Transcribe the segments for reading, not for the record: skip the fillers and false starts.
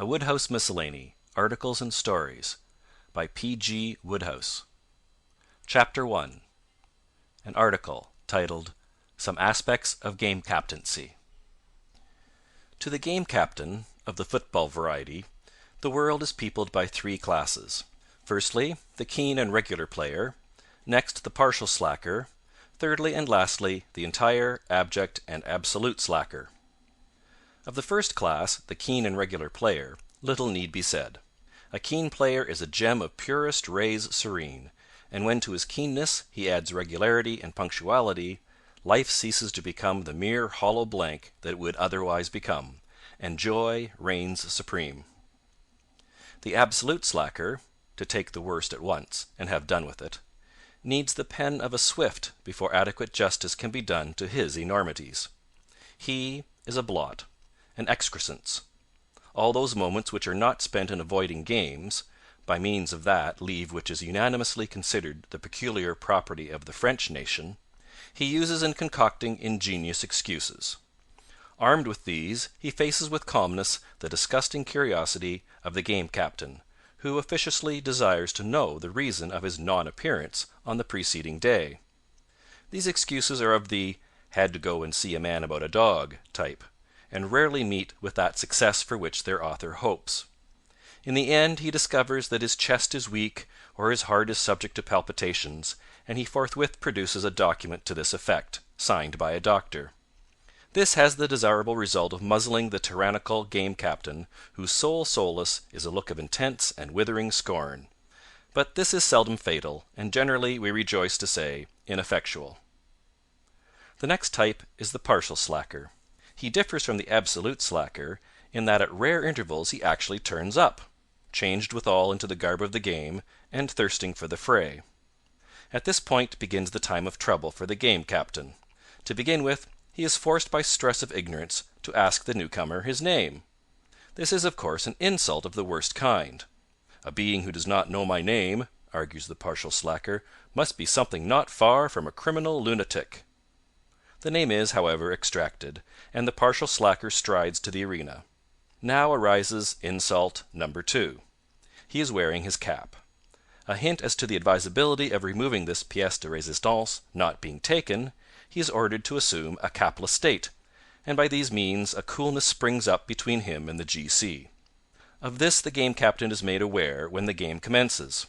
A Wodehouse Miscellany, Articles and Stories, by P.G. Wodehouse. Chapter 1. An article titled Some Aspects of Game Captaincy. To the game captain, of the football variety, the world is peopled by three classes. Firstly, the keen and regular player; next, the partial slacker; thirdly and lastly, the entire, abject, and absolute slacker. Of the first class, the keen and regular player, little need be said. A keen player is a gem of purest rays serene, and when to his keenness he adds regularity and punctuality, life ceases to become the mere hollow blank that it would otherwise become, and joy reigns supreme. The absolute slacker, to take the worst at once, and have done with it, needs the pen of a Swift before adequate justice can be done to his enormities. He is a blot, an excrescence. All those moments which are not spent in avoiding games, by means of that leave which is unanimously considered the peculiar property of the French nation, he uses in concocting ingenious excuses. Armed with these, he faces with calmness the disgusting curiosity of the game captain, who officiously desires to know the reason of his non-appearance on the preceding day. These excuses are of the "had to go and see a man about a dog" type, and rarely meet with that success for which their author hopes. In the end he discovers that his chest is weak or his heart is subject to palpitations, and he forthwith produces a document to this effect, signed by a doctor. This has the desirable result of muzzling the tyrannical game captain, whose sole solace is a look of intense and withering scorn. But this is seldom fatal, and generally, we rejoice to say, ineffectual. The next type is the partial slacker. He differs from the absolute slacker in that at rare intervals he actually turns up, changed withal into the garb of the game, and thirsting for the fray. At this point begins the time of trouble for the game captain. To begin with, he is forced by stress of ignorance to ask the newcomer his name. This is, of course, an insult of the worst kind. "A being who does not know my name," argues the partial slacker, "must be something not far from a criminal lunatic." The name is, however, extracted, and the partial slacker strides to the arena. Now arises insult number 2. He is wearing his cap. A hint as to the advisability of removing this pièce de résistance not being taken, he is ordered to assume a capless state, and by these means a coolness springs up between him and the G.C. Of this the game captain is made aware when the game commences.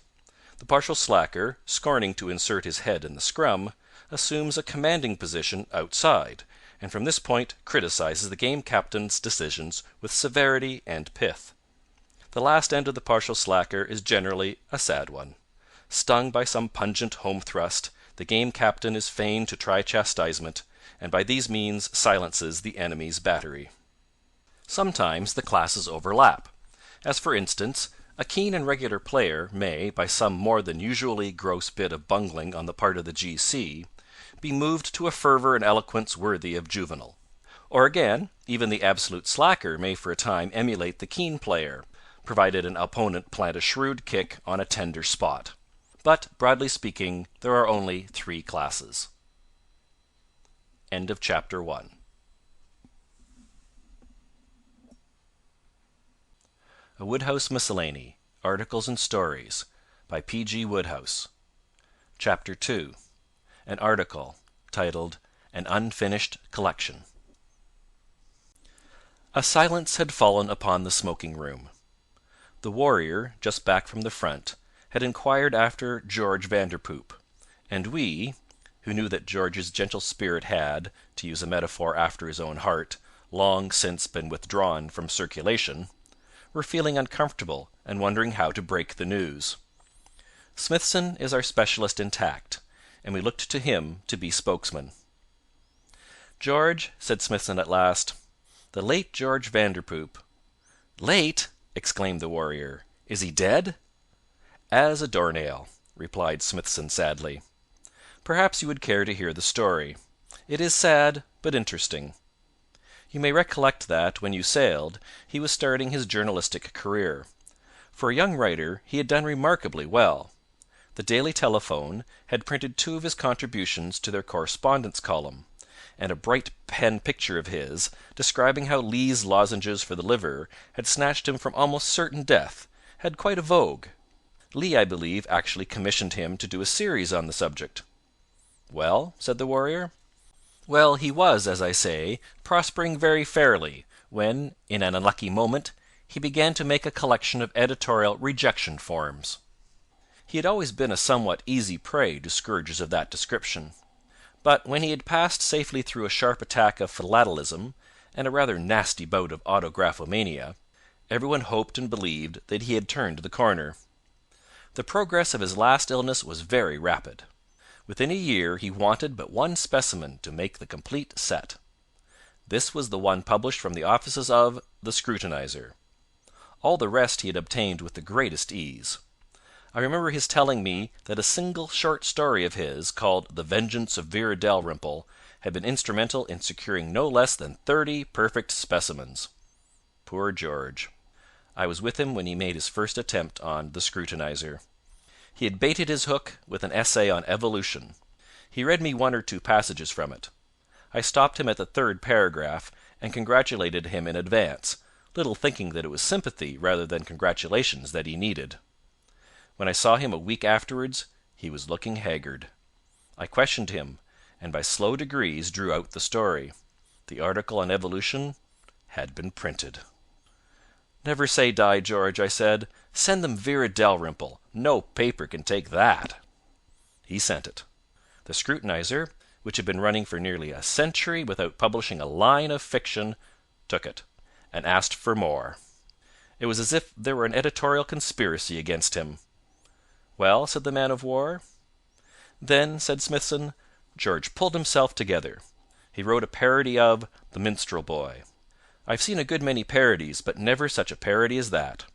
The partial slacker, scorning to insert his head in the scrum, assumes a commanding position outside, and from this point criticizes the game captain's decisions with severity and pith. The last end of the partial slacker is generally a sad one. Stung by some pungent home thrust, the game captain is fain to try chastisement, and by these means silences the enemy's battery. Sometimes the classes overlap, as for instance, a keen and regular player may, by some more than usually gross bit of bungling on the part of the G.C., be moved to a fervor and eloquence worthy of Juvenal. Or again, even the absolute slacker may for a time emulate the keen player, provided an opponent plant a shrewd kick on a tender spot. But, broadly speaking, there are only three classes. End of chapter 1. A Wodehouse Miscellany, Articles and Stories, by P.G. Wodehouse. Chapter 2. An article titled An Unfinished Collection. A silence had fallen upon the smoking room. The warrior, just back from the front, had inquired after George Vanderpoop, and we, who knew that George's gentle spirit had, to use a metaphor after his own heart, long since been withdrawn from circulation, were feeling uncomfortable and wondering how to break the news. Smithson is our specialist in tact, and we looked to him to be spokesman. "George," said Smithson at last, "the late George Vanderpoop—" "Late!" exclaimed the warrior. "Is he dead?" "As a doornail," replied Smithson sadly. "Perhaps you would care to hear the story. It is sad, but interesting. You may recollect that, when you sailed, he was starting his journalistic career. For a young writer he had done remarkably well. The Daily Telephone had printed 2 of his contributions to their correspondence column, and a bright pen picture of his, describing how Lee's lozenges for the liver had snatched him from almost certain death, had quite a vogue. Lee, I believe, actually commissioned him to do a series on the subject. "Well?" said the warrior. "Well, he was, as I say, prospering very fairly, when, in an unlucky moment, he began to make a collection of editorial rejection forms." He had always been a somewhat easy prey to scourges of that description. But when he had passed safely through a sharp attack of philatalism and a rather nasty bout of autographomania, everyone hoped and believed that he had turned the corner. The progress of his last illness was very rapid. Within a year he wanted but one specimen to make the complete set. This was the one published from the offices of The Scrutinizer. All the rest he had obtained with the greatest ease. I remember his telling me that a single short story of his, called The Vengeance of Vera Dalrymple, had been instrumental in securing no less than 30 perfect specimens. Poor George! I was with him when he made his first attempt on The Scrutinizer. He had baited his hook with an essay on evolution. He read me 1 or 2 passages from it. I stopped him at the 3rd paragraph, and congratulated him in advance, little thinking that it was sympathy rather than congratulations that he needed. When I saw him a week afterwards, he was looking haggard. I questioned him, and by slow degrees drew out the story. The article on evolution had been printed. "Never say die, George," I said. "Send them Vera Dalrymple. No paper can take that." He sent it. The Scrutinizer, which had been running for nearly a century without publishing a line of fiction, took it, and asked for more. It was as if there were an editorial conspiracy against him. "Well?" said the man of war. "Then," said Smithson, "George pulled himself together. He wrote a parody of The Minstrel Boy. I've seen a good many parodies, but never such a parody as that."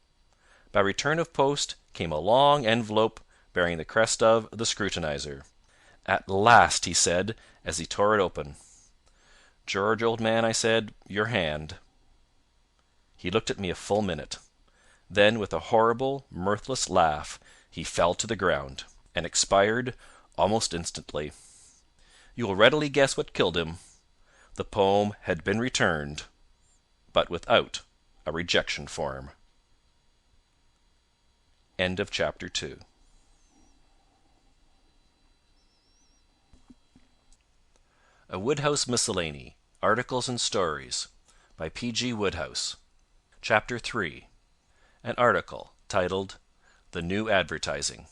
By return of post came a long envelope bearing the crest of The Scrutinizer. "At last," he said, as he tore it open. "George, old man," I said, "your hand." He looked at me a full minute. Then, with a horrible, mirthless laugh, he fell to the ground, and expired almost instantly. You will readily guess what killed him. The poem had been returned, but without a rejection form. End of chapter 2. A Wodehouse Miscellany, Articles and Stories, by P.G. Wodehouse. Chapter 3. An article titled The New Advertising.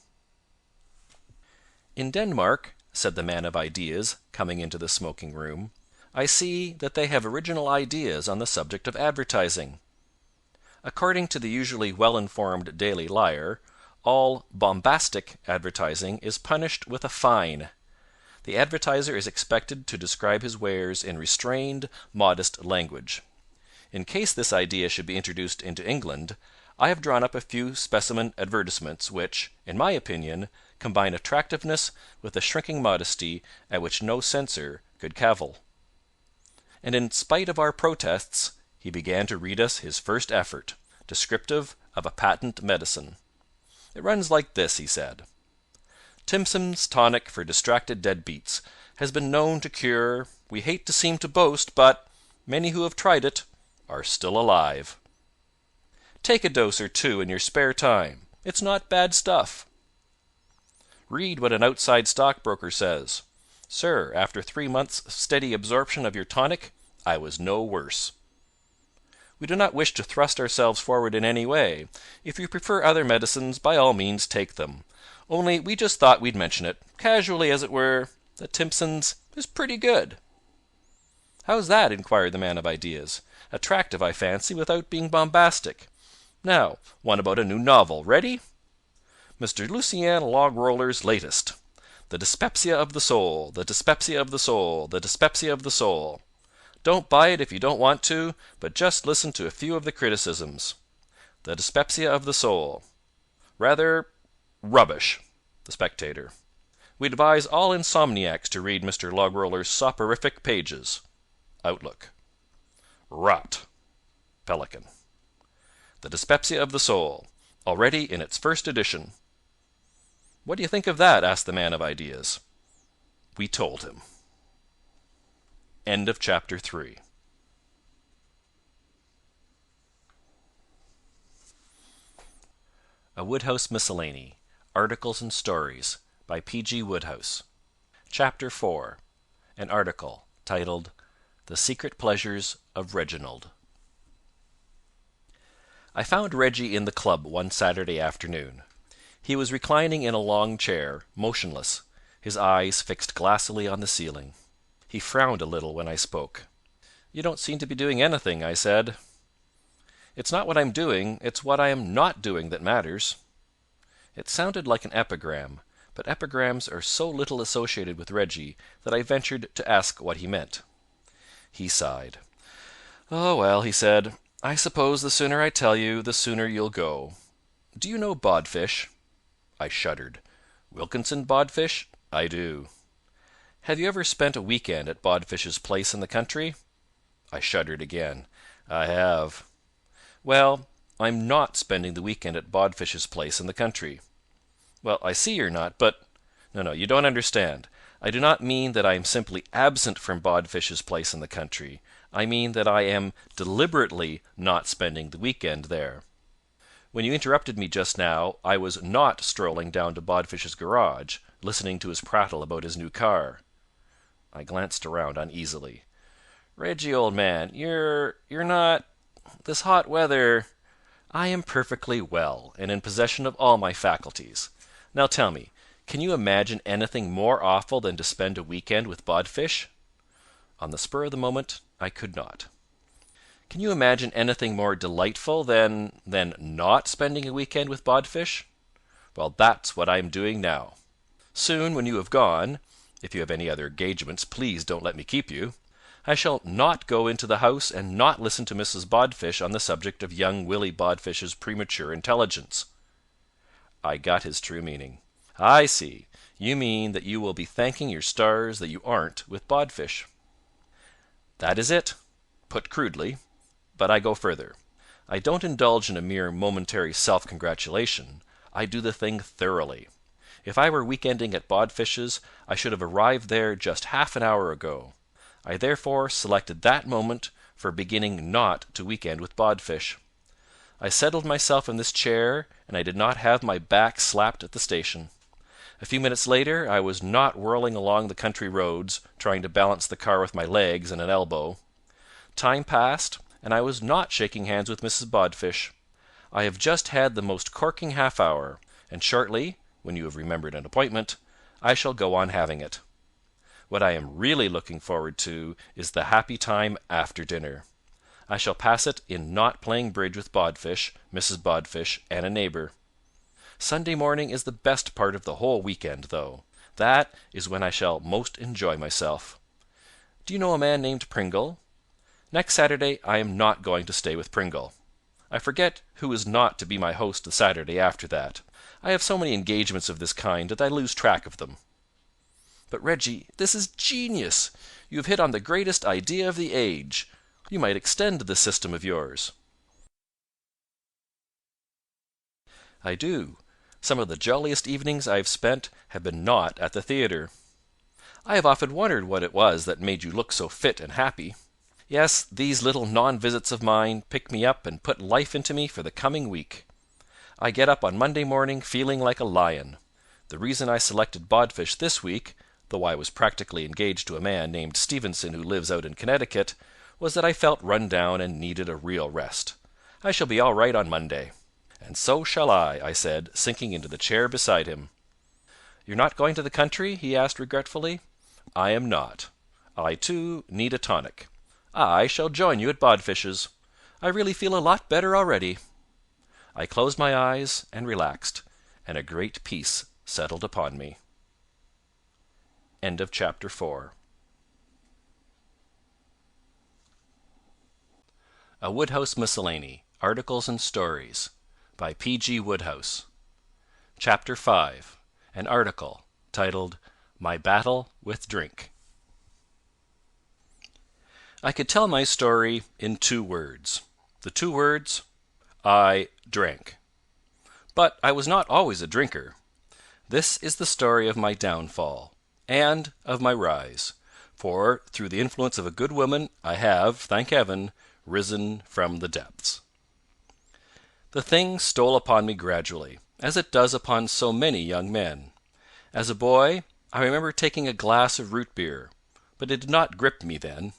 "In Denmark," said the man of ideas, coming into the smoking room, "I see that they have original ideas on the subject of advertising. According to the usually well-informed Daily Lyre, all bombastic advertising is punished with a fine. The advertiser is expected to describe his wares in restrained, modest language. In case this idea should be introduced into England, I have drawn up a few specimen advertisements which, in my opinion, combine attractiveness with a shrinking modesty at which no censor could cavil." And in spite of our protests, he began to read us his first effort, descriptive of a patent medicine. It runs like this, he said: "Timpson's tonic for distracted deadbeats has been known to cure, we hate to seem to boast, but many who have tried it are still alive. Take a dose or two in your spare time. It's not bad stuff. Read what an outside stockbroker says. Sir, after 3 months' steady absorption of your tonic, I was no worse. We do not wish to thrust ourselves forward in any way. If you prefer other medicines, by all means take them. Only we just thought we'd mention it, casually as it were, that Timpson's is pretty good." "How's that?" inquired the man of ideas. "Attractive, I fancy, without being bombastic. Now, one about a new novel. Ready? Mr. Lucien Logroller's latest. The Dyspepsia of the Soul, the Dyspepsia of the Soul, the Dyspepsia of the Soul. Don't buy it if you don't want to, but just listen to a few of the criticisms. The Dyspepsia of the Soul. Rather rubbish. The Spectator. We advise all insomniacs to read Mr. Logroller's soporific pages. Outlook. Rot. Pelican. The Dyspepsia of the Soul, already in its first edition. What do you think of that? Asked the man of ideas. We told him. End of chapter 3. A Wodehouse Miscellany, Articles and Stories, by P.G. Wodehouse. Chapter 4. An article titled The Secret Pleasures of Reginald. I found Reggie in the club one Saturday afternoon. He was reclining in a long chair, motionless, his eyes fixed glassily on the ceiling. He frowned a little when I spoke. "You don't seem to be doing anything," I said. "It's not what I'm doing, it's what I am not doing that matters." It sounded like an epigram, but epigrams are so little associated with Reggie that I ventured to ask what he meant. He sighed. "Oh, well," he said, "I suppose the sooner I tell you, the sooner you'll go. Do you know Bodfish?" I shuddered. "Wilkinson Bodfish? I do." "Have you ever spent a week-end at Bodfish's place in the country?" I shuddered again. "I have." "Well, I'm not spending the week-end at Bodfish's place in the country." "Well, I see you're not, but—" No, you don't understand. I do not mean that I am simply absent from Bodfish's place in the country. I mean that I am deliberately not spending the week-end there. When you interrupted me just now, I was not strolling down to Bodfish's garage, listening to his prattle about his new car. I glanced around uneasily. "Reggie, old man, you're not... This hot weather—" "I am perfectly well, and in possession of all my faculties. Now tell me, can you imagine anything more awful than to spend a week-end with Bodfish?" On the spur of the moment, I could not. "Can you imagine anything more delightful than not spending a week-end with Bodfish? Well, that's what I am doing now. Soon, when you have gone, if you have any other engagements, please don't let me keep you, I shall not go into the house and not listen to Mrs. Bodfish on the subject of young Willie Bodfish's premature intelligence." I got his true meaning. "I see. You mean that you will be thanking your stars that you aren't with Bodfish." "That is it, put crudely. But I go further. I don't indulge in a mere momentary self-congratulation. I do the thing thoroughly. If I were week-ending at Bodfish's, I should have arrived there just half an hour ago. I therefore selected that moment for beginning not to week-end with Bodfish. I settled myself in this chair, and I did not have my back slapped at the station. A few minutes later I was not whirling along the country roads, trying to balance the car with my legs and an elbow. Time passed, and I was not shaking hands with Mrs. Bodfish. I have just had the most corking half-hour, and shortly, when you have remembered an appointment, I shall go on having it. What I am really looking forward to is the happy time after dinner. I shall pass it in not playing bridge with Bodfish, Mrs. Bodfish, and a neighbour. Sunday morning is the best part of the whole week-end, though. That is when I shall most enjoy myself. Do you know a man named Pringle? Next Saturday I am not going to stay with Pringle. I forget who is not to be my host the Saturday after that. I have so many engagements of this kind that I lose track of them." "But, Reggie, this is genius! You have hit on the greatest idea of the age. You might extend this system of yours." "I do. Some of the jolliest evenings I have spent have been not at the theatre." "I have often wondered what it was that made you look so fit and happy. Yes, these little non-visits of mine pick me up and put life into me for the coming week. I get up on Monday morning feeling like a lion. The reason I selected Bodfish this week, though I was practically engaged to a man named Stevenson who lives out in Connecticut, was that I felt run down and needed a real rest. I shall be all right on Monday." "And so shall I said, sinking into the chair beside him. "You're not going to the country?" he asked regretfully. "I am not. I, too, need a tonic. I shall join you at Bodfish's. I really feel a lot better already." I closed my eyes and relaxed, and a great peace settled upon me. End of chapter 4. A Wodehouse Miscellany, Articles and Stories, by P.G. Wodehouse. Chapter 5. An article titled My Battle with Drink. I could tell my story in 2 words. The 2 words, I drank. But I was not always a drinker. This is the story of my downfall, and of my rise. for through the influence of a good woman I have, thank heaven, risen from the depths. The thing stole upon me gradually, as it does upon so many young men. As a boy, I remember taking a glass of root beer, but it did not grip me then.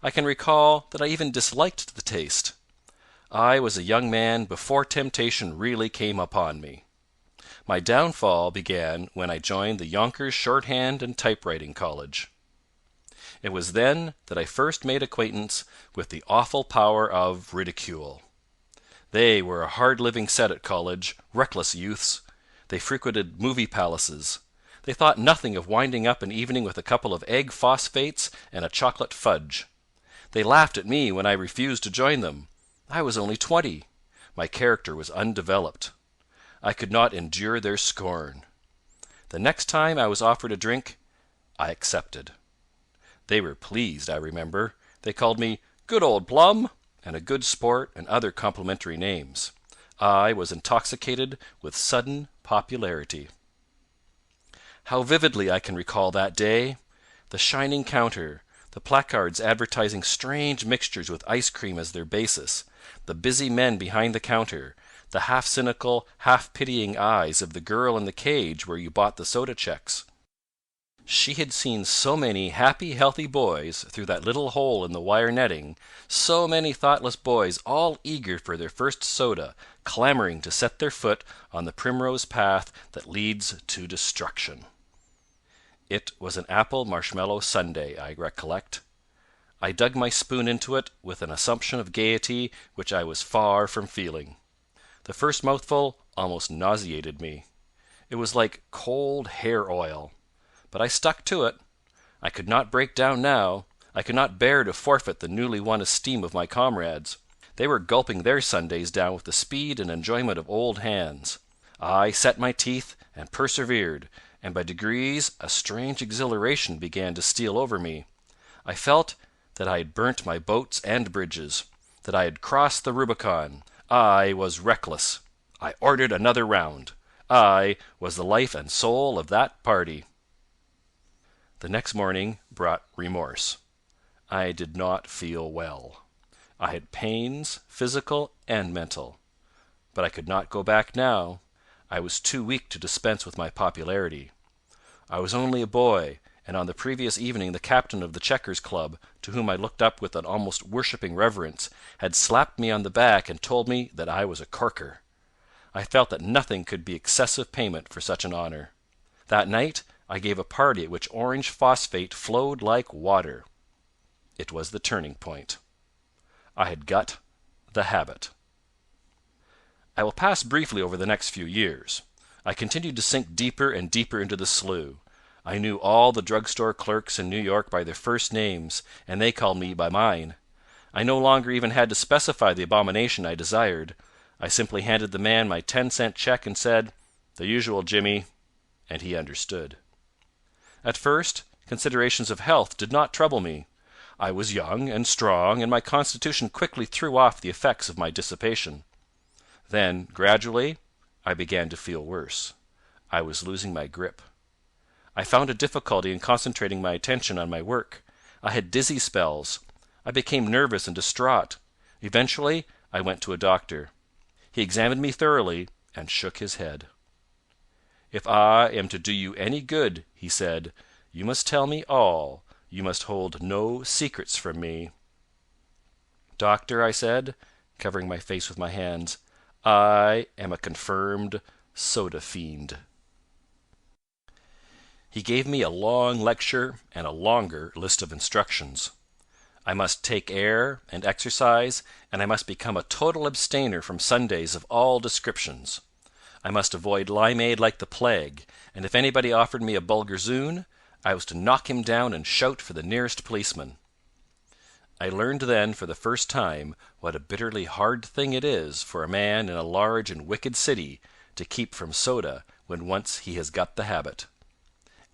I can recall that I even disliked the taste. I was a young man before temptation really came upon me. My downfall began when I joined the Yonkers Shorthand and Typewriting College. It was then that I first made acquaintance with the awful power of ridicule. They were a hard-living set at college, reckless youths. They frequented movie palaces. They thought nothing of winding up an evening with a couple of egg phosphates and a chocolate fudge. They laughed at me when I refused to join them. I was only 20. My character was undeveloped. I could not endure their scorn. The next time I was offered a drink, I accepted. They were pleased, I remember. They called me "Good old Plum," and a good sport, and other complimentary names. I was intoxicated with sudden popularity. How vividly I can recall that day! The shining counter, the placards advertising strange mixtures with ice cream as their basis, the busy men behind the counter, the half-cynical, half-pitying eyes of the girl in the cage where you bought the soda checks. She had seen so many happy, healthy boys through that little hole in the wire netting, so many thoughtless boys all eager for their first soda, clamoring to set their foot on the primrose path that leads to destruction. It was an apple marshmallow sundae, I recollect. I dug my spoon into it with an assumption of gaiety which I was far from feeling. The first mouthful almost nauseated me. It was like cold hair oil. But I stuck to it. I could not break down now. I could not bear to forfeit the newly won esteem of my comrades. They were gulping their sundaes down with the speed and enjoyment of old hands. I set my teeth and persevered, and by degrees a strange exhilaration began to steal over me. I felt that I had burnt my boats and bridges, that I had crossed the Rubicon. I was reckless. I ordered another round. I was the life and soul of that party. The next morning brought remorse. I did not feel well. I had pains, physical and mental. But I could not go back now. I was too weak to dispense with my popularity. I was only a boy, and on the previous evening the captain of the Checkers Club, to whom I looked up with an almost worshipping reverence, had slapped me on the back and told me that I was a corker. I felt that nothing could be excessive payment for such an honour. That night I gave a party at which orange phosphate flowed like water. It was the turning point. I had got the habit. I will pass briefly over the next few years. I continued to sink deeper and deeper into the slough. I knew all the drugstore clerks in New York by their first names, and they called me by mine. I no longer even had to specify the abomination I desired. I simply handed the man my 10-cent check and said, "The usual, Jimmy," and he understood. At first, considerations of health did not trouble me. I was young and strong, and my constitution quickly threw off the effects of my dissipation. Then, gradually, I began to feel worse. I was losing my grip. I found a difficulty in concentrating my attention on my work. I had dizzy spells. I became nervous and distraught. Eventually, I went to a doctor. He examined me thoroughly and shook his head. "If I am to do you any good," he said, "you must tell me all. You must hold no secrets from me." "Doctor," I said, covering my face with my hands, "I am a confirmed soda fiend." He gave me a long lecture and a longer list of instructions. I must take air and exercise, and I must become a total abstainer from sundaes of all descriptions. I must avoid limeade like the plague, and if anybody offered me a Bulgarzoon, I was to knock him down and shout for the nearest policeman. I learned then for the first time what a bitterly hard thing it is for a man in a large and wicked city to keep from soda when once he has got the habit.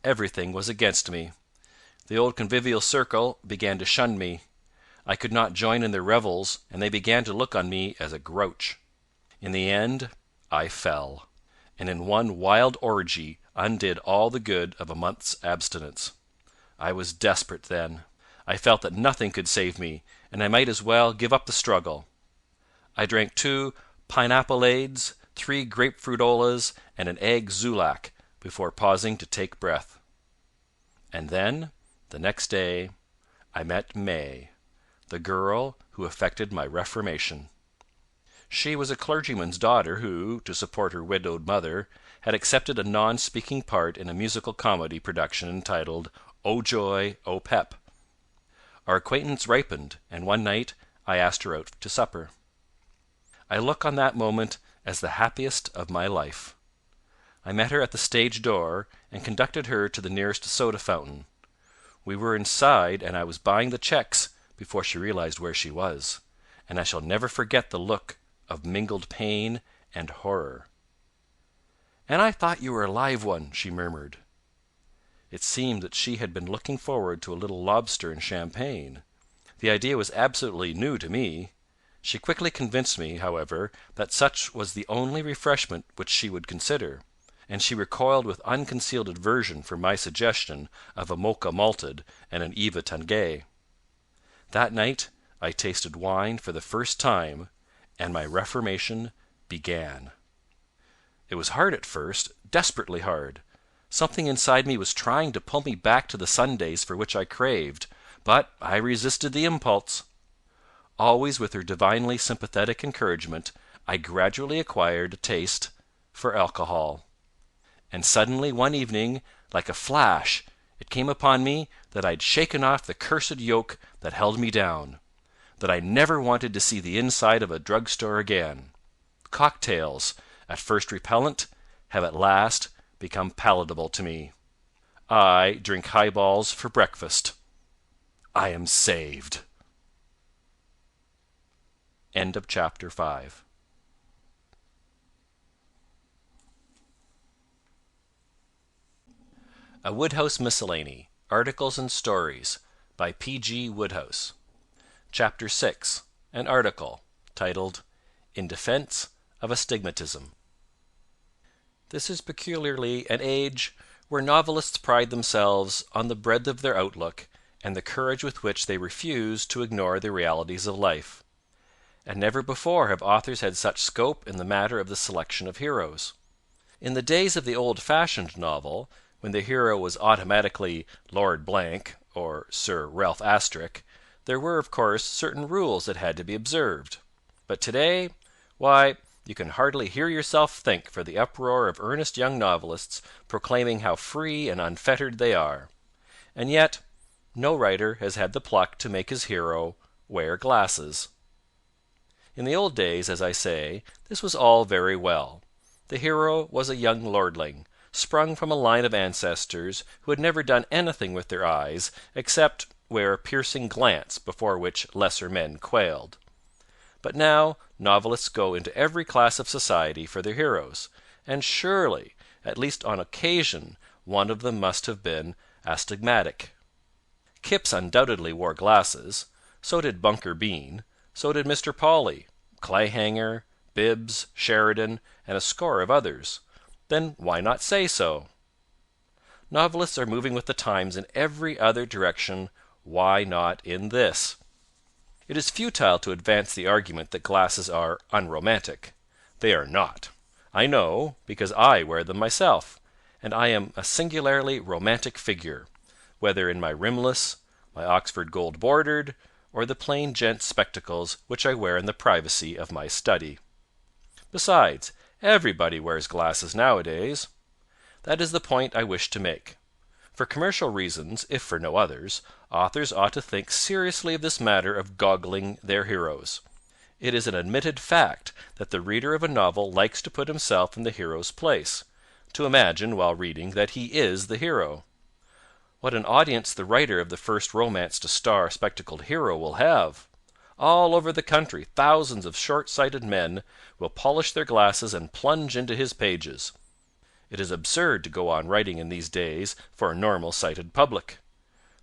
Everything was against me. The old convivial circle began to shun me. I could not join in their revels, and they began to look on me as a grouch. In the end I fell, and in one wild orgy undid all the good of a month's abstinence. I was desperate then. I felt that nothing could save me, and I might as well give up the struggle. I drank 2 pineapple-ades, 3 grapefruitolas, and an egg zoulac before pausing to take breath. And then, the next day, I met May, the girl who effected my reformation. She was a clergyman's daughter who, to support her widowed mother, had accepted a non-speaking part in a musical comedy production entitled "O Joy, O Pep." Our acquaintance ripened, and one night I asked her out to supper. I look on that moment as the happiest of my life. I met her at the stage door, and conducted her to the nearest soda fountain. We were inside, and I was buying the checks before she realized where she was, and I shall never forget the look of mingled pain and horror. "And I thought you were a live one," she murmured. It seemed that she had been looking forward to a little lobster and champagne. The idea was absolutely new to me. She quickly convinced me, however, that such was the only refreshment which she would consider, and she recoiled with unconcealed aversion from my suggestion of a mocha malted and an Eva Tanguay. That night I tasted wine for the first time, and my reformation began. It was hard at first, desperately hard. Something inside me was trying to pull me back to the Sundays for which I craved, but I resisted the impulse. Always with her divinely sympathetic encouragement, I gradually acquired a taste for alcohol. And suddenly one evening, like a flash, it came upon me that I'd shaken off the cursed yoke that held me down, that I never wanted to see the inside of a drugstore again. Cocktails, at first repellent, have at last become palatable to me. I drink highballs for breakfast. I am saved. End of chapter 5. A Wodehouse Miscellany, Articles and Stories, by P.G. Wodehouse. Chapter 6. An article, titled, In Defense of Astigmatism. This is peculiarly an age where novelists pride themselves on the breadth of their outlook and the courage with which they refuse to ignore the realities of life. And never before have authors had such scope in the matter of the selection of heroes. In the days of the old-fashioned novel, when the hero was automatically Lord Blank or Sir Ralph Asterisk, there were, of course, certain rules that had to be observed. But today, why, you can hardly hear yourself think for the uproar of earnest young novelists proclaiming how free and unfettered they are. And yet, no writer has had the pluck to make his hero wear glasses. In the old days, as I say, this was all very well. The hero was a young lordling, sprung from a line of ancestors who had never done anything with their eyes except wear a piercing glance before which lesser men quailed. But now novelists go into every class of society for their heroes, and surely, at least on occasion, one of them must have been astigmatic. Kipps undoubtedly wore glasses, so did Bunker Bean, so did Mr. Polly, Clayhanger, Bibbs, Sheridan, and a score of others. Then why not say so? Novelists are moving with the times in every other direction. Why not in this? It is futile to advance the argument that glasses are unromantic. They are not. I know, because I wear them myself, and I am a singularly romantic figure, whether in my rimless, my Oxford gold-bordered, or the plain gent spectacles which I wear in the privacy of my study. Besides, everybody wears glasses nowadays. That is the point I wish to make. For commercial reasons, if for no others, authors ought to think seriously of this matter of goggling their heroes. It is an admitted fact that the reader of a novel likes to put himself in the hero's place, to imagine, while reading, that he is the hero. What an audience the writer of the first romance to star a spectacled hero will have! All over the country thousands of short-sighted men will polish their glasses and plunge into his pages. It is absurd to go on writing in these days for a normal-sighted public.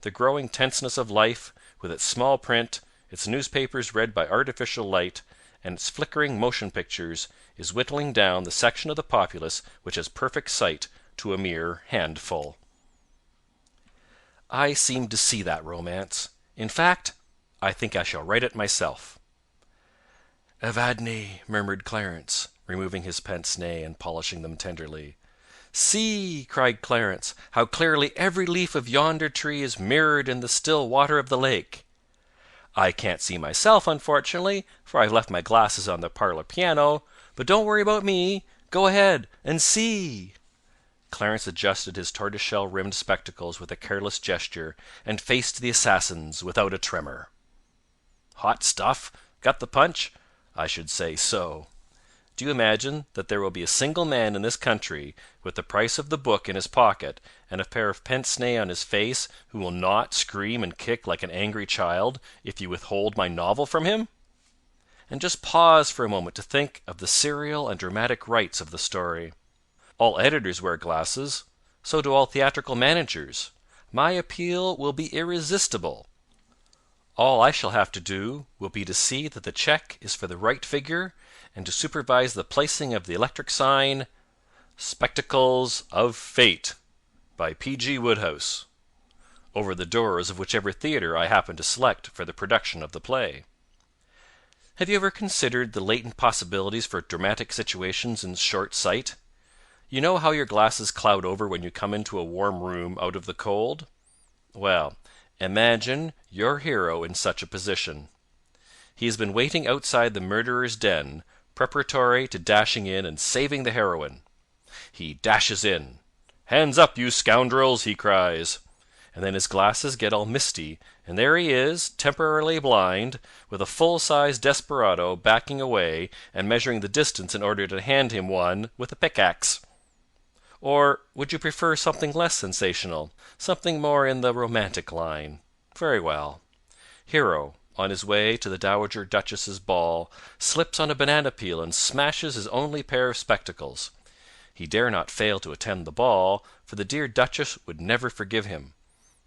The growing tenseness of life, with its small print, its newspapers read by artificial light, and its flickering motion pictures, is whittling down the section of the populace which has perfect sight to a mere handful. I seem to see that romance. In fact, I think I shall write it myself." "Evadne," murmured Clarence, removing his pince nez and polishing them tenderly. "See," cried Clarence, "how clearly every leaf of yonder tree is mirrored in the still water of the lake." "I can't see myself, unfortunately, for I've left my glasses on the parlor piano. But don't worry about me. Go ahead and see." Clarence adjusted his tortoiseshell rimmed spectacles with a careless gesture, and faced the assassins without a tremor. "Hot stuff! Got the punch? I should say so. Do you imagine that there will be a single man in this country, with the price of the book in his pocket and a pair of pince nez on his face, who will not scream and kick like an angry child if you withhold my novel from him? And just pause for a moment to think of the serial and dramatic rights of the story. All editors wear glasses. So do all theatrical managers. My appeal will be irresistible. All I shall have to do will be to see that the check is for the right figure, and to supervise the placing of the electric sign, "Spectacles of Fate, by P.G. Wodehouse," over the doors of whichever theatre I happen to select for the production of the play. Have you ever considered the latent possibilities for dramatic situations in short sight? You know how your glasses cloud over when you come into a warm room out of the cold? Well, imagine your hero in such a position. He has been waiting outside the murderer's den, preparatory to dashing in and saving the heroine. He dashes in. "Hands up, you scoundrels!" he cries. And then his glasses get all misty, and there he is, temporarily blind, with a full-sized desperado backing away and measuring the distance in order to hand him one with a pickaxe. Or would you prefer something less sensational, something more in the romantic line? Very well. Hero, on his way to the Dowager Duchess's ball, slips on a banana peel and smashes his only pair of spectacles. He dare not fail to attend the ball, for the dear Duchess would never forgive him.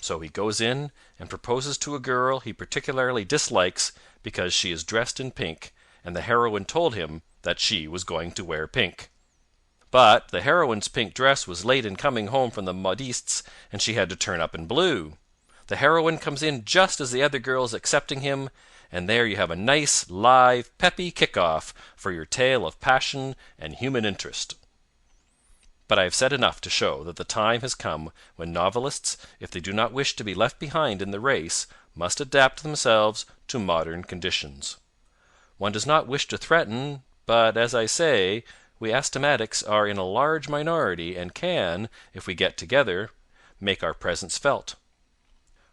So he goes in and proposes to a girl he particularly dislikes because she is dressed in pink, and the heroine told him that she was going to wear pink. But the heroine's pink dress was late in coming home from the modistes, and she had to turn up in blue. The heroine comes in just as the other girl is accepting him, and there you have a nice, live, peppy kick-off for your tale of passion and human interest. But I have said enough to show that the time has come when novelists, if they do not wish to be left behind in the race, must adapt themselves to modern conditions. One does not wish to threaten, but, as I say, we astigmatics are in a large minority and can, if we get together, make our presence felt.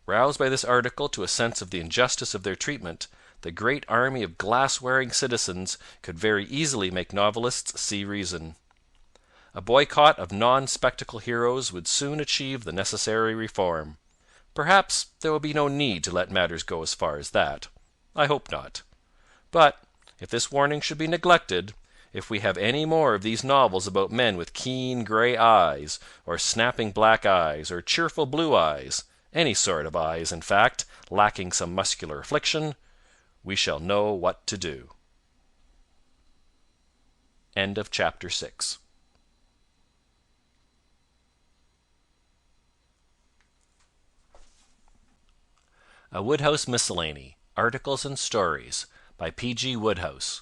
Roused by this article to a sense of the injustice of their treatment, the great army of glass-wearing citizens could very easily make novelists see reason. A boycott of non-spectacle heroes would soon achieve the necessary reform. Perhaps there will be no need to let matters go as far as that. I hope not. But if this warning should be neglected, if we have any more of these novels about men with keen gray eyes, or snapping black eyes, or cheerful blue eyes, any sort of eyes, in fact, lacking some muscular affliction, we shall know what to do. End of chapter 6. A Wodehouse Miscellany, Articles and Stories, by P.G. Wodehouse.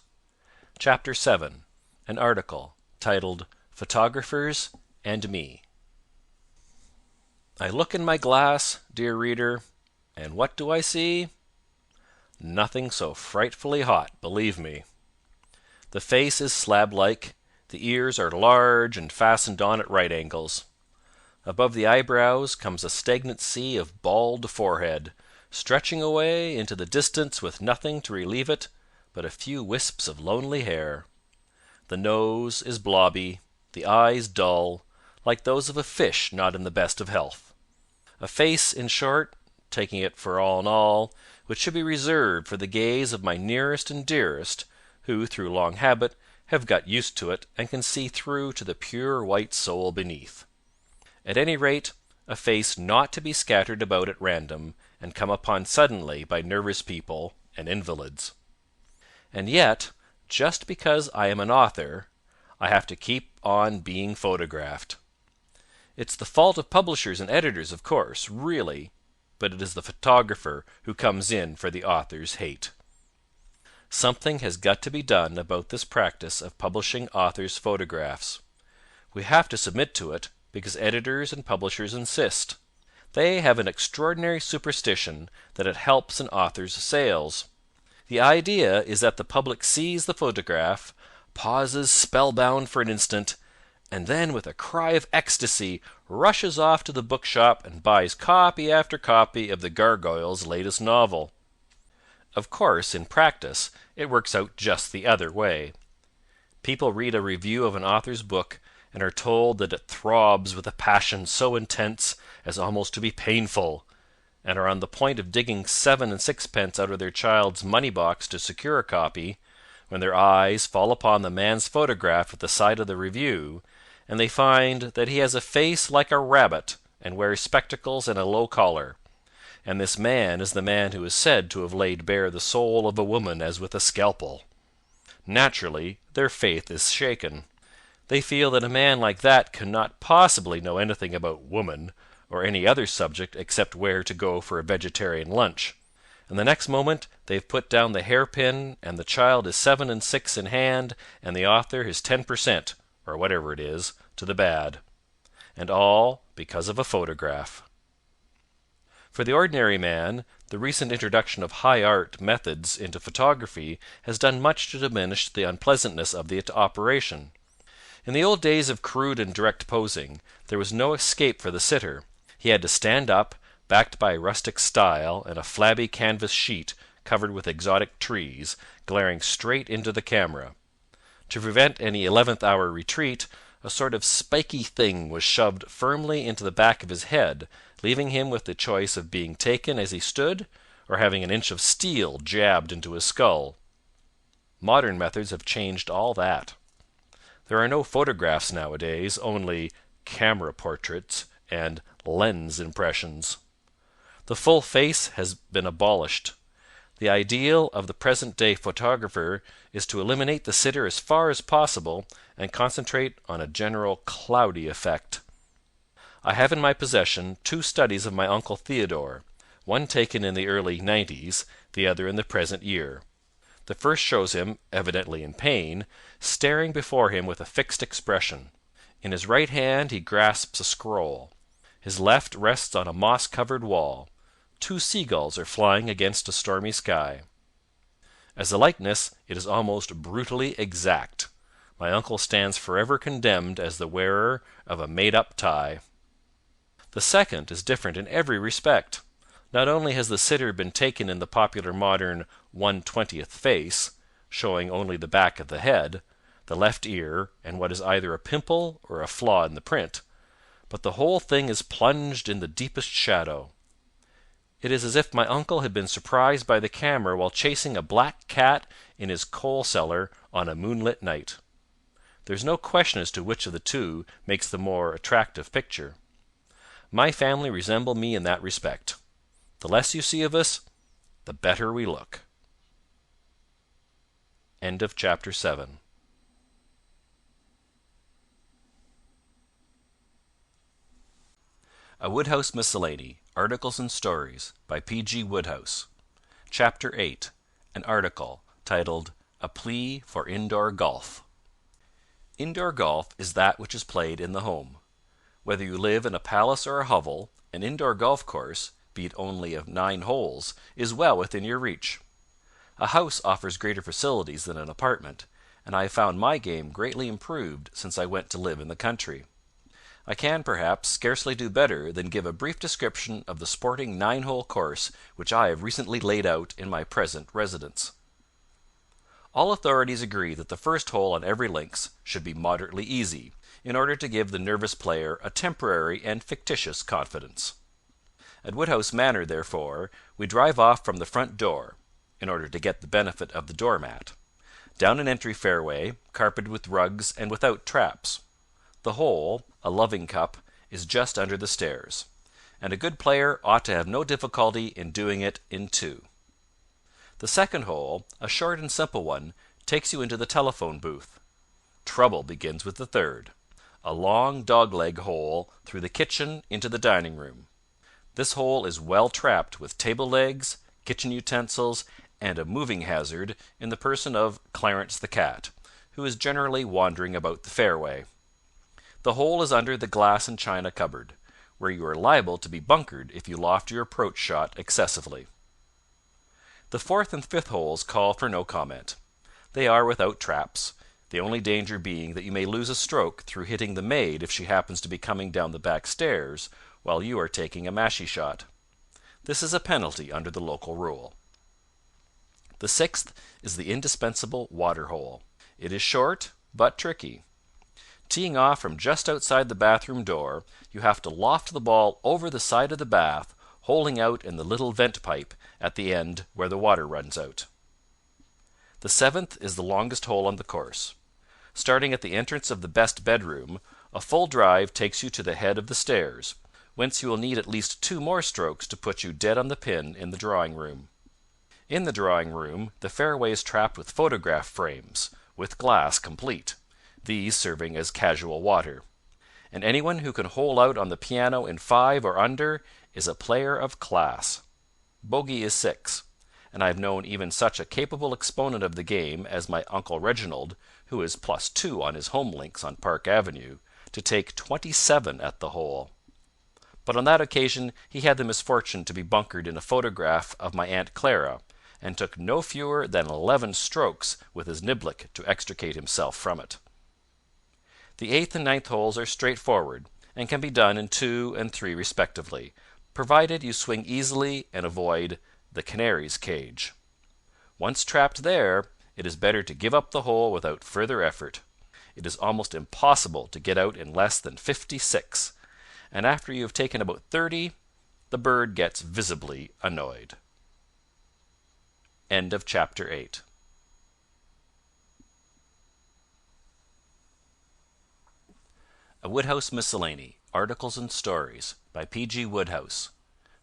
Chapter 7. An article, titled Photographers and Me. I look in my glass, dear reader, and what do I see? Nothing so frightfully hot, believe me. The face is slab-like, the ears are large and fastened on at right angles. Above the eyebrows comes a stagnant sea of bald forehead, stretching away into the distance with nothing to relieve it but a few wisps of lonely hair. The nose is blobby, the eyes dull, like those of a fish not in the best of health. A face, in short, taking it for all in all, which should be reserved for the gaze of my nearest and dearest, who, through long habit, have got used to it and can see through to the pure white soul beneath. At any rate, a face not to be scattered about at random and come upon suddenly by nervous people and invalids. And yet, just because I am an author, I have to keep on being photographed. It's the fault of publishers and editors, of course, really, but it is the photographer who comes in for the author's hate. Something has got to be done about this practice of publishing authors' photographs. We have to submit to it because editors and publishers insist. They have an extraordinary superstition that it helps an author's sales. The idea is that the public sees the photograph, pauses spellbound for an instant, and then with a cry of ecstasy rushes off to the bookshop and buys copy after copy of the Gargoyle's latest novel. Of course, in practice, it works out just the other way. People read a review of an author's book and are told that it throbs with a passion so intense as almost to be painful, and are on the point of digging 7 and 6pence out of their child's money box to secure a copy, when their eyes fall upon the man's photograph at the side of the review, and they find that he has a face like a rabbit and wears spectacles and a low collar. And this man is the man who is said to have laid bare the soul of a woman as with a scalpel. Naturally, their faith is shaken. They feel that a man like that cannot possibly know anything about woman, or any other subject except where to go for a vegetarian lunch. And the next moment they have put down the hairpin, and the child is 7 and 6 in hand, and the author is 10%, or whatever it is, to the bad. And all because of a photograph. For the ordinary man, the recent introduction of high art methods into photography has done much to diminish the unpleasantness of the operation. In the old days of crude and direct posing, there was no escape for the sitter. He had to stand up, backed by a rustic stile and a flabby canvas sheet covered with exotic trees, glaring straight into the camera. To prevent any 11th-hour retreat, a sort of spiky thing was shoved firmly into the back of his head, leaving him with the choice of being taken as he stood, or having an inch of steel jabbed into his skull. Modern methods have changed all that. There are no photographs nowadays, only camera portraits and lens impressions. The full face has been abolished. The ideal of the present-day photographer is to eliminate the sitter as far as possible and concentrate on a general cloudy effect. I have in my possession 2 studies of my Uncle Theodore, one taken in the early '90s, the other in the present year. The first shows him, evidently in pain, staring before him with a fixed expression. In his right hand he grasps a scroll. His left rests on a moss-covered wall. 2 seagulls are flying against a stormy sky. As a likeness, it is almost brutally exact. My uncle stands forever condemned as the wearer of a made-up tie. The second is different in every respect. Not only has the sitter been taken in the popular modern 1/20th face, showing only the back of the head, the left ear, and what is either a pimple or a flaw in the print, but the whole thing is plunged in the deepest shadow. It is as if my uncle had been surprised by the camera while chasing a black cat in his coal cellar on a moonlit night. There's no question as to which of the 2 makes the more attractive picture. My family resemble me in that respect. The less you see of us, the better we look. End of chapter 7. A Wodehouse Miscellany, Articles and Stories, by P.G. Wodehouse. Chapter 8. An article titled A Plea for Indoor Golf. Indoor golf is that which is played in the home. Whether you live in a palace or a hovel, an indoor golf course, be it only of 9 holes, is well within your reach. A house offers greater facilities than an apartment, and I have found my game greatly improved since I went to live in the country. I can, perhaps, scarcely do better than give a brief description of the sporting 9-hole course which I have recently laid out in my present residence. All authorities agree that the first hole on every links should be moderately easy, in order to give the nervous player a temporary and fictitious confidence. At Wodehouse Manor, therefore, we drive off from the front door, in order to get the benefit of the doormat, down an entry fairway, carpeted with rugs and without traps. The hole, a loving cup, is just under the stairs, and a good player ought to have no difficulty in doing it in 2. The second hole, a short and simple one, takes you into the telephone booth. Trouble begins with the third, a long dog-leg hole through the kitchen into the dining room. This hole is well trapped with table legs, kitchen utensils, and a moving hazard in the person of Clarence the cat, who is generally wandering about the fairway. The hole is under the glass and china cupboard, where you are liable to be bunkered if you loft your approach shot excessively. The fourth and fifth holes call for no comment. They are without traps, the only danger being that you may lose a stroke through hitting the maid if she happens to be coming down the back stairs while you are taking a mashie shot. This is a penalty under the local rule. The sixth is the indispensable water hole. It is short, but tricky. Teeing off from just outside the bathroom door, you have to loft the ball over the side of the bath, holing out in the little vent pipe at the end where the water runs out. The seventh is the longest hole on the course. Starting at the entrance of the best bedroom, a full drive takes you to the head of the stairs, whence you will need at least 2 more strokes to put you dead on the pin in the drawing room. In the drawing room, the fairway is trapped with photograph frames, with glass complete, these serving as casual water. And anyone who can hole out on the piano in 5 or under is a player of class. Bogey is 6, and I have known even such a capable exponent of the game as my Uncle Reginald, who is +2 on his home links on Park Avenue, to take 27 at the hole. But on that occasion he had the misfortune to be bunkered in a photograph of my Aunt Clara, and took no fewer than 11 strokes with his niblick to extricate himself from it. The eighth and ninth holes are straightforward, and can be done in 2 and 3 respectively, provided you swing easily and avoid the canary's cage. Once trapped there, it is better to give up the hole without further effort. It is almost impossible to get out in less than 56, and after you have taken about 30, the bird gets visibly annoyed. End of chapter 8. A Wodehouse Miscellany, Articles and Stories, by P.G. Wodehouse.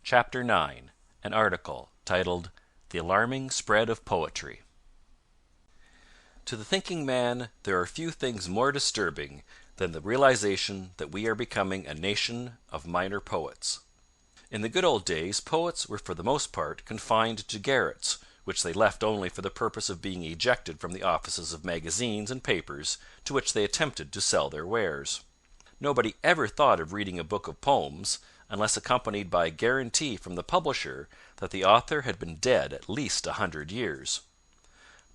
Chapter 9. An article titled The Alarming Spread of Poetry. To the thinking man, there are few things more disturbing than the realization that we are becoming a nation of minor poets. In the good old days, poets were for the most part confined to garrets, which they left only for the purpose of being ejected from the offices of magazines and papers to which they attempted to sell their wares. Nobody ever thought of reading a book of poems unless accompanied by a guarantee from the publisher that the author had been dead at least 100 years.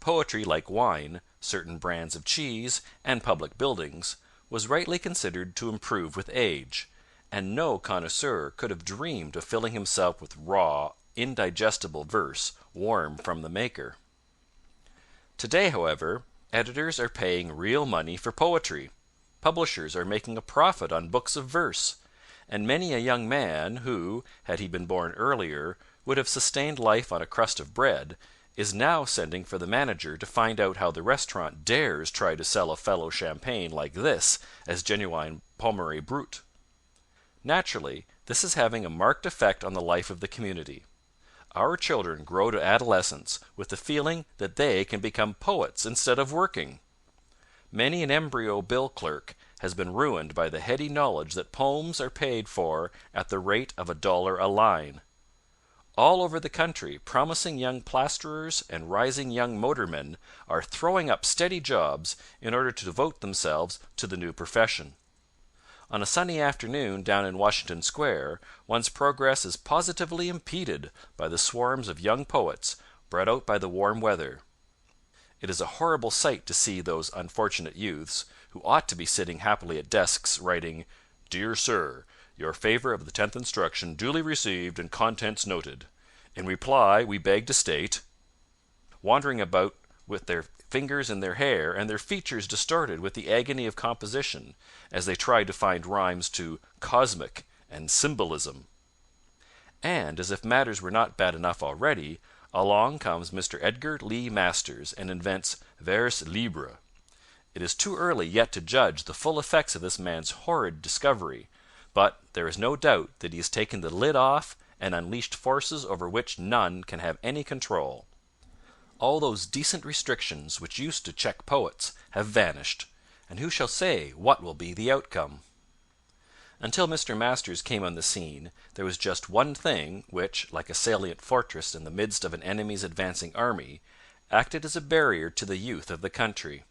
Poetry, like wine, certain brands of cheese, and public buildings, was rightly considered to improve with age, and no connoisseur could have dreamed of filling himself with raw, indigestible verse warm from the maker. Today, however, editors are paying real money for poetry. Publishers are making a profit on books of verse, and many a young man who, had he been born earlier, would have sustained life on a crust of bread, is now sending for the manager to find out how the restaurant dares try to sell a fellow champagne like this as genuine Pommery Brut. Naturally, this is having a marked effect on the life of the community. Our children grow to adolescence with the feeling that they can become poets instead of working. Many an embryo bill clerk has been ruined by the heady knowledge that poems are paid for at the rate of $1 a line. All over the country promising young plasterers and rising young motormen are throwing up steady jobs in order to devote themselves to the new profession. On a sunny afternoon down in Washington Square, one's progress is positively impeded by the swarms of young poets brought out by the warm weather. It is a horrible sight to see those unfortunate youths, who ought to be sitting happily at desks, writing, "Dear Sir, your favor of the 10th instruction duly received and contents noted. In reply we beg to state," wandering about with their fingers in their hair and their features distorted with the agony of composition, as they try to find rhymes to cosmic and symbolism. And, as if matters were not bad enough already, along comes Mr. Edgar Lee Masters and invents vers libre. It is too early yet to judge the full effects of this man's horrid discovery, but there is no doubt that he has taken the lid off and unleashed forces over which none can have any control. All those decent restrictions which used to check poets have vanished, and who shall say what will be the outcome? Until Mr. Masters came on the scene, there was just one thing which, like a salient fortress in the midst of an enemy's advancing army, acted as a barrier to the youth of the country.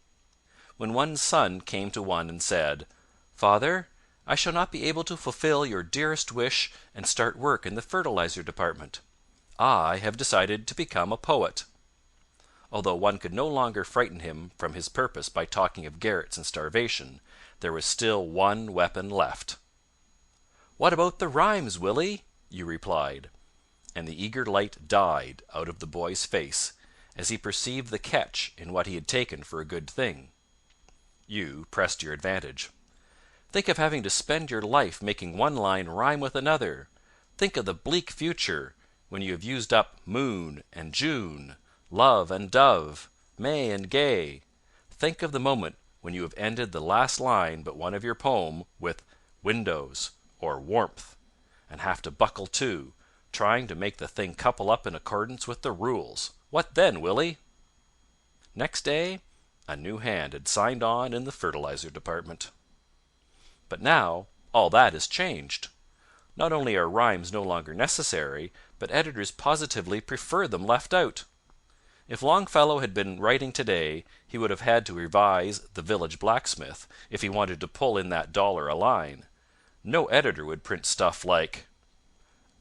When one's son came to one and said, "Father, I shall not be able to fulfill your dearest wish and start work in the fertilizer department. I have decided to become a poet." Although one could no longer frighten him from his purpose by talking of garrets and starvation, there was still one weapon left. "What about the rhymes, Willie?" you replied, and the eager light died out of the boy's face as he perceived the catch in what he had taken for a good thing. You pressed your advantage. "Think of having to spend your life making one line rhyme with another. Think of the bleak future, when you have used up moon and June, love and dove, May and gay. Think of the moment when you have ended the last line but one of your poem with windows or warmth, and have to buckle to, trying to make the thing couple up in accordance with the rules. What then, Willie?" Next day a new hand had signed on in the fertilizer department. But now all that is changed. Not only are rhymes no longer necessary, but editors positively prefer them left out. If Longfellow had been writing today, he would have had to revise The Village Blacksmith if he wanted to pull in that $1 a line. No editor would print stuff like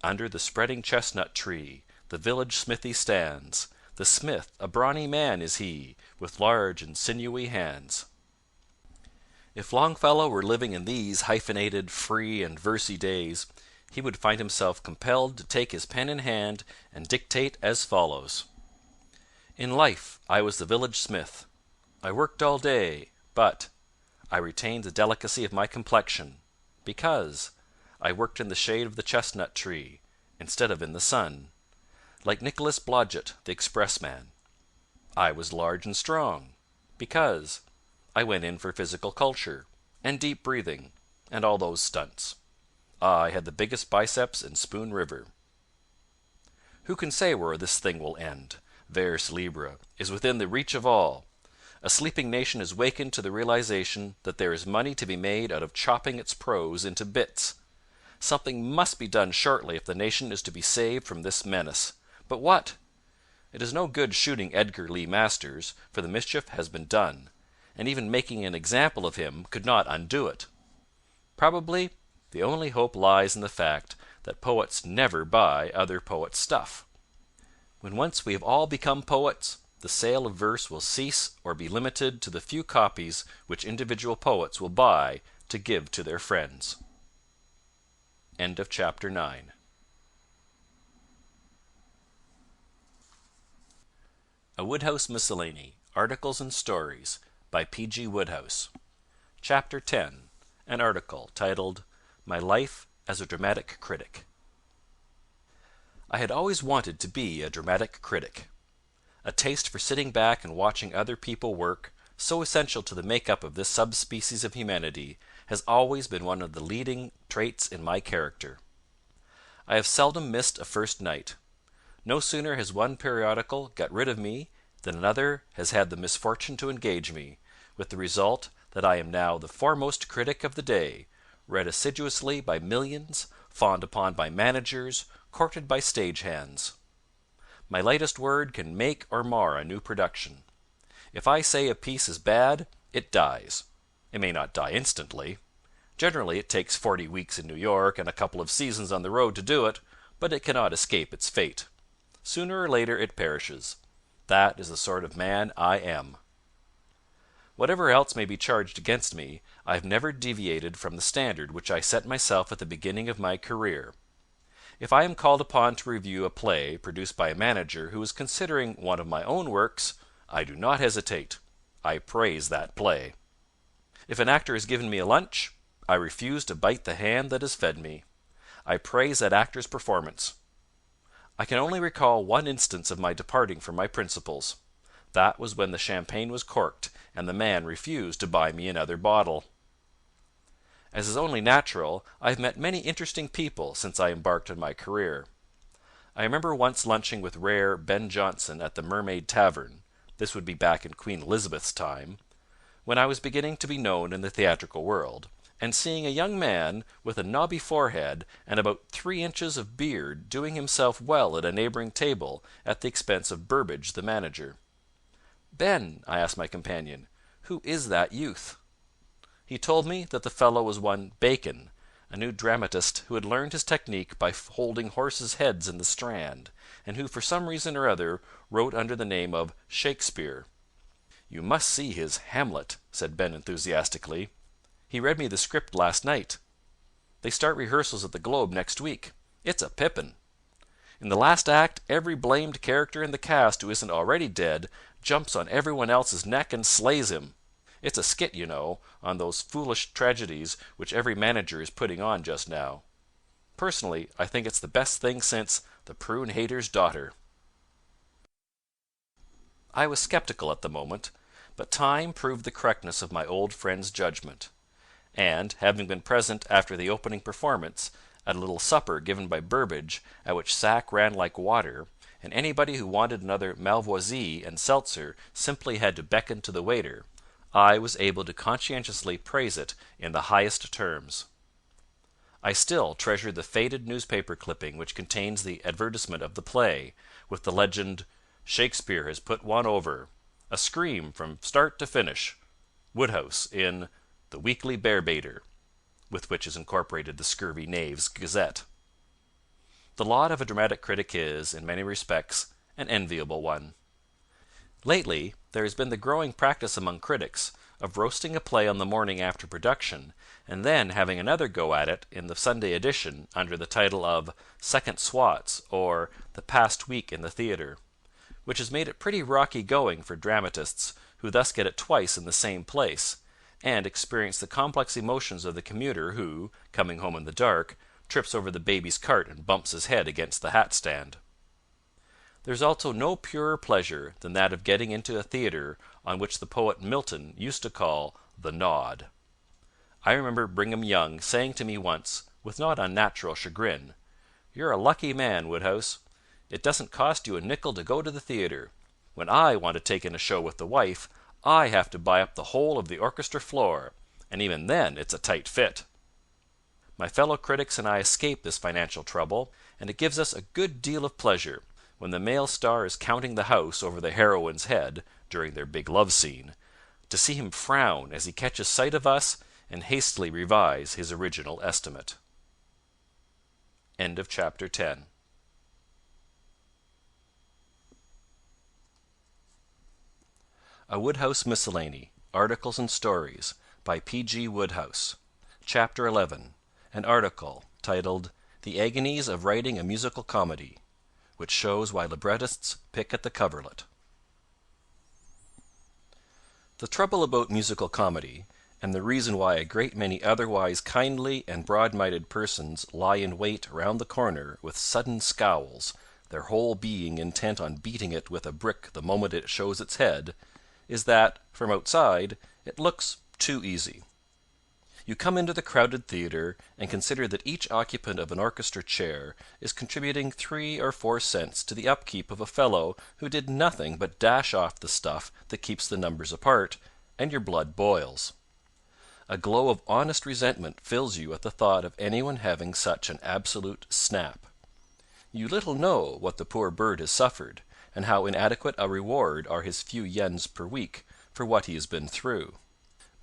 "Under the spreading chestnut tree the village smithy stands. The smith a brawny man is he, with large and sinewy hands." If Longfellow were living in these hyphenated, free, and versy days, he would find himself compelled to take his pen in hand and dictate as follows: "In life I was the village smith. I worked all day, but I retained the delicacy of my complexion, because I worked in the shade of the chestnut tree, instead of in the sun, like Nicholas Blodgett, the expressman. I was large and strong, because I went in for physical culture, and deep breathing, and all those stunts. I had the biggest biceps in Spoon River." Who can say where this thing will end? Vers libre is within the reach of all. A sleeping nation is wakened to the realization that there is money to be made out of chopping its prose into bits. Something must be done shortly if the nation is to be saved from this menace. But what? It is no good shooting Edgar Lee Masters, for the mischief has been done, and even making an example of him could not undo it. Probably the only hope lies in the fact that poets never buy other poets' stuff. When once we have all become poets, the sale of verse will cease or be limited to the few copies which individual poets will buy to give to their friends. End of chapter 9. A Wodehouse Miscellany, Articles and Stories, by P.G. Wodehouse. Chapter 10. An article titled "My Life as a Dramatic Critic." I had always wanted to be a dramatic critic. A taste for sitting back and watching other people work, so essential to the make-up of this subspecies of humanity, has always been one of the leading traits in my character. I have seldom missed a first night. No sooner has one periodical got rid of me than another has had the misfortune to engage me, with the result that I am now the foremost critic of the day, read assiduously by millions, fawned upon by managers, courted by stage hands. My lightest word can make or mar a new production. If I say a piece is bad, it dies. It may not die instantly. Generally it takes 40 weeks in New York and a couple of seasons on the road to do it, but it cannot escape its fate. Sooner or later it perishes. That is the sort of man I am. Whatever else may be charged against me, I have never deviated from the standard which I set myself at the beginning of my career. If I am called upon to review a play produced by a manager who is considering one of my own works, I do not hesitate. I praise that play. If an actor has given me a lunch, I refuse to bite the hand that has fed me. I praise that actor's performance. I can only recall one instance of my departing from my principles. That was when the champagne was corked, and the man refused to buy me another bottle. As is only natural, I have met many interesting people since I embarked on my career. I remember once lunching with rare Ben Jonson at the Mermaid Tavern (this would be back in Queen Elizabeth's time), when I was beginning to be known in the theatrical world, and seeing a young man with a knobby forehead and about 3 inches of beard doing himself well at a neighbouring table at the expense of Burbage the manager. "Ben," I asked my companion, "who is that youth?" He told me that the fellow was one Bacon, a new dramatist who had learned his technique by holding horses' heads in the Strand, and who for some reason or other wrote under the name of Shakespeare. "You must see his Hamlet," said Ben enthusiastically. "He read me the script last night. They start rehearsals at the Globe next week. It's a pippin. In the last act every blamed character in the cast who isn't already dead jumps on everyone else's neck and slays him. It's a skit, you know, on those foolish tragedies which every manager is putting on just now. Personally, I think it's the best thing since The Prune Hater's Daughter." I was sceptical at the moment, but time proved the correctness of my old friend's judgment, and, having been present after the opening performance at a little supper given by Burbage, at which sack ran like water, and anybody who wanted another Malvoisie and seltzer simply had to beckon to the waiter, I was able to conscientiously praise it in the highest terms. I still treasure the faded newspaper clipping which contains the advertisement of the play, with the legend, "Shakespeare has put one over. A scream from start to finish. Wodehouse in The Weekly Bear-Baiter," with which is incorporated the Scurvy Knaves Gazette. The lot of a dramatic critic is, in many respects, an enviable one. Lately there has been the growing practice among critics of roasting a play on the morning after production, and then having another go at it in the Sunday edition under the title of Second Swots or The Past Week in the Theatre, which has made it pretty rocky going for dramatists who thus get it twice in the same place, and experience the complex emotions of the commuter who, coming home in the dark, trips over the baby's cart and bumps his head against the hat stand. There is also no purer pleasure than that of getting into a theatre on which the poet Milton used to call the Nod. I remember Brigham Young saying to me once, with not unnatural chagrin, "You're a lucky man, Wodehouse. It doesn't cost you a nickel to go to the theatre. When I want to take in a show with the wife, I have to buy up the whole of the orchestra floor, and even then it's a tight fit." My fellow critics and I escape this financial trouble, and it gives us a good deal of pleasure, when the male star is counting the house over the heroine's head, during their big love scene, to see him frown as he catches sight of us and hastily revise his original estimate. End of chapter 10. A Wodehouse Miscellany, Articles and Stories, by P.G. Wodehouse. Chapter 11. An article titled The Agonies of Writing a Musical Comedy, which shows why librettists pick at the coverlet. The trouble about musical comedy, and the reason why a great many otherwise kindly and broad-minded persons lie in wait round the corner with sudden scowls, their whole being intent on beating it with a brick the moment it shows its head, is that, from outside, it looks too easy. You come into the crowded theatre and consider that each occupant of an orchestra chair is contributing 3 or 4 cents to the upkeep of a fellow who did nothing but dash off the stuff that keeps the numbers apart, and your blood boils. A glow of honest resentment fills you at the thought of anyone having such an absolute snap. You little know what the poor bird has suffered, and how inadequate a reward are his few yens per week for what he has been through.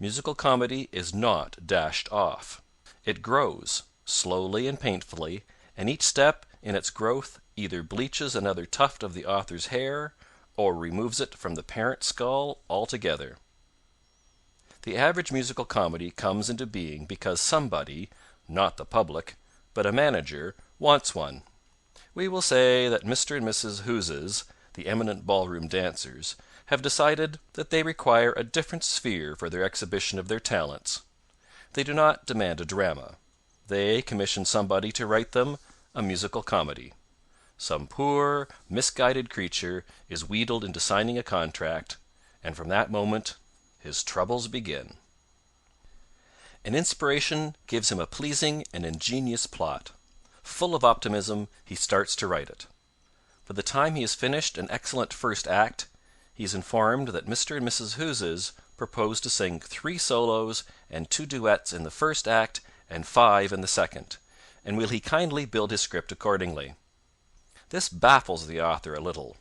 Musical comedy is not dashed off. It grows, slowly and painfully, and each step in its growth either bleaches another tuft of the author's hair, or removes it from the parent skull altogether. The average musical comedy comes into being because somebody, not the public, but a manager, wants one. We will say that Mr. and Mrs. Huses, the eminent ballroom dancers, have decided that they require a different sphere for their exhibition of their talents. They do not demand a drama. They commission somebody to write them a musical comedy. Some poor, misguided creature is wheedled into signing a contract, and from that moment his troubles begin. An inspiration gives him a pleasing and ingenious plot. Full of optimism, he starts to write it. By the time he has finished an excellent first act, he is informed that Mr. and Mrs. Huses proposed to sing 3 solos and 2 duets in the first act and 5 in the second, and will he kindly build his script accordingly. This baffles the author a little.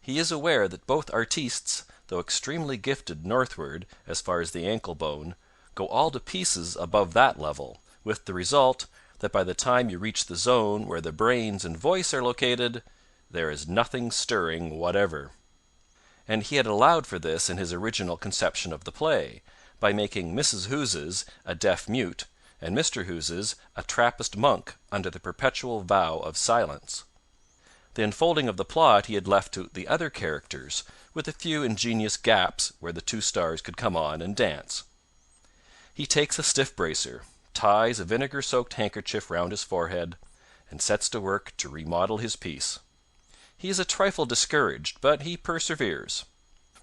He is aware that both artistes, though extremely gifted northward as far as the ankle bone, go all to pieces above that level, with the result that by the time you reach the zone where the brains and voice are located, there is nothing stirring whatever. And he had allowed for this in his original conception of the play, by making Mrs. Huyses a deaf mute and Mr. Huyses a Trappist monk under the perpetual vow of silence. The unfolding of the plot he had left to the other characters, with a few ingenious gaps where the 2 stars could come on and dance. He takes a stiff bracer, ties a vinegar-soaked handkerchief round his forehead, and sets to work to remodel his piece. He is a trifle discouraged, but he perseveres.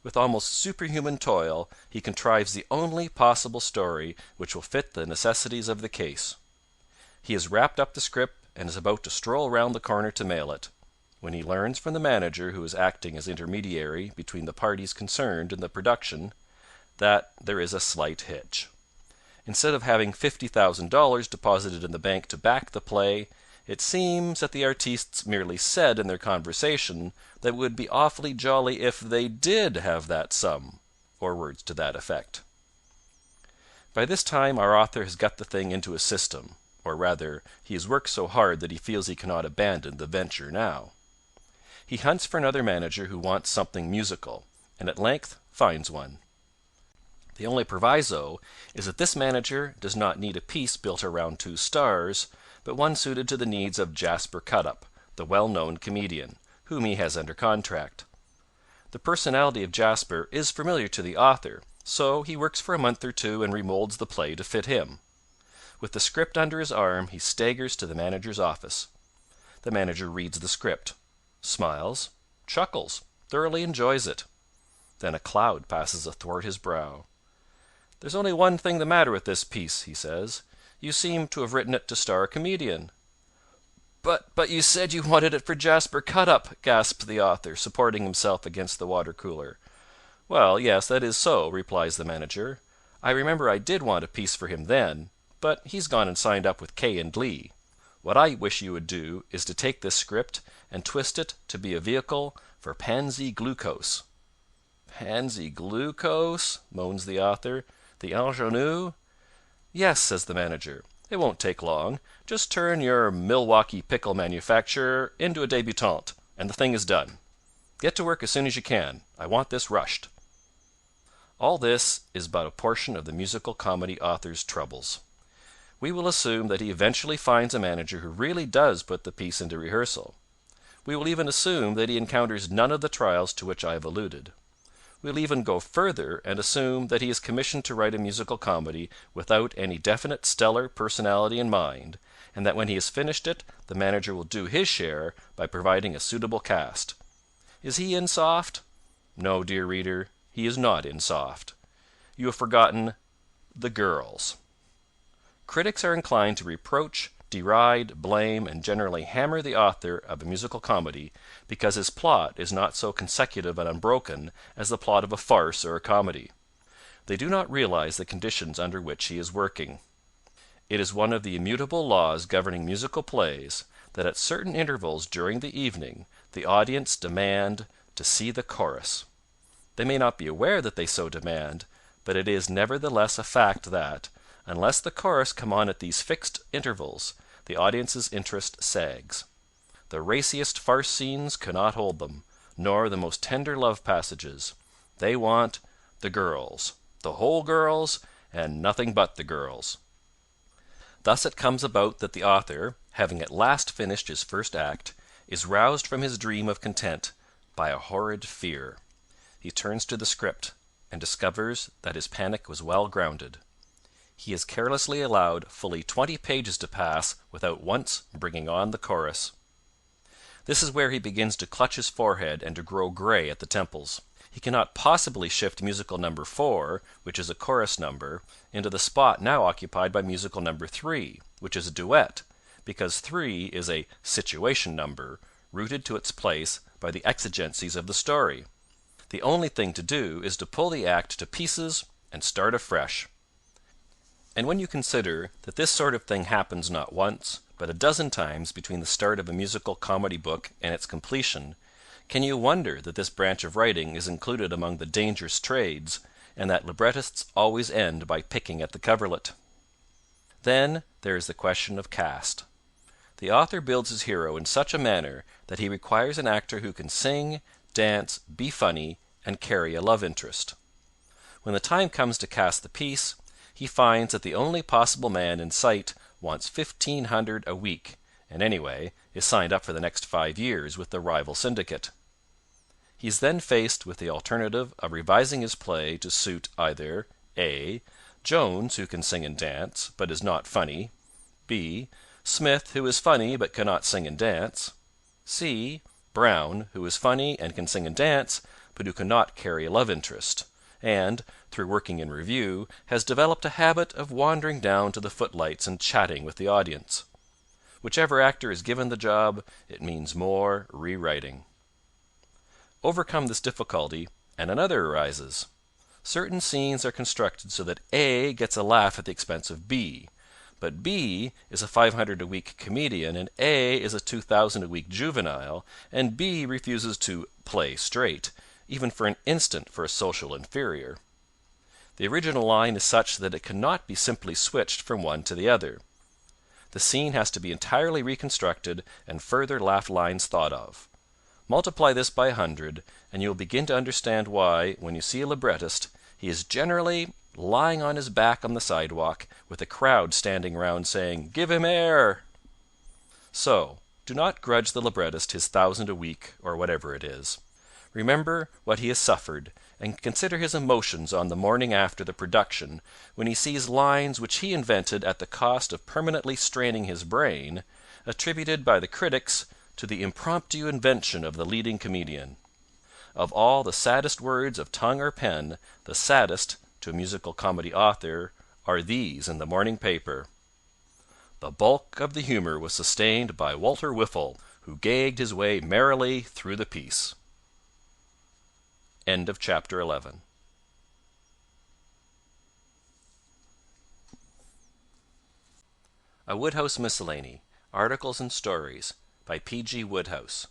With almost superhuman toil he contrives the only possible story which will fit the necessities of the case. He has wrapped up the script and is about to stroll round the corner to mail it, when he learns from the manager who is acting as intermediary between the parties concerned in the production that there is a slight hitch. Instead of having $50,000 deposited in the bank to back the play, it seems that the artistes merely said in their conversation that it would be awfully jolly if they did have that sum, or words to that effect. By this time our author has got the thing into a system, or rather, he has worked so hard that he feels he cannot abandon the venture now. He hunts for another manager who wants something musical, and at length finds one. The only proviso is that this manager does not need a piece built around 2 stars, but one suited to the needs of Jasper Cutup, the well-known comedian, whom he has under contract. The personality of Jasper is familiar to the author, so he works for a month or 2 and remolds the play to fit him. With the script under his arm he staggers to the manager's office. The manager reads the script, smiles, chuckles, thoroughly enjoys it. Then a cloud passes athwart his brow. "There's only one thing the matter with this piece," he says. "You seem to have written it to star a comedian." But you said you wanted it for Jasper Cutup," gasped the author, supporting himself against the water cooler. "Well, yes, that is so," replies the manager. "I remember I did want a piece for him then, but he's gone and signed up with Kay and Lee. What I wish you would do is to take this script and twist it to be a vehicle for Pansy Glucose." "Pansy Glucose?" moans the author. "The ingenue?" "Yes," says the manager. "It won't take long. Just turn your Milwaukee pickle manufacturer into a debutante, and the thing is done. Get to work as soon as you can. I want this rushed." All this is but a portion of the musical comedy author's troubles. We will assume that he eventually finds a manager who really does put the piece into rehearsal. We will even assume that he encounters none of the trials to which I have alluded. We'll even go further and assume that he is commissioned to write a musical comedy without any definite stellar personality in mind, and that when he has finished it the manager will do his share by providing a suitable cast. Is he in soft? No, dear reader, he is not in soft. You have forgotten the girls. Critics are inclined to reproach, deride, blame, and generally hammer the author of a musical comedy because his plot is not so consecutive and unbroken as the plot of a farce or a comedy. They do not realize the conditions under which he is working. It is one of the immutable laws governing musical plays that at certain intervals during the evening the audience demand to see the chorus. They may not be aware that they so demand, but it is nevertheless a fact that, unless the chorus come on at these fixed intervals, the audience's interest sags. The raciest farce scenes cannot hold them, nor the most tender love passages. They want the girls, the whole girls, and nothing but the girls. Thus it comes about that the author, having at last finished his first act, is roused from his dream of content by a horrid fear. He turns to the script, and discovers that his panic was well grounded. He has carelessly allowed fully 20 pages to pass without once bringing on the chorus. This is where he begins to clutch his forehead and to grow gray at the temples. He cannot possibly shift musical number 4, which is a chorus number, into the spot now occupied by musical number 3, which is a duet, because 3 is a situation number, rooted to its place by the exigencies of the story. The only thing to do is to pull the act to pieces and start afresh. And when you consider that this sort of thing happens not once, but a dozen times between the start of a musical comedy book and its completion, can you wonder that this branch of writing is included among the dangerous trades, and that librettists always end by picking at the coverlet? Then there is the question of cast. The author builds his hero in such a manner that he requires an actor who can sing, dance, be funny, and carry a love interest. When the time comes to cast the piece, he finds that the only possible man in sight wants $1,500 a week, and anyway is signed up for the next 5 years with the rival syndicate. He is then faced with the alternative of revising his play to suit either A. Jones, who can sing and dance, but is not funny; B. Smith, who is funny but cannot sing and dance; C. Brown, who is funny and can sing and dance, but who cannot carry a love interest, and, through working in revue, has developed a habit of wandering down to the footlights and chatting with the audience. Whichever actor is given the job, it means more rewriting. Overcome this difficulty, and another arises. Certain scenes are constructed so that A gets a laugh at the expense of B, but B is a $500 a week comedian and A is a $2,000 a week juvenile, and B refuses to "play straight," even for an instant, for a social inferior. The original line is such that it cannot be simply switched from one to the other. The scene has to be entirely reconstructed and further laugh lines thought of. Multiply this by 100, and you will begin to understand why, when you see a librettist, he is generally lying on his back on the sidewalk, with a crowd standing round saying, "Give him air!" So, do not grudge the librettist his 1,000 a week, or whatever it is. Remember what he has suffered, and consider his emotions on the morning after the production, when he sees lines which he invented at the cost of permanently straining his brain, attributed by the critics to the impromptu invention of the leading comedian. Of all the saddest words of tongue or pen, the saddest, to a musical comedy author, are these in the morning paper: "The bulk of the humor was sustained by Walter Whiffle, who gagged his way merrily through the piece." End of chapter 11. A Wodehouse Miscellany, Articles and Stories, by P.G. Wodehouse.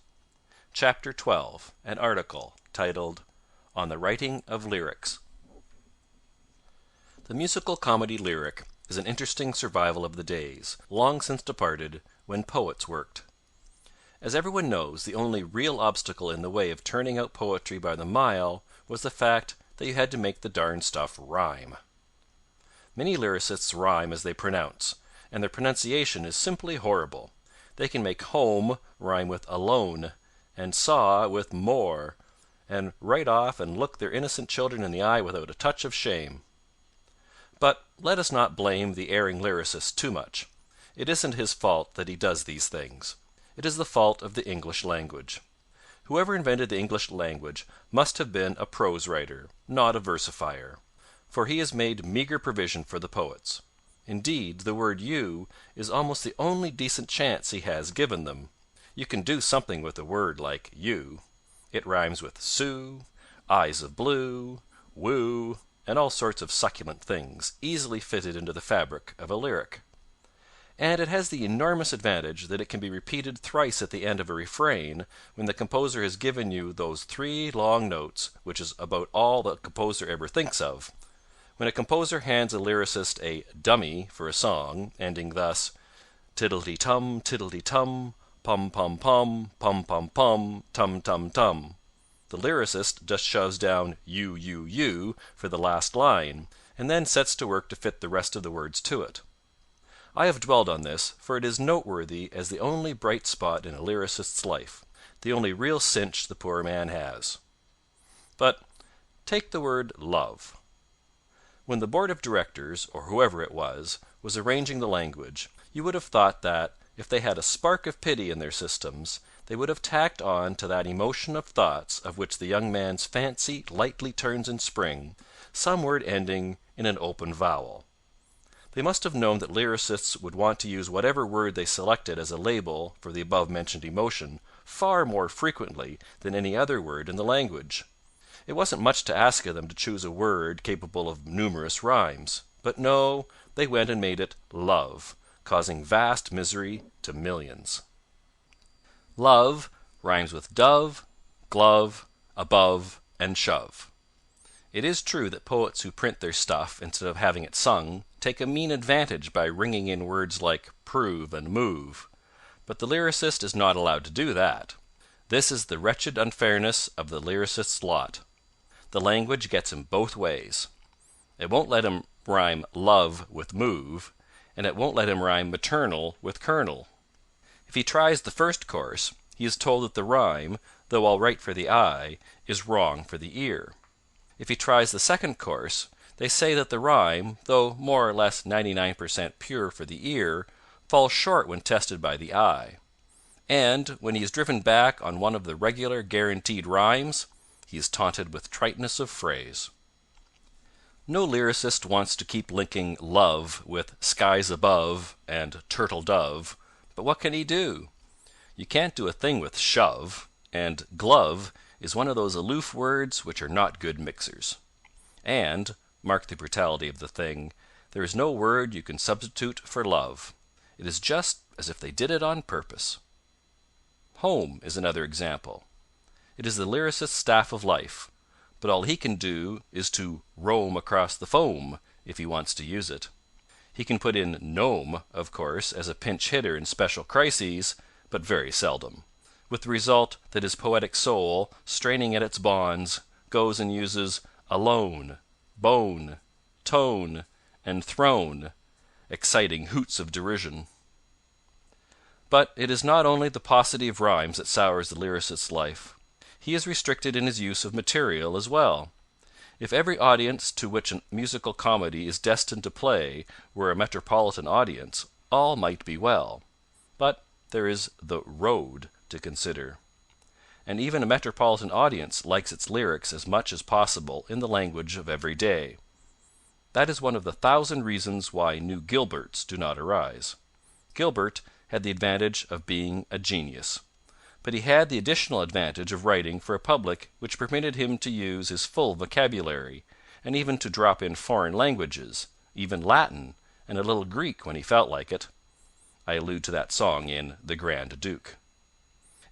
Chapter 12. An article titled, "On the Writing of Lyrics." The musical comedy lyric is an interesting survival of the days, long since departed, when poets worked. As everyone knows, the only real obstacle in the way of turning out poetry by the mile was the fact that you had to make the darn stuff rhyme. Many lyricists rhyme as they pronounce, and their pronunciation is simply horrible. They can make home rhyme with alone, and saw with more, and right off and look their innocent children in the eye without a touch of shame. But let us not blame the erring lyricist too much. It isn't his fault that he does these things. It is the fault of the English language. Whoever invented the English language must have been a prose writer, not a versifier, for he has made meagre provision for the poets. Indeed, the word "you" is almost the only decent chance he has given them. You can do something with a word like "you." It rhymes with "Sue," "eyes of blue," "woo," and all sorts of succulent things, easily fitted into the fabric of a lyric. And it has the enormous advantage that it can be repeated thrice at the end of a refrain, when the composer has given you those 3 long notes, which is about all the composer ever thinks of. When a composer hands a lyricist a "dummy" for a song, ending thus, "tiddledy-tum, tiddledy-tum, pum-pum-pum, pum-pum-pum, tum-tum-tum," the lyricist just shoves down "you, you, you" for the last line, and then sets to work to fit the rest of the words to it. I have dwelled on this, for it is noteworthy as the only bright spot in a lyricist's life, the only real cinch the poor man has. But take the word "love." When the board of directors, or whoever it was arranging the language, you would have thought that, if they had a spark of pity in their systems, they would have tacked on to that emotion of thoughts of which the young man's fancy lightly turns in spring, some word ending in an open vowel. They must have known that lyricists would want to use whatever word they selected as a label for the above-mentioned emotion far more frequently than any other word in the language. It wasn't much to ask of them to choose a word capable of numerous rhymes. But no, they went and made it love, causing vast misery to millions. Love rhymes with dove, glove, above, and shove. It is true that poets who print their stuff instead of having it sung take a mean advantage by ringing in words like prove and move. But the lyricist is not allowed to do that. This is the wretched unfairness of the lyricist's lot. The language gets him both ways. It won't let him rhyme love with move, and it won't let him rhyme maternal with kernel. If he tries the first course, he is told that the rhyme, though all right for the eye, is wrong for the ear. If he tries the second course, they say that the rhyme, though more or less 99% pure for the ear, falls short when tested by the eye. And when he is driven back on one of the regular guaranteed rhymes, he is taunted with triteness of phrase. No lyricist wants to keep linking love with skies above and turtle dove, but what can he do? You can't do a thing with shove, and glove is one of those aloof words which are not good mixers. And, mark the brutality of the thing, there is no word you can substitute for love. It is just as if they did it on purpose. Home is another example. It is the lyricist's staff of life, but all he can do is to roam across the foam if he wants to use it. He can put in gnome, of course, as a pinch hitter in special crises, but very seldom, with the result that his poetic soul, straining at its bonds, goes and uses alone, bone, tone, and throne, exciting hoots of derision. But it is not only the paucity of rhymes that sours the lyricist's life. He is restricted in his use of material as well. If every audience to which a musical comedy is destined to play were a metropolitan audience, all might be well. But there is the road to consider. And even a metropolitan audience likes its lyrics as much as possible in the language of every day. That is one of the 1,000 reasons why new Gilberts do not arise. Gilbert had the advantage of being a genius. But he had the additional advantage of writing for a public which permitted him to use his full vocabulary, and even to drop in foreign languages, even Latin, and a little Greek when he felt like it. I allude to that song in The Grand Duke.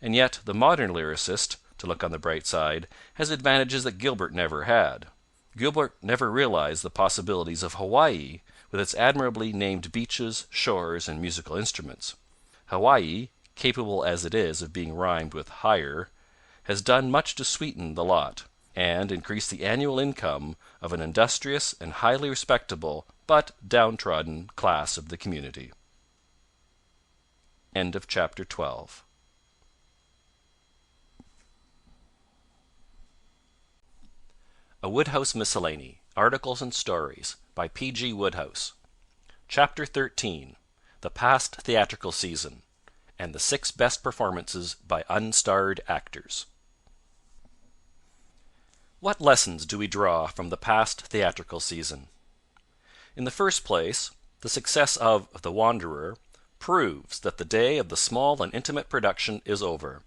And yet the modern lyricist, to look on the bright side, has advantages that Gilbert never had. Gilbert never realized the possibilities of Hawaii, with its admirably named beaches, shores, and musical instruments. Hawaii, capable as it is of being rhymed with higher, has done much to sweeten the lot, and increase the annual income of an industrious and highly respectable but downtrodden class of the community. End of chapter 12. A Wodehouse Miscellany, Articles and Stories, by P.G. Wodehouse. Chapter 13. The Past Theatrical Season, and the 6 Best Performances by Unstarred Actors. What lessons do we draw from the past theatrical season? In the first place, the success of The Wanderer proves that the day of the small and intimate production is over,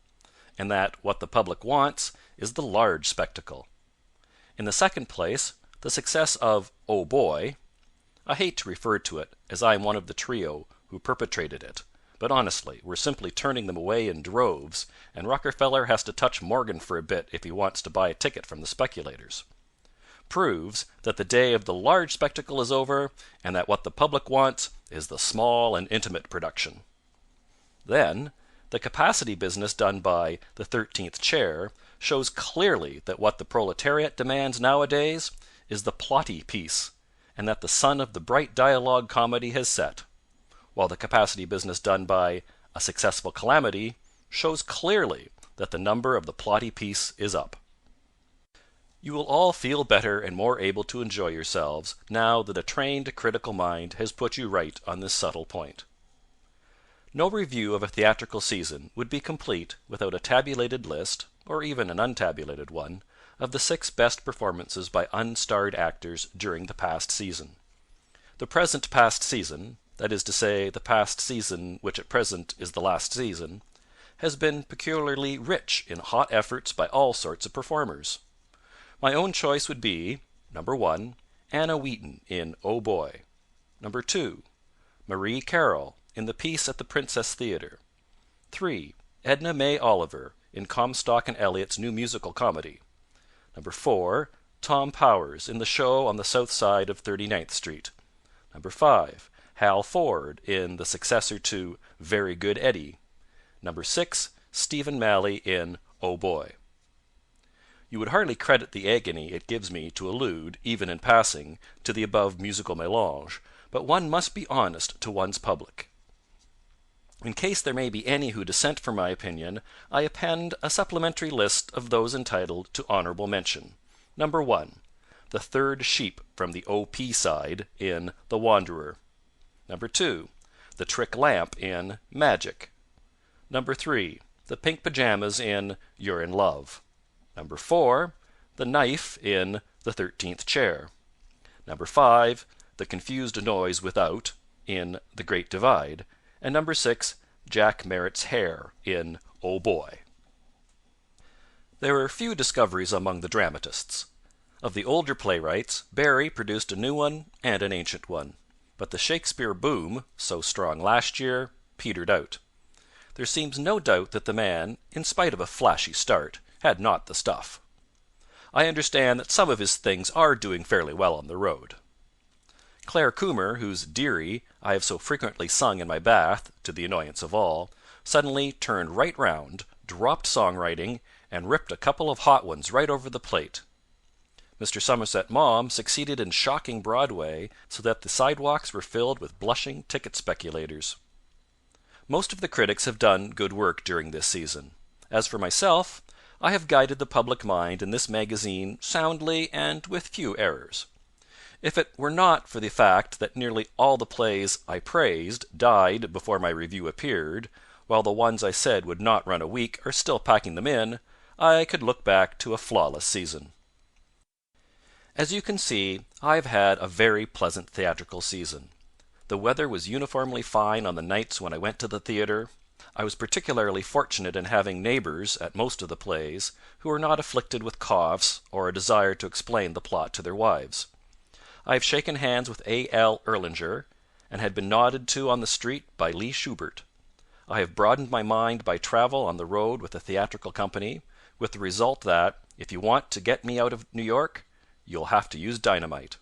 and that what the public wants is the large spectacle. In the second place, the success of Oh Boy I hate to refer to it, as I am one of the trio who perpetrated it, but honestly, we're simply turning them away in droves, and Rockefeller has to touch Morgan for a bit if he wants to buy a ticket from the speculators. Proves that the day of the large spectacle is over, and that what the public wants is the small and intimate production. Then, the capacity business done by The 13th Chair shows clearly that what the proletariat demands nowadays is the plotty piece, and that the sun of the bright dialogue comedy has set, while the capacity business done by A Successful Calamity shows clearly that the number of the plotty piece is up. You will all feel better and more able to enjoy yourselves now that a trained critical mind has put you right on this subtle point. No review of a theatrical season would be complete without a tabulated list, or even an untabulated one, of the 6 best performances by unstarred actors during the past season. The present past season, that is to say, the past season which at present is the last season, has been peculiarly rich in hot efforts by all sorts of performers. My own choice would be number 1, Anna Wheaton in Oh Boy; number 2, Marie Carroll in the piece at the Princess Theatre; 3, Edna May Oliver in Comstock and Elliott's new musical comedy; number 4, Tom Powers in the show on the south side of 39th Street; number 5, Hal Ford in the successor to Very Good Eddie; number 6, Stephen Malley in Oh Boy. You would hardly credit the agony it gives me to allude, even in passing, to the above musical mélange, but one must be honest to one's public. In case there may be any who dissent from my opinion, I append a supplementary list of those entitled to honourable mention. Number 1, the third sheep from the O.P. side in The Wanderer; number 2, the trick lamp in Magic; number 3, the pink pajamas in You're in Love; number 4, the knife in The 13th Chair; number 5, the confused noise without in The Great Divide; and number 6, Jack Merritt's hair in Oh Boy. There were few discoveries among the dramatists. Of the older playwrights, Barrie produced a new one and an ancient one; but the Shakespeare boom, so strong last year, petered out. There seems no doubt that the man, in spite of a flashy start, had not the stuff. I understand that some of his things are doing fairly well on the road. Claire Coomer, whose Dearie I have so frequently sung in my bath, to the annoyance of all, suddenly turned right round, dropped songwriting, and ripped a couple of hot ones right over the plate. Mr. Somerset Maugham succeeded in shocking Broadway so that the sidewalks were filled with blushing ticket speculators. Most of the critics have done good work during this season. As for myself, I have guided the public mind in this magazine soundly and with few errors. If it were not for the fact that nearly all the plays I praised died before my review appeared, while the ones I said would not run a week are still packing them in, I could look back to a flawless season. As you can see, I have had a very pleasant theatrical season. The weather was uniformly fine on the nights when I went to the theatre. I was particularly fortunate in having neighbours at most of the plays who were not afflicted with coughs or a desire to explain the plot to their wives. I have shaken hands with A. L. Erlanger, and had been nodded to on the street by Lee Shubert. I have broadened my mind by travel on the road with a theatrical company, with the result that, if you want to get me out of New York, you'll have to use dynamite.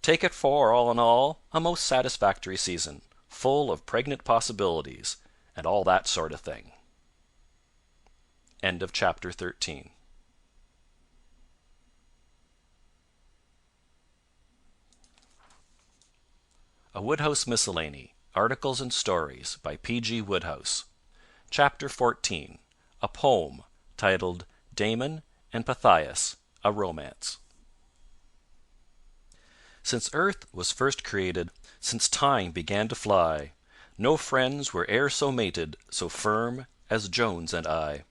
Take it for all in all, a most satisfactory season, full of pregnant possibilities, and all that sort of thing. End of chapter 13. A Wodehouse Miscellany, Articles and Stories by P.G. Wodehouse. Chapter 14. A Poem, titled Damon and Pythias, a Romance. Since earth was first created, since time began to fly, no friends were e'er so mated, so firm as Jones and I.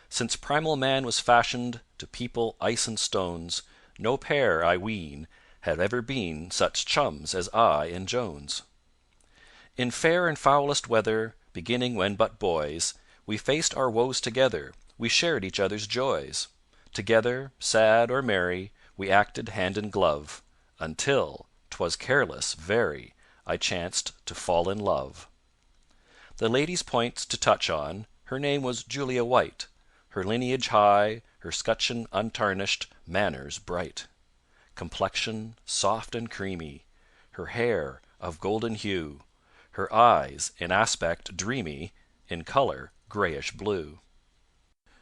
Since primal man was fashioned to people ice and stones, no pair, I ween, have ever been such chums as I and Jones. In fair and foulest weather, beginning when but boys, we faced our woes together, we shared each other's joys. Together, sad or merry, we acted hand in glove, until 'twas careless, very, I chanced to fall in love. The lady's points to touch on, her name was Julia White, her lineage high, her scutcheon untarnished, manners bright, complexion soft and creamy, her hair of golden hue, her eyes in aspect dreamy, in colour greyish blue.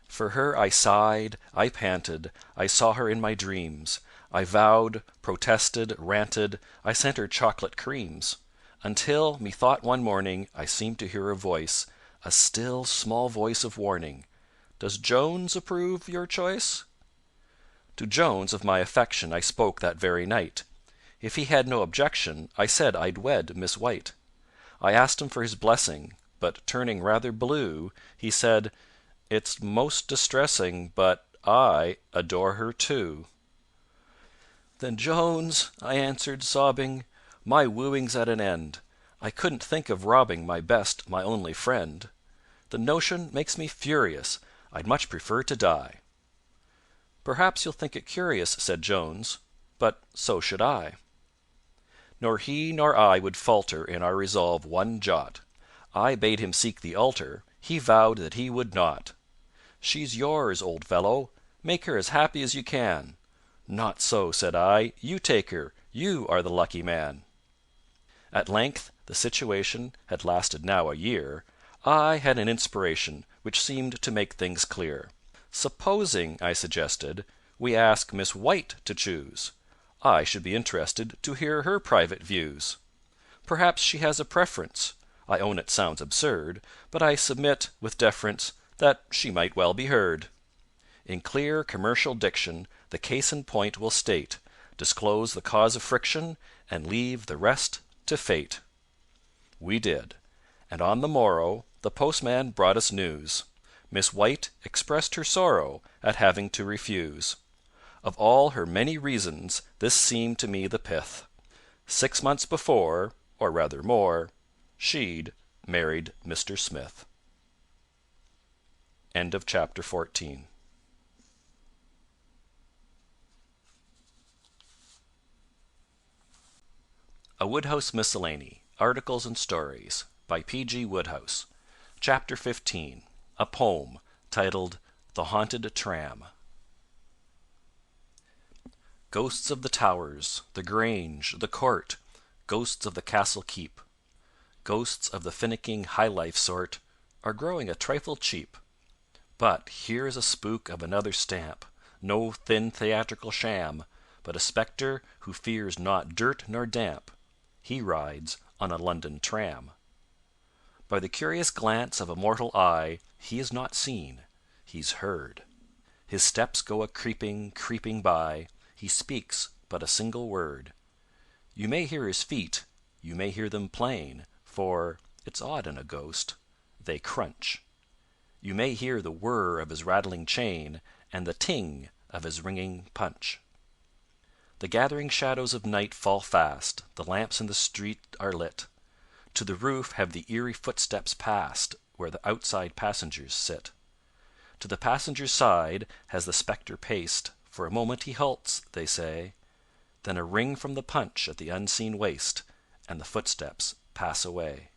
For her I sighed, I panted, I saw her in my dreams, I vowed, protested, ranted, I sent her chocolate creams, until methought one morning I seemed to hear a voice, a still small voice of warning, "Does Jones approve your choice?" To Jones of my affection I spoke that very night. If he had no objection, I said I'd wed Miss White. I asked him for his blessing, but turning rather blue, he said, "It's most distressing, but I adore her too." "Then, Jones," I answered, sobbing, "my wooing's at an end. I couldn't think of robbing my best, my only friend. The notion makes me furious. I'd much prefer to die." "Perhaps you'll think it curious," said Jones, "but so should I." Nor he nor I would falter in our resolve one jot. I bade him seek the altar, he vowed that he would not. "She's yours, old fellow, make her as happy as you can." "Not so," said I, "you take her, you are the lucky man." At length, the situation had lasted now a year, I had an inspiration which seemed to make things clear. "Supposing," I suggested, "we ask Miss White to choose? I should be interested to hear her private views. Perhaps she has a preference. I own it sounds absurd, but I submit, with deference, that she might well be heard. In clear commercial diction the case in point we'll state, disclose the cause of friction, and leave the rest to fate." We did, and on the morrow the postman brought us news. Miss White expressed her sorrow at having to refuse. Of all her many reasons this seemed to me the pith. 6 months before, or rather more, she'd married Mr. Smith. End of chapter 14. A Wodehouse Miscellany, Articles and Stories, by P.G. Wodehouse. Chapter 15. A Poem, titled The Haunted Tram. Ghosts of the towers, the grange, the court, ghosts of the castle keep, ghosts of the finicking high life sort, are growing a trifle cheap. But here is a spook of another stamp, no thin theatrical sham, but a spectre who fears not dirt nor damp. He rides on a London tram. By the curious glance of a mortal eye he is not seen, he's heard. His steps go a creeping, creeping by, he speaks but a single word. You may hear his feet, you may hear them plain, for it's odd in a ghost they crunch. You may hear the whir of his rattling chain, and the ting of his ringing punch. The gathering shadows of night fall fast, the lamps in the street are lit. To the roof have the eerie footsteps passed, where the outside passengers sit. To the passenger's side has the spectre paced, for a moment he halts, they say. Then a ring from the punch at the unseen waist, and the footsteps pass away.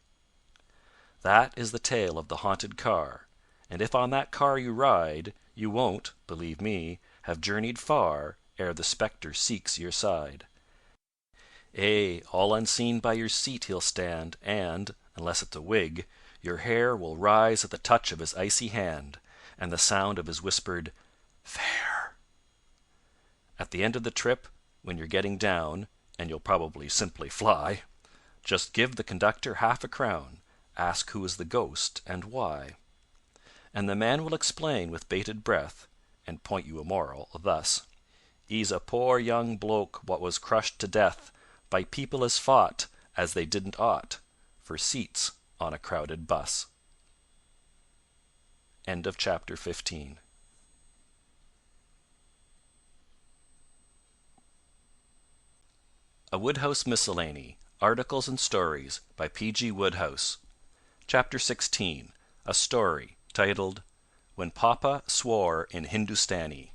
That is the tale of the haunted car, and if on that car you ride, you won't, believe me, have journeyed far ere the spectre seeks your side. Ay, all unseen by your seat he'll stand, and, unless it's a wig, your hair will rise at the touch of his icy hand, and the sound of his whispered "Fare." At the end of the trip, when you're getting down, and you'll probably simply fly, just give the conductor half a crown, ask who is the ghost and why. And the man will explain with bated breath, and point you a moral, thus: "'E's a poor young bloke what was crushed to death by people as fought, as they didn't ought, for seats on a crowded bus." End of chapter 15. A Wodehouse Miscellany, Articles and Stories, by P.G. Wodehouse. Chapter 16. A Story, titled When Papa Swore in Hindustani.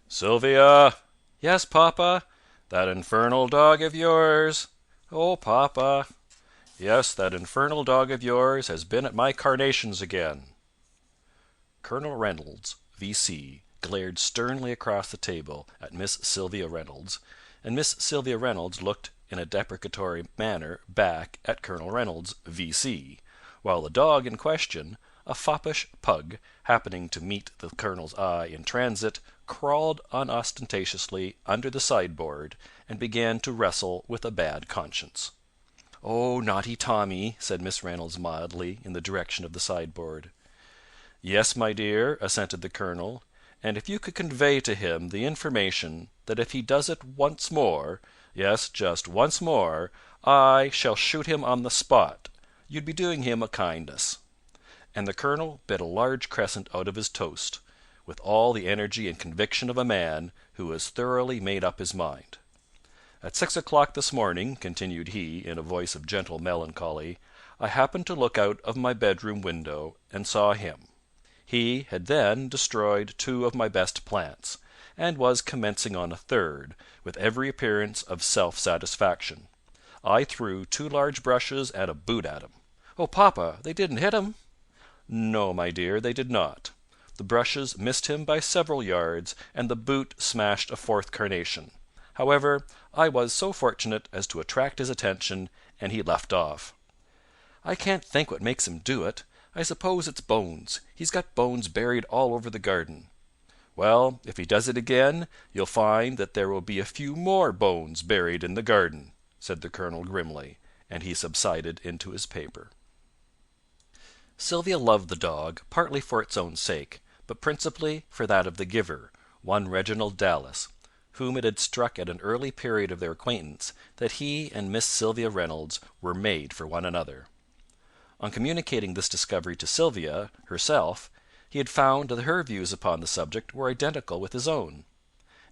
"Sylvia!" "Yes, papa." "That infernal dog of yours." "Oh, papa." "Yes, that infernal dog of yours has been at my carnations again." Colonel Reynolds, V.C., glared sternly across the table at Miss Sylvia Reynolds, and Miss Sylvia Reynolds looked in a deprecatory manner back at Colonel Reynolds, V.C., while the dog in question, a foppish pug, happening to meet the colonel's eye in transit, crawled unostentatiously under the sideboard and began to wrestle with a bad conscience. "Oh, naughty Tommy," said Miss Reynolds mildly in the direction of the sideboard. "Yes, my dear," assented the colonel, "and if you could convey to him the information that if he does it once more, yes, just once more, I shall shoot him on the spot, you'd be doing him a kindness." And the colonel bit a large crescent out of his toast, with all the energy and conviction of a man who has thoroughly made up his mind. "At 6 o'clock this morning," continued he, in a voice of gentle melancholy, "I happened to look out of my bedroom window and saw him. He had then destroyed 2 of my best plants, and was commencing on a third, with every appearance of self-satisfaction. I threw 2 large brushes and a boot at him. "Oh, papa, they didn't hit him?" "No, my dear, they did not. The brushes missed him by several yards, and the boot smashed a 4th carnation. However, I was so fortunate as to attract his attention, and he left off." "I can't think what makes him do it. I suppose it's bones. He's got bones buried all over the garden." "Well, if he does it again, you'll find that there will be a few more bones buried in the garden," said the colonel grimly, and he subsided into his paper. Sylvia loved the dog, partly for its own sake, but principally for that of the giver, one Reginald Dallas, whom it had struck at an early period of their acquaintance that he and Miss Sylvia Reynolds were made for one another. On communicating this discovery to Sylvia herself, he had found that her views upon the subject were identical with his own,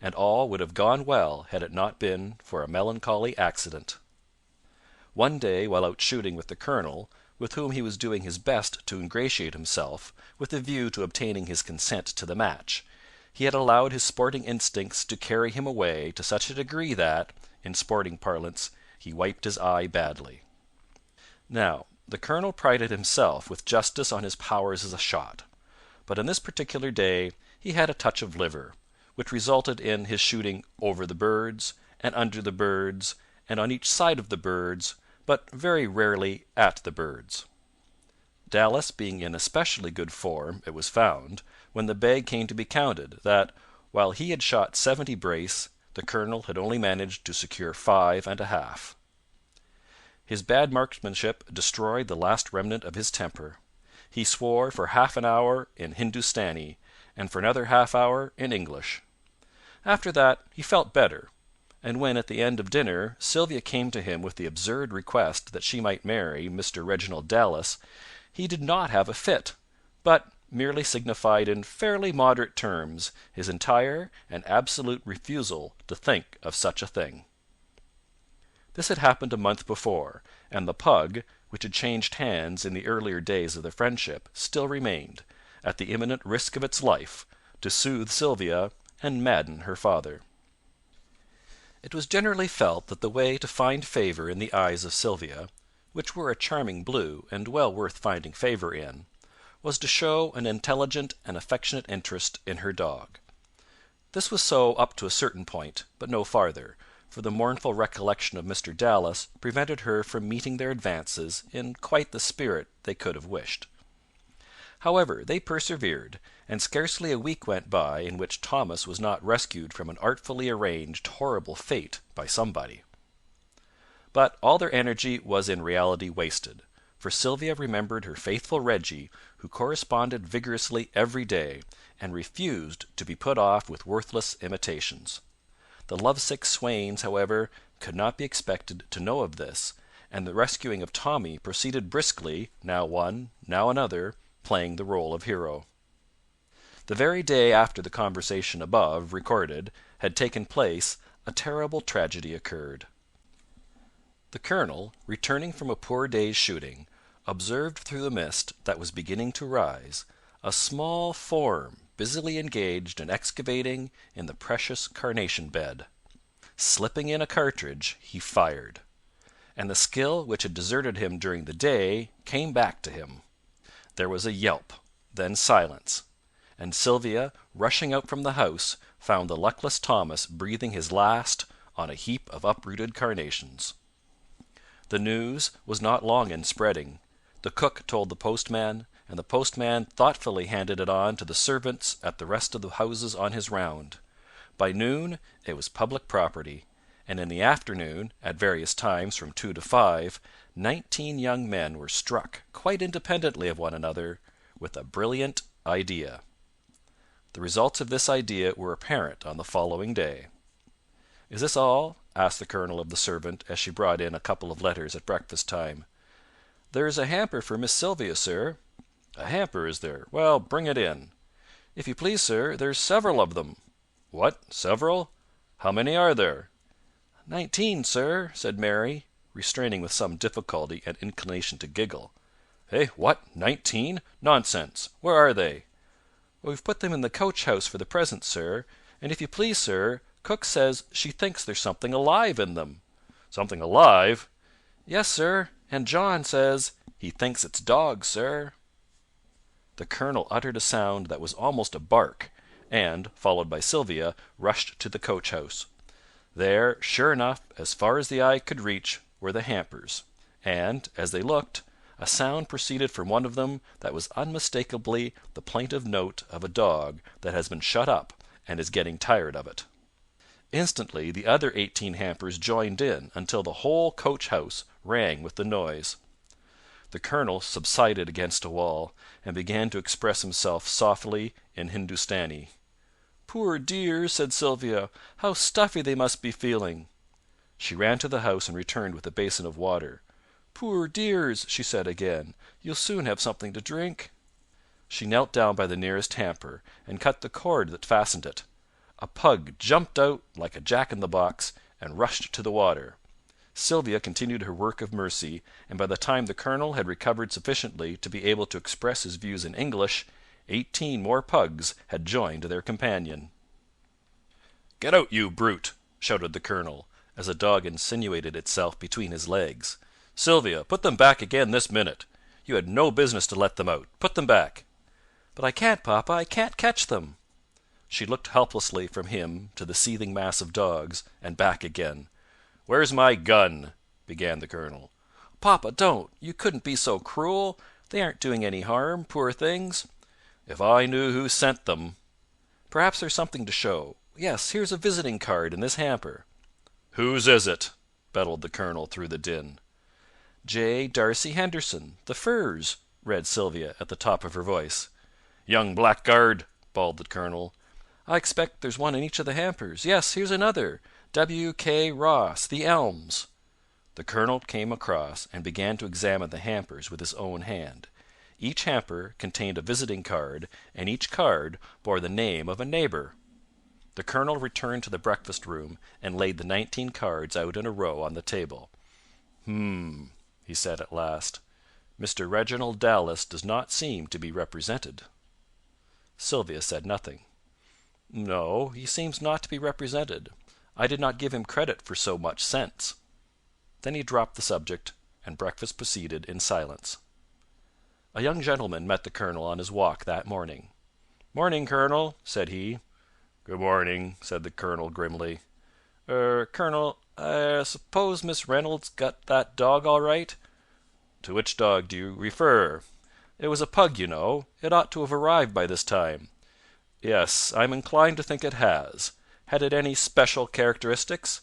and all would have gone well had it not been for a melancholy accident. One day, while out shooting with the colonel, with whom he was doing his best to ingratiate himself, with a view to obtaining his consent to the match, he had allowed his sporting instincts to carry him away to such a degree that, in sporting parlance, he wiped his eye badly. Now, the colonel prided himself with justice on his powers as a shot, but on this particular day he had a touch of liver, which resulted in his shooting over the birds, and under the birds, and on each side of the birds, but very rarely at the birds. Dallas being in especially good form, it was found, when the bag came to be counted, that, while he had shot 70 brace, the colonel had only managed to secure 5 1/2. His bad marksmanship destroyed the last remnant of his temper. He swore for half an hour in Hindustani, and for another half hour in English. After that he felt better, and when at the end of dinner Sylvia came to him with the absurd request that she might marry Mr. Reginald Dallas, he did not have a fit, but merely signified in fairly moderate terms his entire and absolute refusal to think of such a thing. This had happened a month before, and the pug, which had changed hands in the earlier days of their friendship, still remained, at the imminent risk of its life, to soothe Sylvia and madden her father. It was generally felt that the way to find favour in the eyes of Sylvia, which were a charming blue and well worth finding favour in, was to show an intelligent and affectionate interest in her dog. This was so up to a certain point, but no farther, for the mournful recollection of Mr. Dallas prevented her from meeting their advances in quite the spirit they could have wished. However, they persevered, and scarcely a week went by in which Thomas was not rescued from an artfully arranged horrible fate by somebody. But all their energy was in reality wasted, for Sylvia remembered her faithful Reggie, who corresponded vigorously every day, and refused to be put off with worthless imitations. The lovesick swains, however, could not be expected to know of this, and the rescuing of Tommy proceeded briskly, now one, now another, playing the role of hero. The very day after the conversation above recorded had taken place, a terrible tragedy occurred. The colonel, returning from a poor day's shooting, observed through the mist that was beginning to rise a small form busily engaged in excavating in the precious carnation bed. Slipping in a cartridge, he fired, and the skill which had deserted him during the day came back to him. There was a yelp, then silence, and Sylvia, rushing out from the house, found the luckless Thomas breathing his last on a heap of uprooted carnations. The news was not long in spreading. The cook told the postman, and the postman thoughtfully handed it on to the servants at the rest of the houses on his round. By noon it was public property, and in the afternoon, at various times from 2 to 5, 19 young men were struck, quite independently of one another, with a brilliant idea. The results of this idea were apparent on the following day. "Is this all?" asked the colonel of the servant, as she brought in a couple of letters at breakfast time. "There's a hamper for Miss Sylvia, sir." "A hamper, is there? Well, bring it in." "If you please, sir, there's several of them." "What, several? How many are there?" 19, sir," said Mary, restraining with some difficulty an inclination to giggle. "Eh, what, 19? Nonsense! Where are they?" We've put them in the coach house for the present, sir, and if you please, sir, cook says she thinks there's something alive in them." "Something alive?" "Yes, sir, and John says he thinks it's dogs, sir." The colonel uttered a sound that was almost a bark, and, followed by Sylvia, rushed to the coach house. There, sure enough, as far as the eye could reach, were the hampers, and, as they looked, a sound proceeded from one of them that was unmistakably the plaintive note of a dog that has been shut up and is getting tired of it. Instantly the other 18 hampers joined in until the whole coach house rang with the noise. The colonel subsided against a wall, and began to express himself softly in Hindustani. "Poor dears," said Sylvia, "how stuffy they must be feeling." She ran to the house and returned with a basin of water. "Poor dears," she said again, "you'll soon have something to drink." She knelt down by the nearest hamper, and cut the cord that fastened it. A pug jumped out like a jack-in-the-box, and rushed to the water. Sylvia continued her work of mercy, and by the time the colonel had recovered sufficiently to be able to express his views in English, 18 more pugs had joined their companion. "Get out, you brute!" shouted the colonel, as a dog insinuated itself between his legs. "Sylvia, put them back again this minute. You had no business to let them out. Put them back." "But I can't, papa. I can't catch them." She looked helplessly from him to the seething mass of dogs, and back again. "Where's my gun?" began the colonel. "Papa, don't! You couldn't be so cruel. They aren't doing any harm, poor things." "If I knew who sent them." "Perhaps there's something to show. Yes, here's a visiting card in this hamper." "Whose is it?" bellowed the colonel through the din. "J. Darcy Henderson, The Firs," read Sylvia at the top of her voice. "Young blackguard!" bawled the colonel. "I expect there's one in each of the hampers. Yes, here's another. W. K. Ross, The Elms." The colonel came across and began to examine the hampers with his own hand. Each hamper contained a visiting card, and each card bore the name of a neighbour. The colonel returned to the breakfast room and laid the 19 cards out in a row on the table. He said at last. "Mr. Reginald Dallas does not seem to be represented." Sylvia said nothing. "No, he seems not to be represented. I did not give him credit for so much sense." Then he dropped the subject, and breakfast proceeded in silence. A young gentleman met the colonel on his walk that morning. "Morning, Colonel," said he. "Good morning," said the colonel grimly. Colonel, I suppose Miss Reynolds got that dog all right?" "To which dog do you refer?" "It was a pug, you know. It ought to have arrived by this time." "Yes, I'm inclined to think it has. Had it any special characteristics?"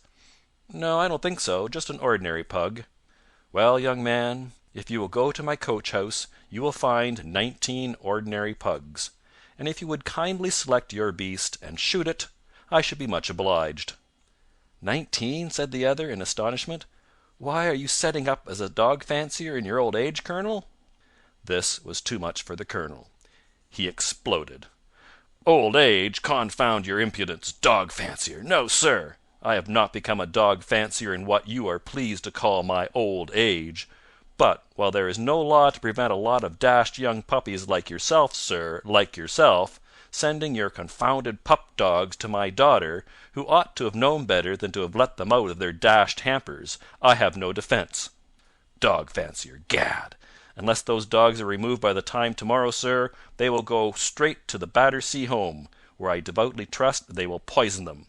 "No, I don't think so. Just an ordinary pug." "Well, young man, if you will go to my coach house, you will find 19 ordinary pugs, and if you would kindly select your beast and shoot it, I should be much obliged." 19?" said the other in astonishment. "Why, are you setting up as a dog fancier in your old age, Colonel?" This was too much for the colonel. He exploded. "Old age! Confound your impudence! Dog fancier! No, sir! I have not become a dog fancier in what you are pleased to call my old age. But, while there is no law to prevent a lot of dashed young puppies like yourself, sir, like yourself, sending your confounded pup dogs to my daughter, who ought to have known better than to have let them out of their dashed hampers, I have no defence. Dog fancier, gad! Unless those dogs are removed by the time tomorrow, sir, they will go straight to the Battersea Home, where I devoutly trust they will poison them.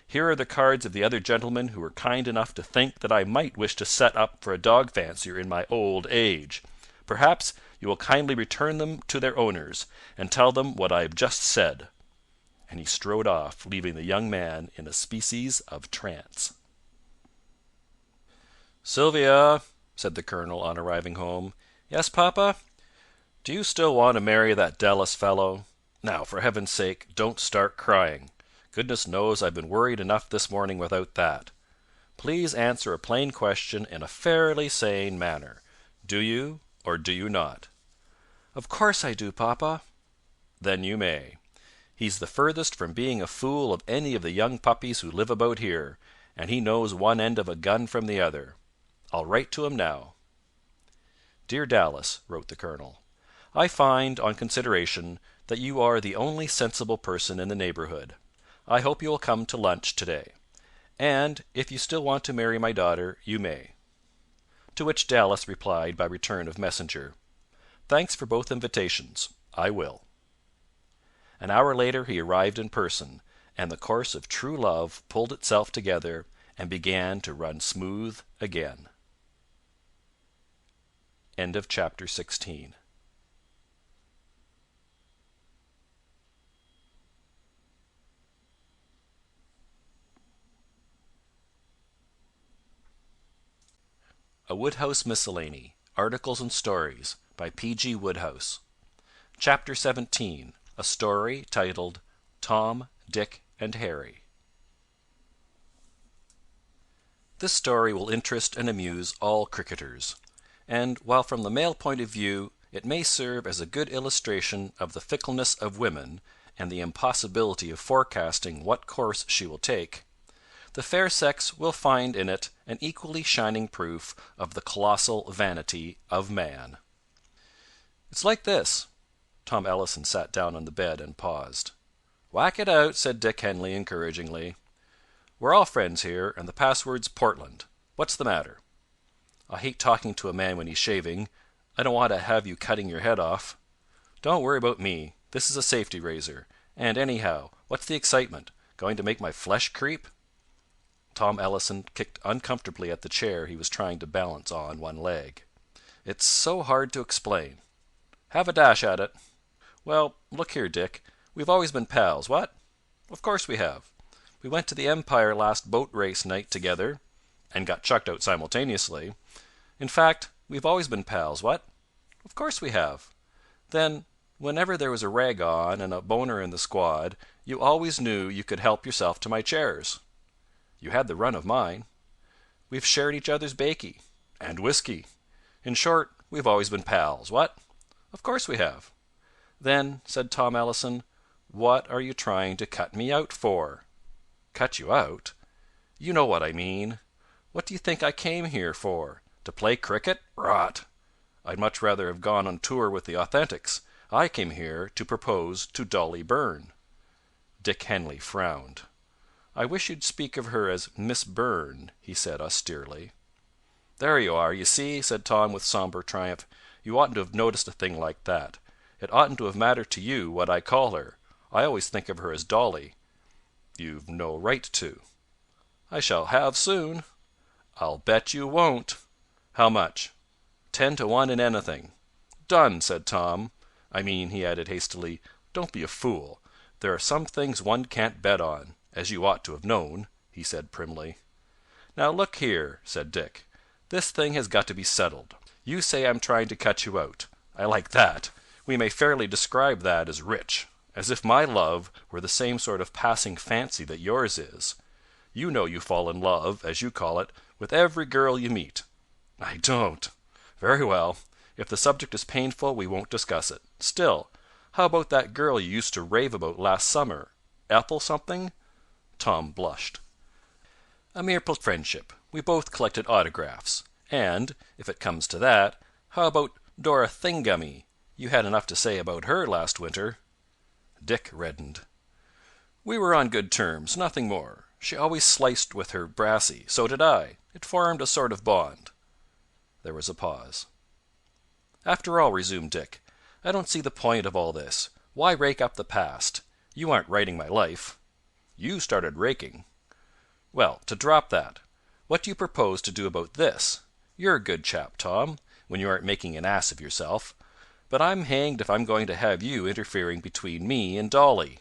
Here are the cards of the other gentlemen who were kind enough to think that I might wish to set up for a dog fancier in my old age. Perhaps you will kindly return them to their owners, and tell them what I have just said." And he strode off, leaving the young man in a species of trance. "Sylvia," said the colonel on arriving home. "Yes, papa?" "Do you still want to marry that Dallas fellow? Now, for heaven's sake, don't start crying. Goodness knows I've been worried enough this morning without that. Please answer a plain question in a fairly sane manner. Do you, or do you not?" "Of course I do, papa." "Then you may. He's the furthest from being a fool of any of the young puppies who live about here, and he knows one end of a gun from the other. I'll write to him now." "Dear Dallas," wrote the colonel, "I find, on consideration, that you are the only sensible person in the neighbourhood. I hope you will come to lunch to-day. And if you still want to marry my daughter, you may." To which Dallas replied by return of messenger, "Thanks for both invitations. I will." An hour later he arrived in person, and the course of true love pulled itself together and began to run smooth again. End of chapter 16. A Wodehouse Miscellany, Articles and Stories, by P.G. Wodehouse. Chapter 17. A story titled Tom, Dick, and Harry. This story will interest and amuse all cricketers, and while from the male point of view it may serve as a good illustration of the fickleness of women and the impossibility of forecasting what course she will take, the fair sex will find in it an equally shining proof of the colossal vanity of man. "It's like this." Tom Ellison sat down on the bed and paused. "Whack it out," said Dick Henley encouragingly. "We're all friends here, and the password's Portland. What's the matter?" "I hate talking to a man when he's shaving. I don't want to have you cutting your head off." "Don't worry about me. This is a safety razor. And anyhow, what's the excitement? Going to make my flesh creep?" Tom Ellison kicked uncomfortably at the chair he was trying to balance on one leg. "It's so hard to explain." "Have a dash at it." "Well, look here, Dick. We've always been pals, what?" "Of course we have. We went to the Empire last boat race night together, and got chucked out simultaneously. In fact, we've always been pals, what?" "Of course we have." "Then, whenever there was a rag on and a boner in the squad, you always knew you could help yourself to my chairs." "You had the run of mine." "We've shared each other's baccy." "And whiskey. In short, we've always been pals, what?" "Of course we have." "Then," said Tom Ellison, "what are you trying to cut me out for?" "Cut you out?" "You know what I mean. What do you think I came here for? To play cricket? Rot! I'd much rather have gone on tour with the Authentics. I came here to propose to Dolly Byrne." Dick Henley frowned. "I wish you'd speak of her as Miss Byrne," he said austerely. "There you are, you see," said Tom with sombre triumph. "You oughtn't to have noticed a thing like that. It oughtn't to have mattered to you what I call her. I always think of her as Dolly." "You've no right to." "I shall have soon." "I'll bet you won't." "How much?" 10 to 1 in anything." "Done," said Tom. "I mean," he added hastily, "don't be a fool. There are some things one can't bet on, as you ought to have known," he said primly. "Now look here," said Dick. "This thing has got to be settled. You say I'm trying to cut you out. I like that. We may fairly describe that as rich. As if my love were the same sort of passing fancy that yours is. You know you fall in love, as you call it, with every girl you meet." "I don't." "Very well. If the subject is painful, we won't discuss it. Still, how about that girl you used to rave about last summer? Ethel something?" Tom blushed. "A mere friendship. We both collected autographs. And, if it comes to that, how about Dora Thingummy? You had enough to say about her last winter." Dick reddened. "We were on good terms, nothing more. She always sliced with her brassy. So did I. It formed a sort of bond." There was a pause. "After all," resumed Dick, "I don't see the point of all this. Why rake up the past? You aren't writing my life." "You started raking." "Well, to drop that, what do you propose to do about this? You're a good chap, Tom, when you aren't making an ass of yourself. But I'm hanged if I'm going to have you interfering between me and Dolly.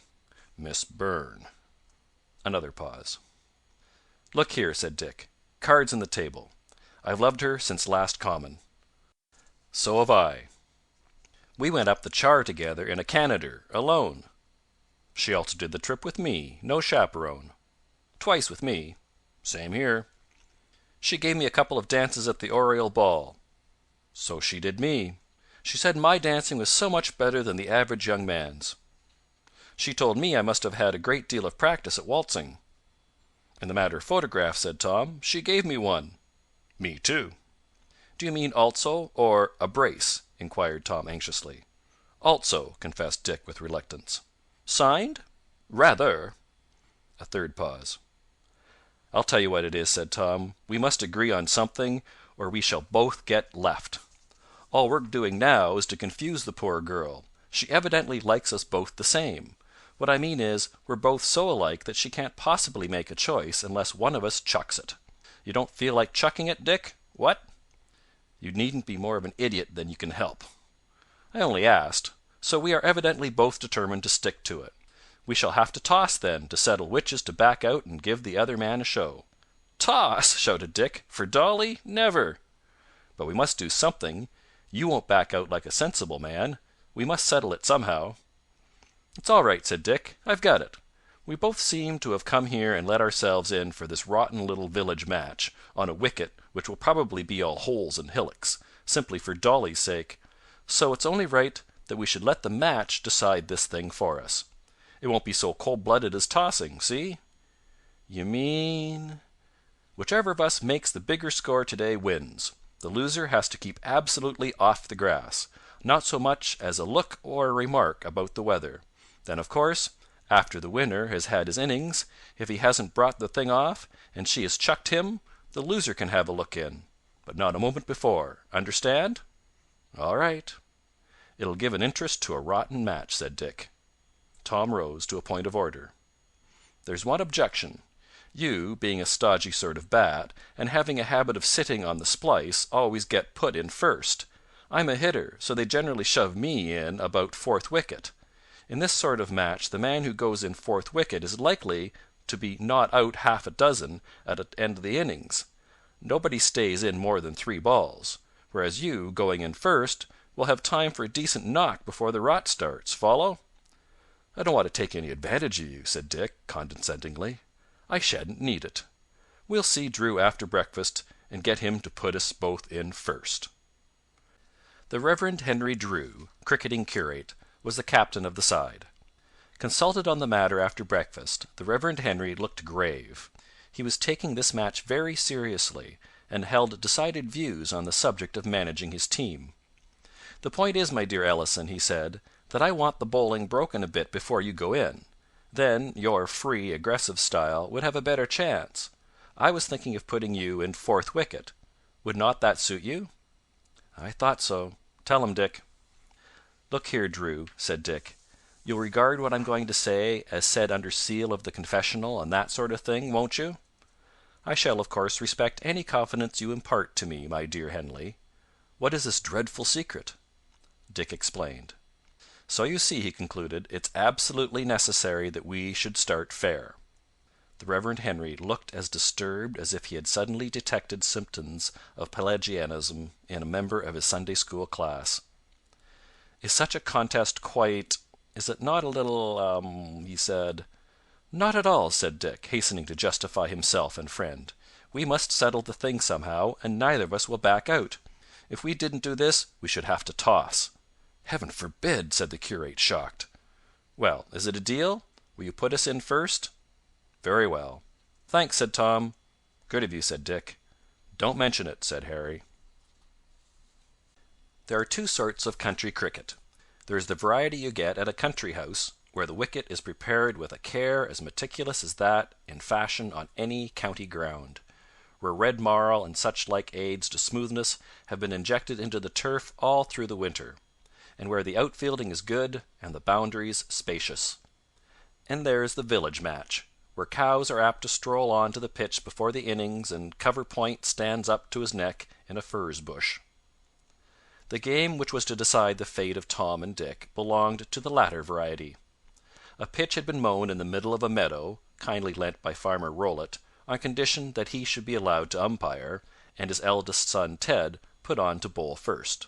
Miss Byrne." Another pause. "Look here," said Dick. "Cards on the table. I've loved her since last common." "So have I." "We went up the Char together in a Canadair, alone." "She also did the trip with me. No chaperone." "Twice with me." "Same here." "She gave me a couple of dances at the Oriel ball." "So she did me." "She said my dancing was so much better than the average young man's." "She told me I must have had a great deal of practice at waltzing." "In the matter of photographs," said Tom, "she gave me one." "Me too." "Do you mean also, or a brace?" inquired Tom anxiously. Also, confessed Dick with reluctance. Signed? Rather. A third pause. I'll tell you what it is, said Tom. We must agree on something, or we shall both get left. All we're doing now is to confuse the poor girl. She evidently likes us both the same. What I mean is, we're both so alike that she can't possibly make a choice unless one of us chucks it. You don't feel like chucking it, Dick? What? You needn't be more of an idiot than you can help. I only asked. So we are evidently both determined to stick to it. We shall have to toss, then, to settle which is to back out and give the other man a show. Toss! Shouted Dick. For Dolly? Never! But we must do something. You won't back out like a sensible man. We must settle it somehow. It's all right, said Dick. I've got it. We both seem to have come here and let ourselves in for this rotten little village match, on a wicket which will probably be all holes and hillocks, simply for Dolly's sake. So it's only right that we should let the match decide this thing for us. It won't be so cold-blooded as tossing, see? You mean? Whichever of us makes the bigger score today wins. The loser has to keep absolutely off the grass. Not so much as a look or a remark about the weather. Then, of course, after the winner has had his innings, if he hasn't brought the thing off, and she has chucked him, the loser can have a look in. But not a moment before. Understand? All right. It'll give an interest to a rotten match, said Dick. Tom rose to a point of order. There's one objection. You, being a stodgy sort of bat, and having a habit of sitting on the splice, always get put in first. I'm a hitter, so they generally shove me in about fourth wicket. In this sort of match the man who goes in fourth wicket is likely to be not out half a dozen at the end of the innings. Nobody stays in more than 3 balls, whereas you, going in first, will have time for a decent knock before the rot starts. Follow? I don't want to take any advantage of you, said Dick, condescendingly. I shan't need it. We'll see Drew after breakfast, and get him to put us both in first. The Reverend Henry Drew, cricketing curate, was the captain of the side. Consulted on the matter after breakfast, the Reverend Henry looked grave. He was taking this match very seriously, and held decided views on the subject of managing his team. The point is, my dear Ellison, he said, that I want the bowling broken a bit before you go in. Then your free, aggressive style would have a better chance. I was thinking of putting you in fourth wicket. Would not that suit you? I thought so. Tell him, Dick. Look here, Drew, said Dick. You'll regard what I'm going to say as said under seal of the confessional and that sort of thing, won't you? I shall, of course, respect any confidence you impart to me, my dear Henley. What is this dreadful secret? Dick explained. So you see, he concluded, it's absolutely necessary that we should start fair. The Reverend Henry looked as disturbed as if he had suddenly detected symptoms of Pelagianism in a member of his Sunday school class. Is such a contest quite... is it not a little, he said. Not at all, said Dick, hastening to justify himself and friend. We must settle the thing somehow, and neither of us will back out. If we didn't do this, we should have to toss. Heaven forbid, said the curate, shocked. Well, is it a deal? Will you put us in first? Very well. Thanks, said Tom. Good of you, said Dick. Don't mention it, said Harry. There are 2 sorts of country cricket. There is the variety you get at a country house, where the wicket is prepared with a care as meticulous as that in fashion on any county ground, where red marl and such like aids to smoothness have been injected into the turf all through the winter, and where the outfielding is good and the boundaries spacious. And there is the village match, where cows are apt to stroll on to the pitch before the innings and cover point stands up to his neck in a furze bush. The game which was to decide the fate of Tom and Dick belonged to the latter variety. A pitch had been mown in the middle of a meadow, kindly lent by Farmer Rollitt, on condition that he should be allowed to umpire, and his eldest son Ted put on to bowl first.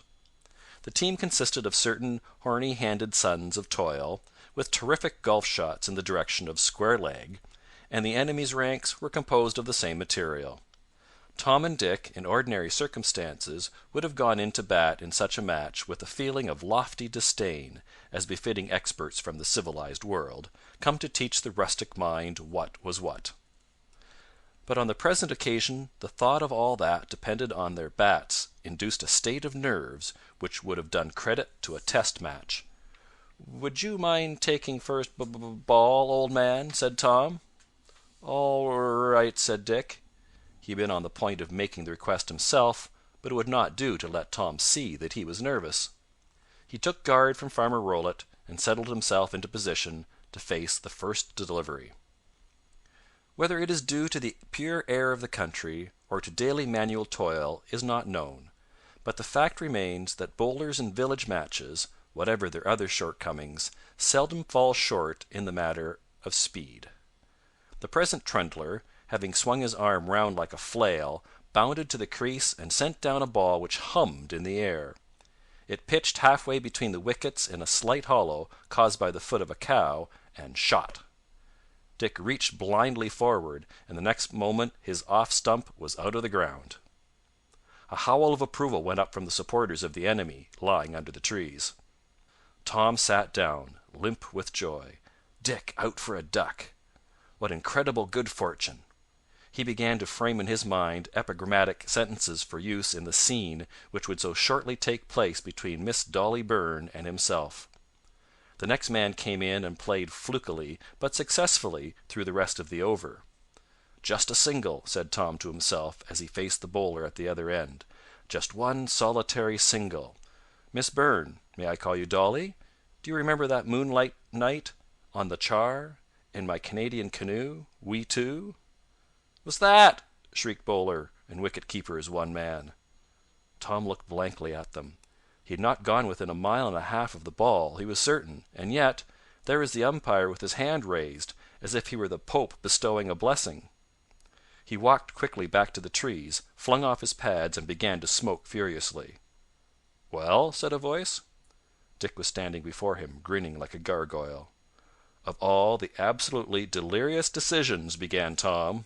The team consisted of certain horny-handed sons of toil, with terrific golf shots in the direction of square leg, and the enemy's ranks were composed of the same material. Tom and Dick, in ordinary circumstances, would have gone in to bat in such a match with a feeling of lofty disdain, as befitting experts from the civilized world, come to teach the rustic mind what was what. But on the present occasion the thought of all that depended on their bats induced a state of nerves which would have done credit to a test match. "Would you mind taking first ball, old man?" said Tom. "All right," said Dick. He had been on the point of making the request himself, but it would not do to let Tom see that he was nervous. He took guard from Farmer Rollitt, and settled himself into position to face the first delivery. Whether it is due to the pure air of the country, or to daily manual toil, is not known, but the fact remains that bowlers in village matches, whatever their other shortcomings, seldom fall short in the matter of speed. The present trundler, having swung his arm round like a flail, bounded to the crease and sent down a ball which hummed in the air. It pitched halfway between the wickets in a slight hollow caused by the foot of a cow, and shot. Dick reached blindly forward, and the next moment his off stump was out of the ground. A howl of approval went up from the supporters of the enemy lying under the trees. Tom sat down, limp with joy. Dick out for a duck! What incredible good fortune! He began to frame in his mind epigrammatic sentences for use in the scene which would so shortly take place between Miss Dolly Burn and himself. The next man came in and played flukily but successfully through the rest of the over. "Just a single," said Tom to himself as he faced the bowler at the other end. "Just one solitary single. Miss Burn, may I call you Dolly? Do you remember that moonlight night on the Char? In my Canadian canoe, we two?" "What's that?" shrieked bowler and wicket-keeper as one man. Tom looked blankly at them. He had not gone within a mile and a half of the ball, he was certain, and yet there was the umpire with his hand raised, as if he were the Pope bestowing a blessing. He walked quickly back to the trees, flung off his pads, and began to smoke furiously. "Well?" said a voice. Dick was standing before him, grinning like a gargoyle. "Of all the absolutely delirious decisions," began Tom.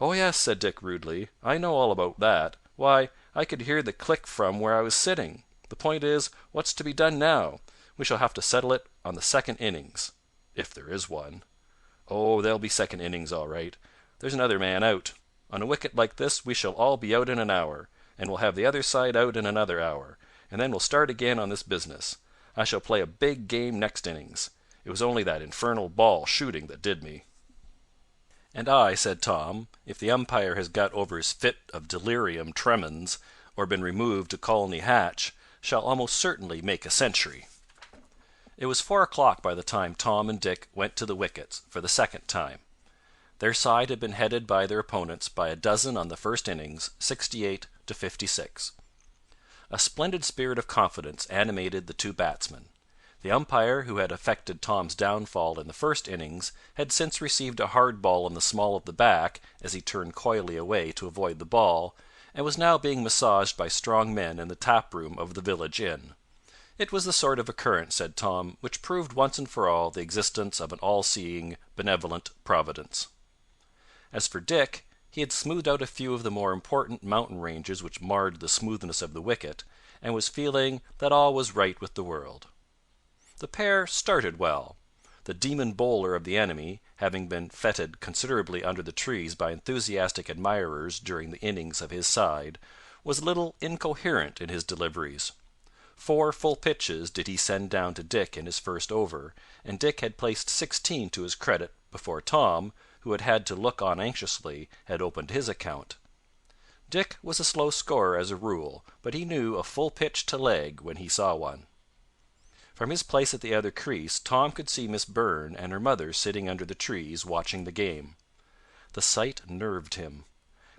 "Oh, yes," said Dick rudely. "I know all about that. Why, I could hear the click from where I was sitting. The point is, what's to be done now? We shall have to settle it on the second innings. If there is one. Oh, there'll be second innings all right. There's another man out. On a wicket like this we shall all be out in an hour, and we'll have the other side out in another hour, and then we'll start again on this business. I shall play a big game next innings. It was only that infernal ball shooting that did me." "And I," said Tom, "if the umpire has got over his fit of delirium tremens, or been removed to Colney Hatch, shall almost certainly make a century." It was 4 o'clock by the time Tom and Dick went to the wickets for the second time. Their side had been headed by their opponents by a dozen on the first innings, 68 to 56. A splendid spirit of confidence animated the two batsmen. The umpire who had effected Tom's downfall in the first innings had since received a hard ball in the small of the back as he turned coyly away to avoid the ball, and was now being massaged by strong men in the tap-room of the village inn. It was the sort of occurrence, said Tom, which proved once and for all the existence of an all-seeing, benevolent Providence. As for Dick, he had smoothed out a few of the more important mountain ranges which marred the smoothness of the wicket, and was feeling that all was right with the world. The pair started well. The demon bowler of the enemy, having been fêted considerably under the trees by enthusiastic admirers during the innings of his side, was a little incoherent in his deliveries. 4 full pitches did he send down to Dick in his first over, and Dick had placed 16 to his credit before Tom, who had had to look on anxiously, had opened his account. Dick was a slow scorer as a rule, but he knew a full pitch to leg when he saw one. From his place at the other crease Tom could see Miss Burn and her mother sitting under the trees watching the game. The sight nerved him.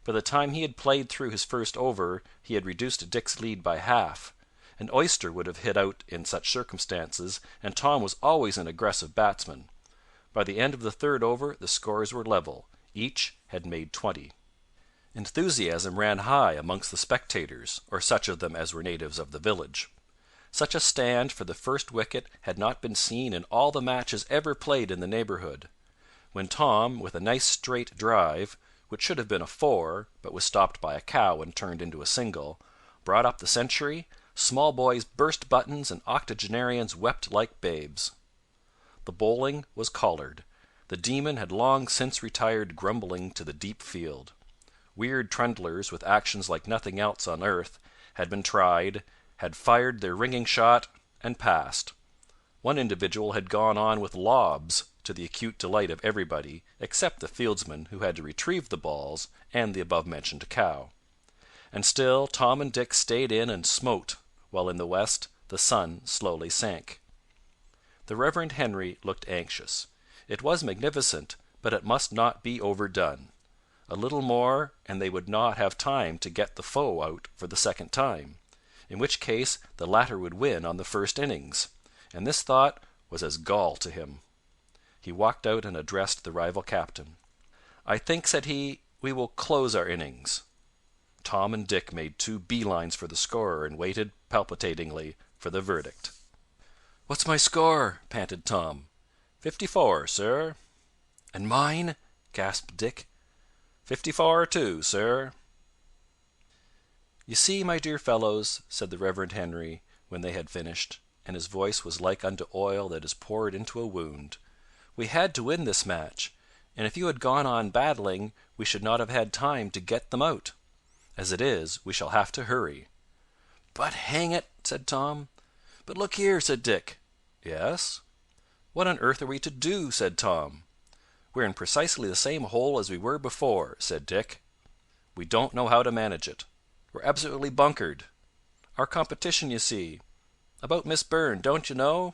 By the time he had played through his first over he had reduced Dick's lead by half. An oyster would have hit out in such circumstances, and Tom was always an aggressive batsman. By the end of the third over the scores were level. Each had made 20. Enthusiasm ran high amongst the spectators, or such of them as were natives of the village. Such a stand for the first wicket had not been seen in all the matches ever played in the neighbourhood. When Tom, with a nice straight drive, which should have been a 4, but was stopped by a cow and turned into a single, brought up the century, small boys burst buttons and octogenarians wept like babes. The bowling was collared. The demon had long since retired grumbling to the deep field. Weird trundlers, with actions like nothing else on earth, had been tried, had fired their ringing shot, and passed. One individual had gone on with lobs, to the acute delight of everybody except the fieldsman who had to retrieve the balls and the above-mentioned cow. And still Tom and Dick stayed in and smote, while in the west the sun slowly sank. The Reverend Henry looked anxious. It was magnificent, but it must not be overdone. A little more, and they would not have time to get the foe out for the second time, in which case the latter would win on the first innings, and this thought was as gall to him. He walked out and addressed the rival captain. "I think," said he, "we will close our innings." Tom and Dick made two bee-lines for the scorer and waited palpitatingly for the verdict. "What's my score?" panted Tom. 54, sir." "And mine?" gasped Dick. 54 too, sir." "You see, my dear fellows," said the Reverend Henry, when they had finished, and his voice was like unto oil that is poured into a wound, "we had to win this match, and if you had gone on battling we should not have had time to get them out. As it is, we shall have to hurry." "But hang it!" said Tom. "But look here," said Dick. "Yes?" "What on earth are we to do?" said Tom. "We're in precisely the same hole as we were before," said Dick. "We don't know how to manage it. We're absolutely bunkered. Our competition, you see. About Miss Burn, don't you know?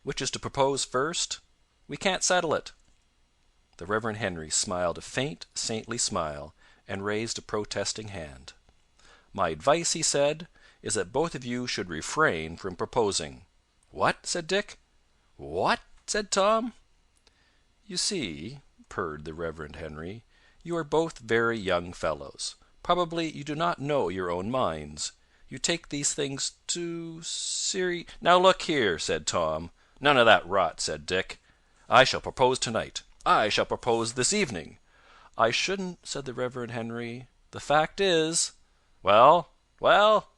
Which is to propose first? We can't settle it." The Reverend Henry smiled a faint, saintly smile, and raised a protesting hand. "My advice," he said, "is that both of you should refrain from proposing." "What?" said Dick. "What?" said Tom. "You see," purred the Reverend Henry, "you are both very young fellows. Probably you do not know your own minds. You take these things too "Now look here," said Tom. "None of that rot," said Dick. "I shall propose tonight. I shall propose this evening." "I shouldn't," said the Reverend Henry. "The fact is "Well? Well?"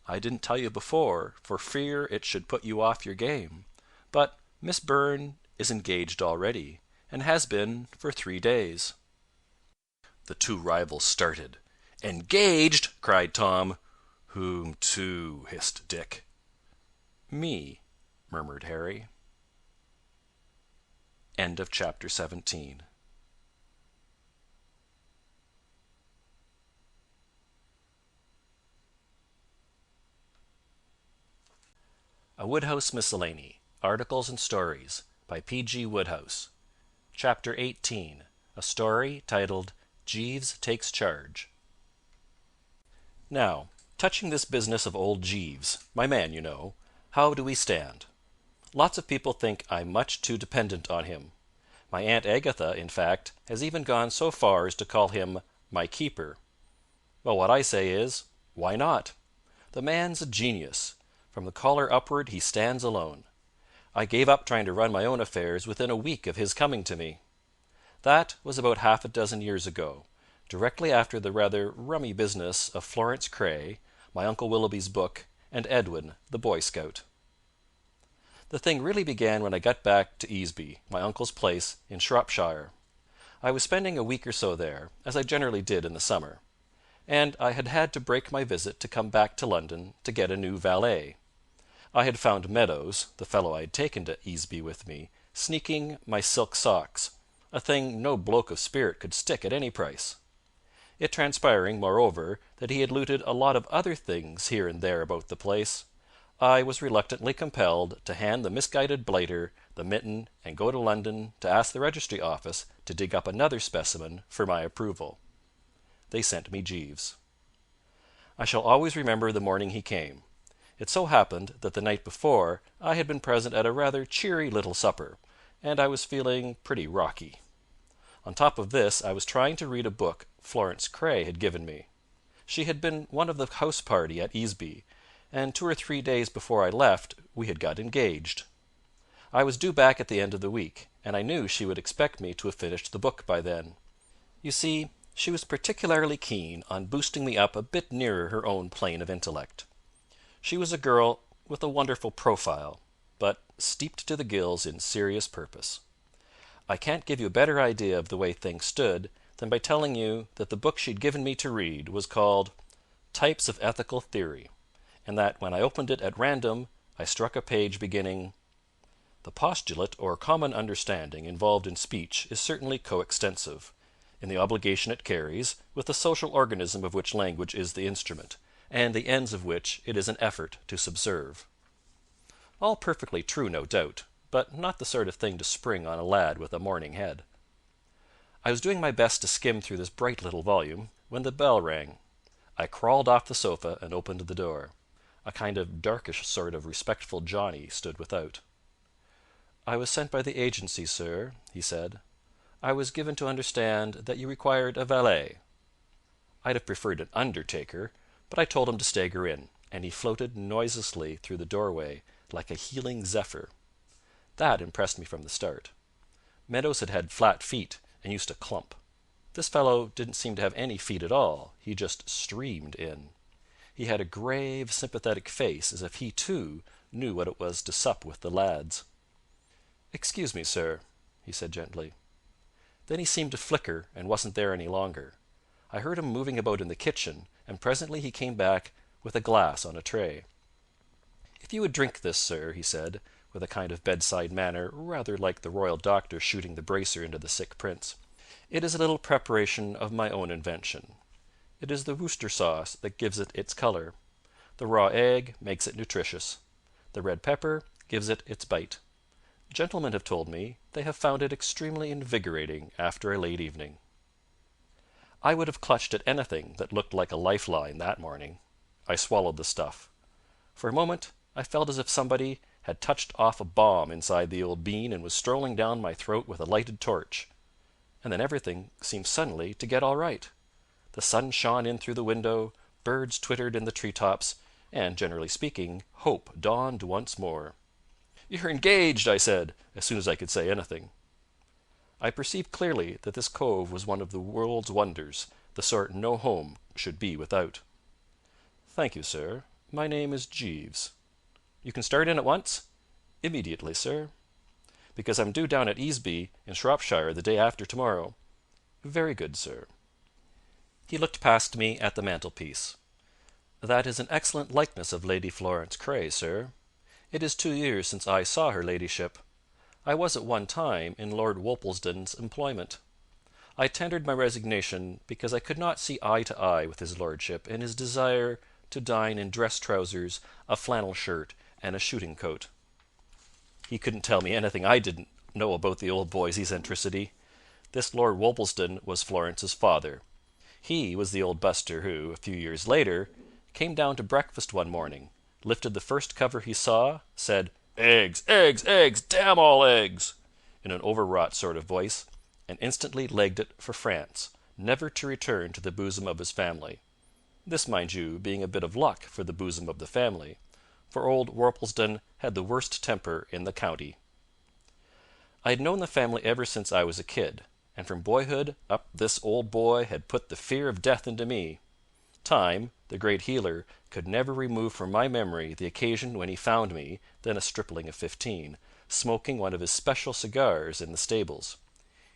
"I didn't tell you before, for fear it should put you off your game. But Miss Burn is engaged already, and has been for 3 days." The two rivals started. "Engaged!" cried Tom. "Whom to?" hissed Dick. "Me," murmured Harry. End of chapter 17. A Wodehouse Miscellany, Articles and Stories, by P.G. Wodehouse. Chapter 18. A story titled Jeeves Takes Charge. Now, touching this business of old Jeeves, my man, you know, how do we stand? Lots of people think I'm much too dependent on him. My Aunt Agatha, in fact, has even gone so far as to call him my keeper. Well, what I say is, why not? The man's a genius. From the collar upward he stands alone. I gave up trying to run my own affairs within a week of his coming to me. That was about half a dozen years ago, directly after the rather rummy business of Florence Craye, my Uncle Willoughby's book, and Edwin, the Boy Scout. The thing really began when I got back to Easby, my uncle's place in Shropshire. I was spending a week or so there, as I generally did in the summer, and I had had to break my visit to come back to London to get a new valet. I had found Meadows, the fellow I had taken to Easby with me, sneaking my silk socks, a thing no bloke of spirit could stick at any price. It transpiring, moreover, that he had looted a lot of other things here and there about the place, I was reluctantly compelled to hand the misguided blighter the mitten and go to London to ask the registry office to dig up another specimen for my approval. They sent me Jeeves. I shall always remember the morning he came. It so happened that the night before I had been present at a rather cheery little supper, and I was feeling pretty rocky. On top of this I was trying to read a book Florence Craye had given me. She had been one of the house party at Easby, and 2 or 3 days before I left we had got engaged. I was due back at the end of the week, and I knew she would expect me to have finished the book by then. You see, she was particularly keen on boosting me up a bit nearer her own plane of intellect. She was a girl with a wonderful profile, but steeped to the gills in serious purpose. I can't give you a better idea of the way things stood than by telling you that the book she'd given me to read was called Types of Ethical Theory, and that when I opened it at random I struck a page beginning The postulate or common understanding involved in speech is certainly coextensive, in the obligation it carries with the social organism of which language is the instrument, and the ends of which it is an effort to subserve. All perfectly true, no doubt, but not the sort of thing to spring on a lad with a morning head. I was doing my best to skim through this bright little volume when the bell rang. I crawled off the sofa and opened the door. A kind of darkish sort of respectful Johnny stood without. "I was sent by the agency, sir," he said. "I was given to understand that you required a valet." I'd have preferred an undertaker, but I told him to stagger in, and he floated noiselessly through the doorway like a healing zephyr. That impressed me from the start. Meadows had had flat feet and used to clump. This fellow didn't seem to have any feet at all. He just streamed in. He had a grave, sympathetic face, as if he, too, knew what it was to sup with the lads. "Excuse me, sir," he said gently. Then he seemed to flicker and wasn't there any longer. I heard him moving about in the kitchen, and presently he came back with a glass on a tray. "If you would drink this, sir," he said, with a kind of bedside manner rather like the royal doctor shooting the bracer into the sick prince. "It is a little preparation of my own invention. It is the Worcester sauce that gives it its colour. The raw egg makes it nutritious. The red pepper gives it its bite. Gentlemen have told me they have found it extremely invigorating after a late evening." I would have clutched at anything that looked like a lifeline that morning. I swallowed the stuff. For a moment I felt as if somebody had touched off a bomb inside the old bean and was strolling down my throat with a lighted torch. And then everything seemed suddenly to get all right. The sun shone in through the window, birds twittered in the tree tops, and, generally speaking, hope dawned once more. "You're engaged," I said, as soon as I could say anything. I perceived clearly that this cove was one of the world's wonders, the sort no home should be without. "Thank you, sir. My name is Jeeves." "You can start in at once?" "Immediately, sir." "Because I'm due down at Easby, in Shropshire, the day after tomorrow." "Very good, sir." He looked past me at the mantelpiece. "That is an excellent likeness of Lady Florence Cray, sir. It is 2 years since I saw her ladyship. I was at one time in Lord Worplesdon's employment. I tendered my resignation because I could not see eye to eye with his lordship in his desire to dine in dress trousers, a flannel shirt, and a shooting coat. He couldn't tell me anything I didn't know about the old boy's eccentricity. This Lord Worplesdon was Florence's father. He was the old buster who, a few years later, came down to breakfast one morning, lifted the first cover he saw, said, "Eggs, eggs, eggs, damn all eggs!" in an overwrought sort of voice, and instantly legged it for France, never to return to the bosom of his family. This, mind you, being a bit of luck for the bosom of the family, for old Worplesdon had the worst temper in the county. I had known the family ever since I was a kid, and from boyhood up this old boy had put the fear of death into me. Time, the great healer, could never remove from my memory the occasion when he found me, then a stripling of 15, smoking one of his special cigars in the stables.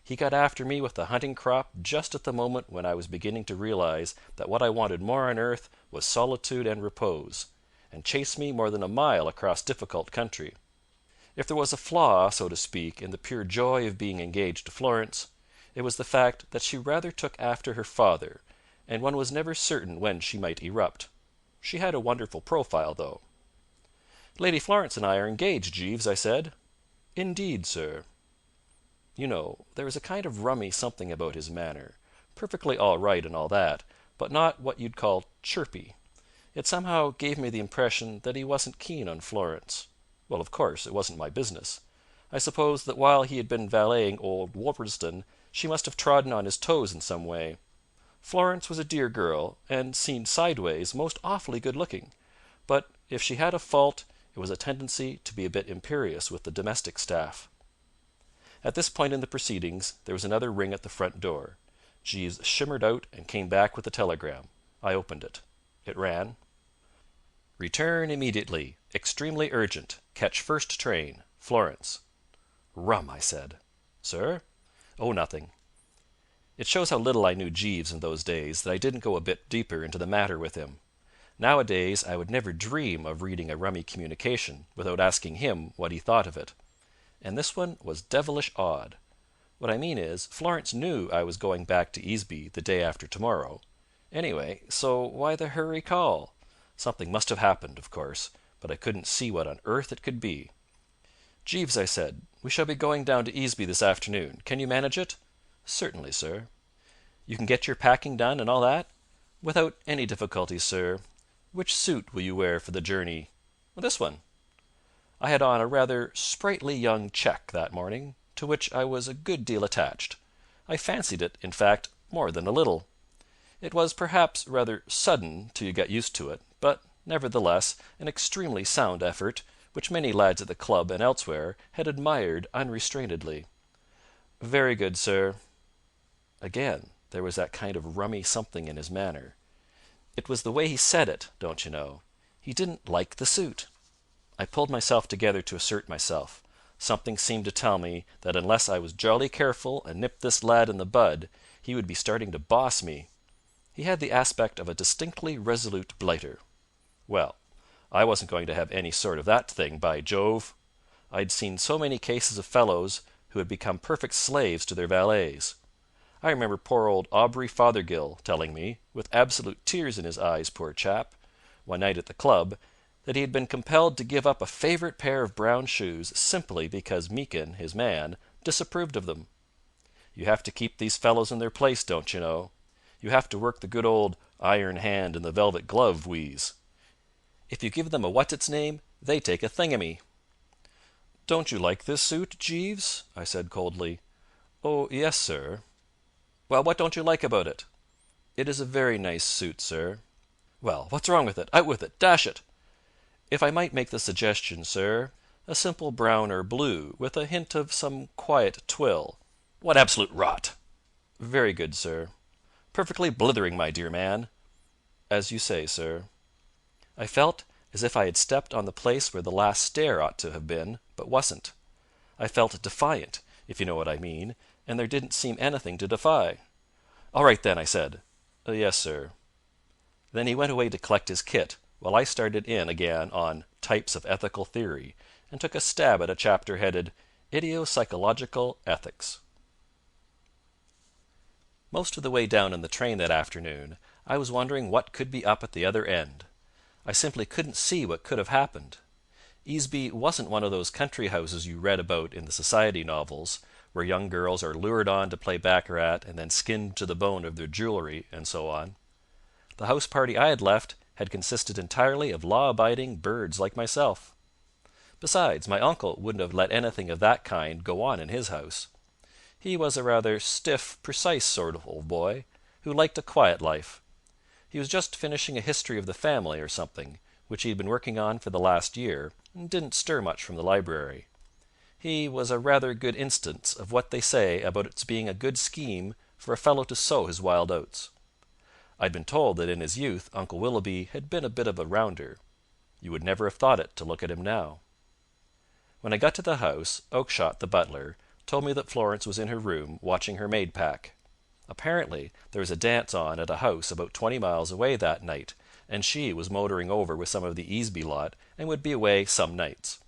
He got after me with the hunting crop just at the moment when I was beginning to realize that what I wanted more on earth was solitude and repose, and chased me more than a mile across difficult country. If there was a flaw, so to speak, in the pure joy of being engaged to Florence, it was the fact that she rather took after her father, and one was never certain when she might erupt. She had a wonderful profile, though. "Lady Florence and I are engaged, Jeeves," I said. "Indeed, sir." You know, there was a kind of rummy something about his manner, perfectly all right and all that, but not what you'd call chirpy. It somehow gave me the impression that he wasn't keen on Florence. Well, of course, it wasn't my business. I suppose that while he had been valeting old Worplesdon, she must have trodden on his toes in some way. Florence was a dear girl, and, seen sideways, most awfully good-looking, but if she had a fault, it was a tendency to be a bit imperious with the domestic staff. At this point in the proceedings there was another ring at the front door. Jeeves shimmered out and came back with a telegram. I opened it. It ran: "Return immediately. Extremely urgent. Catch first train. Florence." "Rum," I said. "Sir?" "Oh, nothing." It shows how little I knew Jeeves in those days that I didn't go a bit deeper into the matter with him. Nowadays I would never dream of reading a rummy communication without asking him what he thought of it. and this one was devilish odd. What I mean is, Florence knew I was going back to Easeby the day after tomorrow. Anyway, so why the hurry call? Something must have happened, of course, but I couldn't see what on earth it could be. "Jeeves," I said, "we shall be going down to Easeby this afternoon. Can you manage it?" "Certainly, sir." "You can get your packing done and all that?" "Without any difficulty, sir. Which suit will you wear for the journey?" "This one." I had on a rather sprightly young check that morning, to which I was a good deal attached. I fancied it, in fact, more than a little. It was perhaps rather sudden till you got used to it, but nevertheless an extremely sound effort, which many lads at the club and elsewhere had admired unrestrainedly. "Very good, sir." Again there was that kind of rummy something in his manner. It was the way he said it, don't you know. He didn't like the suit. I pulled myself together to assert myself. Something seemed to tell me that unless I was jolly careful and nipped this lad in the bud, he would be starting to boss me. He had the aspect of a distinctly resolute blighter. Well, I wasn't going to have any sort of that thing, by Jove! I'd seen so many cases of fellows who had become perfect slaves to their valets. I remember poor old Aubrey Fothergill telling me, with absolute tears in his eyes, poor chap, one night at the club, that he had been compelled to give up a favourite pair of brown shoes simply because Meekin, his man, disapproved of them. You have to keep these fellows in their place, don't you know. You have to work the good old iron hand in the velvet glove wheeze. If you give them a what's-its-name, they take a thingamy. "Don't you like this suit, Jeeves?" I said coldly. "Oh, yes, sir." "Well, what don't you like about it?" "It is a very nice suit, sir." "Well, what's wrong with it? Out with it! Dash it!" "If I might make the suggestion, sir, a simple brown or blue, with a hint of some quiet twill." "What absolute rot!" "Very good, sir." "Perfectly blithering, my dear man." "As you say, sir." I felt as if I had stepped on the place where the last stair ought to have been, but wasn't. I felt defiant, if you know what I mean, and there didn't seem anything to defy. "All right, then," I said. "Yes, sir." Then he went away to collect his kit, while I started in again on Types of Ethical Theory, and took a stab at a chapter headed Idiopsychological Ethics. Most of the way down in the train that afternoon I was wondering what could be up at the other end. I simply couldn't see what could have happened. Easeby wasn't one of those country houses you read about in the society novels, where young girls are lured on to play baccarat and then skinned to the bone of their jewellery, and so on. The house party I had left had consisted entirely of law-abiding birds like myself. Besides, my uncle wouldn't have let anything of that kind go on in his house. He was a rather stiff, precise sort of old boy, who liked a quiet life. He was just finishing a history of the family or something, which he had been working on for the last year, and didn't stir much from the library. He was a rather good instance of what they say about its being a good scheme for a fellow to sow his wild oats. I'd been told that in his youth Uncle Willoughby had been a bit of a rounder. You would never have thought it to look at him now. When I got to the house, Oakshott, the butler, told me that Florence was in her room watching her maid pack. Apparently there was a dance on at a house about 20 miles away that night, and she was motoring over with some of the Easeby lot and would be away some nights.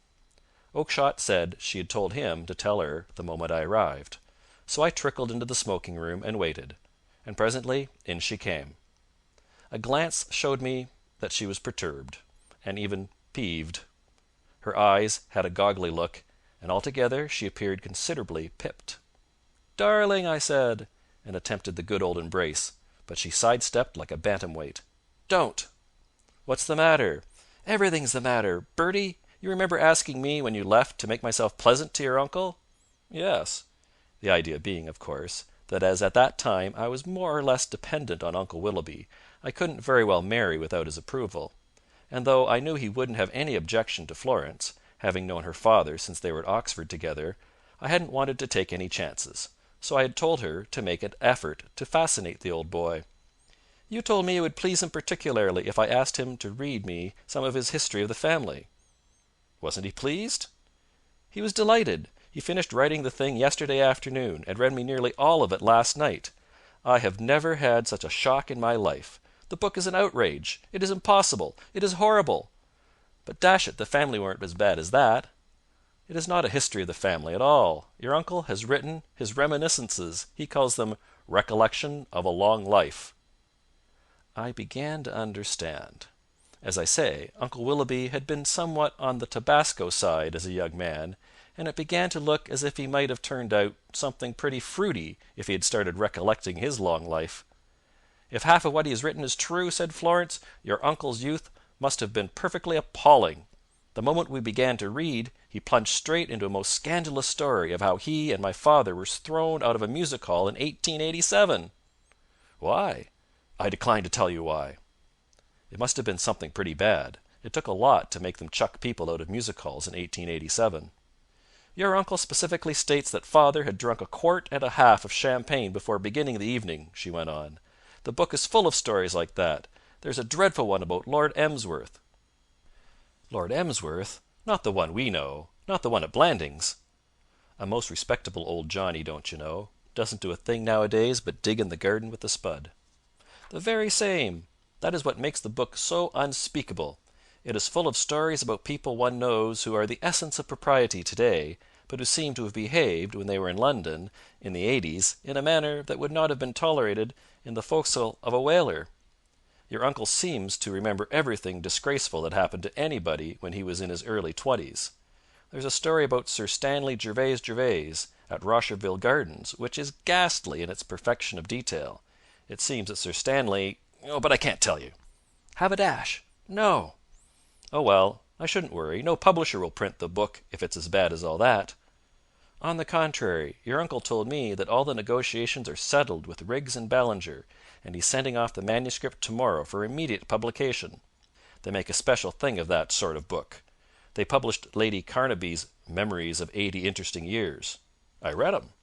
Oakshott said she had told him to tell her the moment I arrived. So I trickled into the smoking room and waited, and presently in she came. A glance showed me that she was perturbed, and even peeved. Her eyes had a goggly look, and altogether she appeared considerably pipped. "Darling," I said, and attempted the good old embrace, but she sidestepped like a bantam-weight. "Don't!" "What's the matter?" "Everything's the matter. Bertie, you remember asking me when you left to make myself pleasant to your uncle?" "Yes." The idea being, of course, that as at that time I was more or less dependent on Uncle Willoughby, I couldn't very well marry without his approval. And though I knew he wouldn't have any objection to Florence, having known her father since they were at Oxford together, I hadn't wanted to take any chances, so I had told her to make an effort to fascinate the old boy. "You told me it would please him particularly if I asked him to read me some of his history of the family." "Wasn't he pleased?" "He was delighted. He finished writing the thing yesterday afternoon, and read me nearly all of it last night. I have never had such a shock in my life. The book is an outrage. It is impossible. It is horrible. But dash it, the family weren't as bad as that." It is not a history of the family at all. Your uncle has written his reminiscences. He calls them Recollection of a Long Life." I began to understand. As I say, Uncle Willoughby had been somewhat on the Tabasco side as a young man, and it began to look as if he might have turned out something pretty fruity if he had started recollecting his long life. "If half of what he has written is true," said Florence, "your uncle's youth must have been perfectly appalling. The moment we began to read, he plunged straight into a most scandalous story of how he and my father were thrown out of a music hall in 1887. "Why?" "I decline to tell you why." "It must have been something pretty bad. It took a lot to make them chuck people out of music halls in 1887. "Your uncle specifically states that father had drunk a quart and a half of champagne before beginning the evening," she went on. "The book is full of stories like that. There's a dreadful one about Lord Emsworth." "Lord Emsworth? Not the one we know. Not the one at Blandings?" "A most respectable old Johnny, don't you know. Doesn't do a thing nowadays but dig in the garden with the spud." "The very same. That is what makes the book so unspeakable. It is full of stories about people one knows who are the essence of propriety today, but who seem to have behaved, when they were in London, in the 80s, in a manner that would not have been tolerated in the forecastle of a whaler. Your uncle seems to remember everything disgraceful that happened to anybody when he was in his early 20s. There's a story about Sir Stanley Gervase at Rosherville Gardens, which is ghastly in its perfection of detail. It seems that Sir Stanley— Oh, but I can't tell you." "Have a dash." "No." "Oh, well, I shouldn't worry. No publisher will print the book if it's as bad as all that." "On the contrary, your uncle told me that all the negotiations are settled with Riggs and Ballinger, and he's sending off the manuscript tomorrow for immediate publication. They make a special thing of that sort of book. They published Lady Carnaby's Memories of 80 Interesting Years." "I read 'em."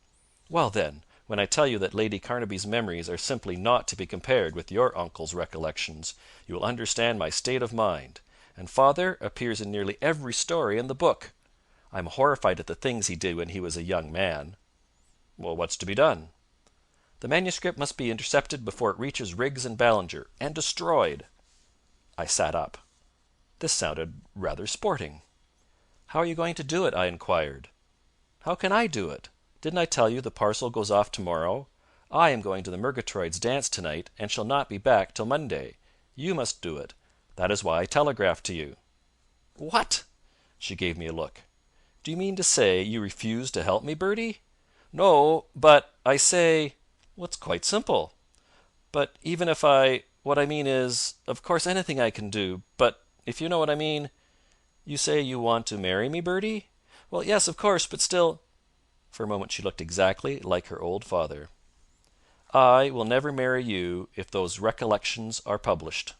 "Well, then, when I tell you that Lady Carnaby's memories are simply not to be compared with your uncle's recollections, you will understand my state of mind. And father appears in nearly every story in the book. I'm horrified at the things he did when he was a young man." "Well, what's to be done?" "The manuscript must be intercepted before it reaches Riggs and Ballinger, and destroyed." I sat up. This sounded rather sporting. "How are you going to do it?" I inquired. "How can I do it? Didn't I tell you the parcel goes off tomorrow? I am going to the Murgatroyd's dance tonight, and shall not be back till Monday. You must do it. That is why I telegraphed to you." "What?" She gave me a look. "Do you mean to say you refuse to help me, Bertie?" "No, but I say—" "It's quite simple." "But even if what I mean is, of course anything I can do, but if you know what I mean—" "You say you want to marry me, Bertie?" "Well, yes, of course, but still—" For a moment she looked exactly like her old father. "I will never marry you if those recollections are published."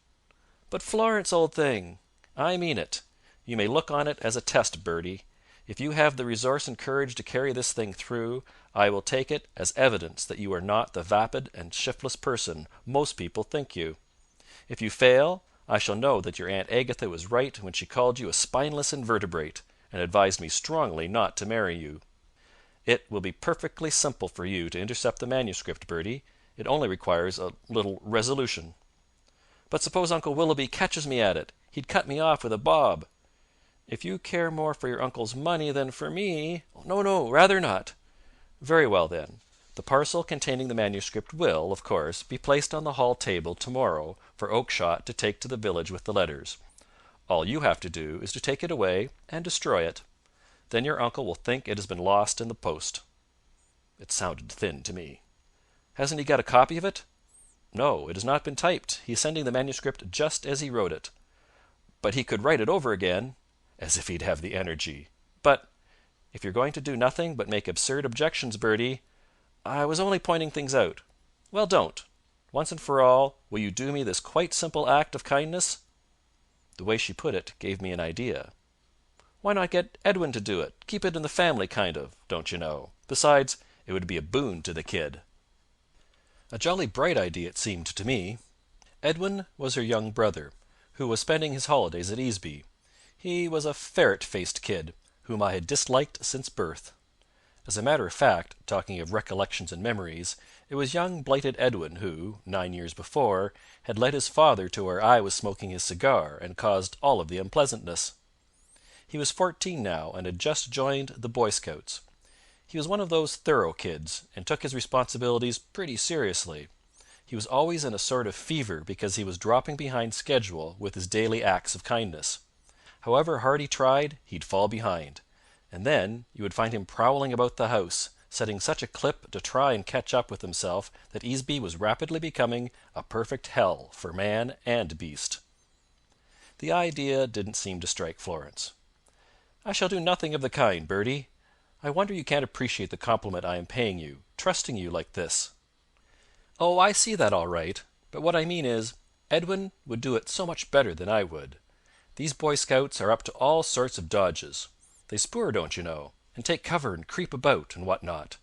"But Florence, old thing—" "I mean it. You may look on it as a test, Bertie. If you have the resource and courage to carry this thing through, I will take it as evidence that you are not the vapid and shiftless person most people think you. If you fail, I shall know that your Aunt Agatha was right when she called you a spineless invertebrate, and advised me strongly not to marry you. It will be perfectly simple for you to intercept the manuscript, Bertie. It only requires a little resolution." "But suppose Uncle Willoughby catches me at it? He'd cut me off with a bob." "If you care more for your uncle's money than for me—" "No, rather not." "Very well, then. The parcel containing the manuscript will, of course, be placed on the hall table tomorrow for Oakshott to take to the village with the letters. All you have to do is to take it away and destroy it. Then your uncle will think it has been lost in the post." It sounded thin to me. "Hasn't he got a copy of it?" "No, it has not been typed. He is sending the manuscript just as he wrote it." "But he could write it over again." "As if he'd have the energy!" "But—" "If you're going to do nothing but make absurd objections, Bertie—" "I was only pointing things out." "Well, don't. Once and for all, will you do me this quite simple act of kindness?" The way she put it gave me an idea. "Why not get Edwin to do it? Keep it in the family, kind of, don't you know. Besides, it would be a boon to the kid." A jolly bright idea it seemed to me. Edwin was her young brother, who was spending his holidays at Easby. He was a ferret-faced kid, whom I had disliked since birth. As a matter of fact, talking of recollections and memories, it was young blighted Edwin who, 9 years before, had led his father to where I was smoking his cigar, and caused all of the unpleasantness. He was 14 now, and had just joined the Boy Scouts. He was one of those thorough kids, and took his responsibilities pretty seriously. He was always in a sort of fever because he was dropping behind schedule with his daily acts of kindness. However hard he tried, he'd fall behind. And then you would find him prowling about the house, setting such a clip to try and catch up with himself that Easeby was rapidly becoming a perfect hell for man and beast. The idea didn't seem to strike Florence. "I shall do nothing of the kind, Bertie. I wonder you can't appreciate the compliment I am paying you, trusting you like this." "Oh, I see that all right. But what I mean is, Edwin would do it so much better than I would. These Boy Scouts are up to all sorts of dodges. They spoor, don't you know, and take cover and creep about and what not.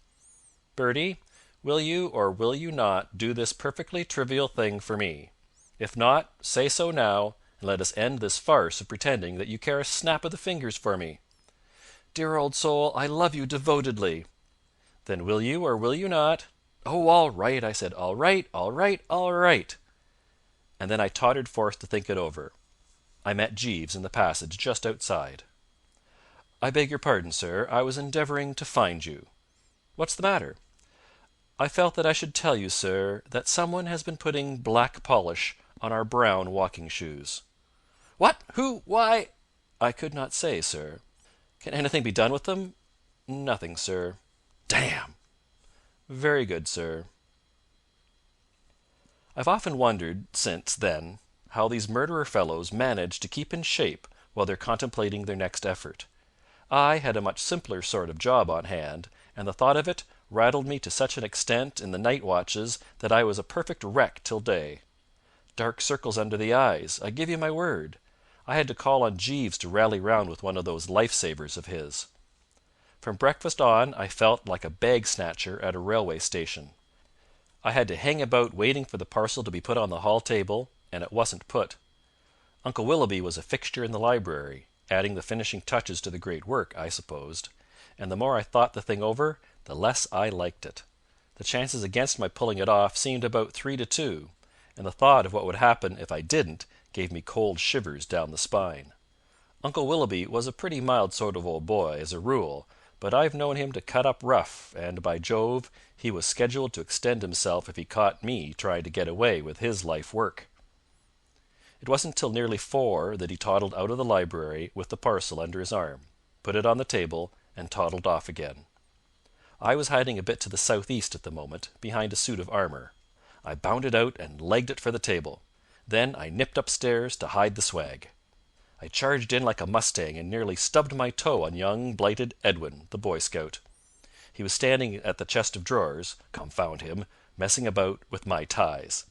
Bertie, will you or will you not do this perfectly trivial thing for me? If not, say so now, and let us end this farce of pretending that you care a snap of the fingers for me." "Dear old soul, I love you devotedly." "Then will you or will you not?" "Oh, all right," I said. "All right, all right, all right." And then I tottered forth to think it over. I met Jeeves in the passage just outside. "I beg your pardon, sir. I was endeavouring to find you." "What's the matter?" "I felt that I should tell you, sir, that someone has been putting black polish on our brown walking shoes." "What? Who? Why?" "I could not say, sir." "Can anything be done with them?" "Nothing, sir." "Damn!" "Very good, sir." I've often wondered, since then, how these murderer fellows manage to keep in shape while they're contemplating their next effort. I had a much simpler sort of job on hand, and the thought of it rattled me to such an extent in the night watches that I was a perfect wreck till day. Dark circles under the eyes, I give you my word. I had to call on Jeeves to rally round with one of those life-savers of his. From breakfast on I felt like a bag-snatcher at a railway station. I had to hang about waiting for the parcel to be put on the hall table, and it wasn't put. Uncle Willoughby was a fixture in the library, adding the finishing touches to the great work, I supposed, and the more I thought the thing over, the less I liked it. The chances against my pulling it off seemed about 3 to 2, and the thought of what would happen if I didn't gave me cold shivers down the spine. Uncle Willoughby was a pretty mild sort of old boy, as a rule, but I've known him to cut up rough, and by Jove, he was scheduled to extend himself if he caught me trying to get away with his life work. It wasn't till nearly 4 that he toddled out of the library with the parcel under his arm, put it on the table, and toddled off again. I was hiding a bit to the southeast at the moment, behind a suit of armour. I bounded out and legged it for the table. Then I nipped upstairs to hide the swag. I charged in like a mustang and nearly stubbed my toe on young blighted Edwin, the Boy Scout. He was standing at the chest of drawers, confound him, messing about with my ties.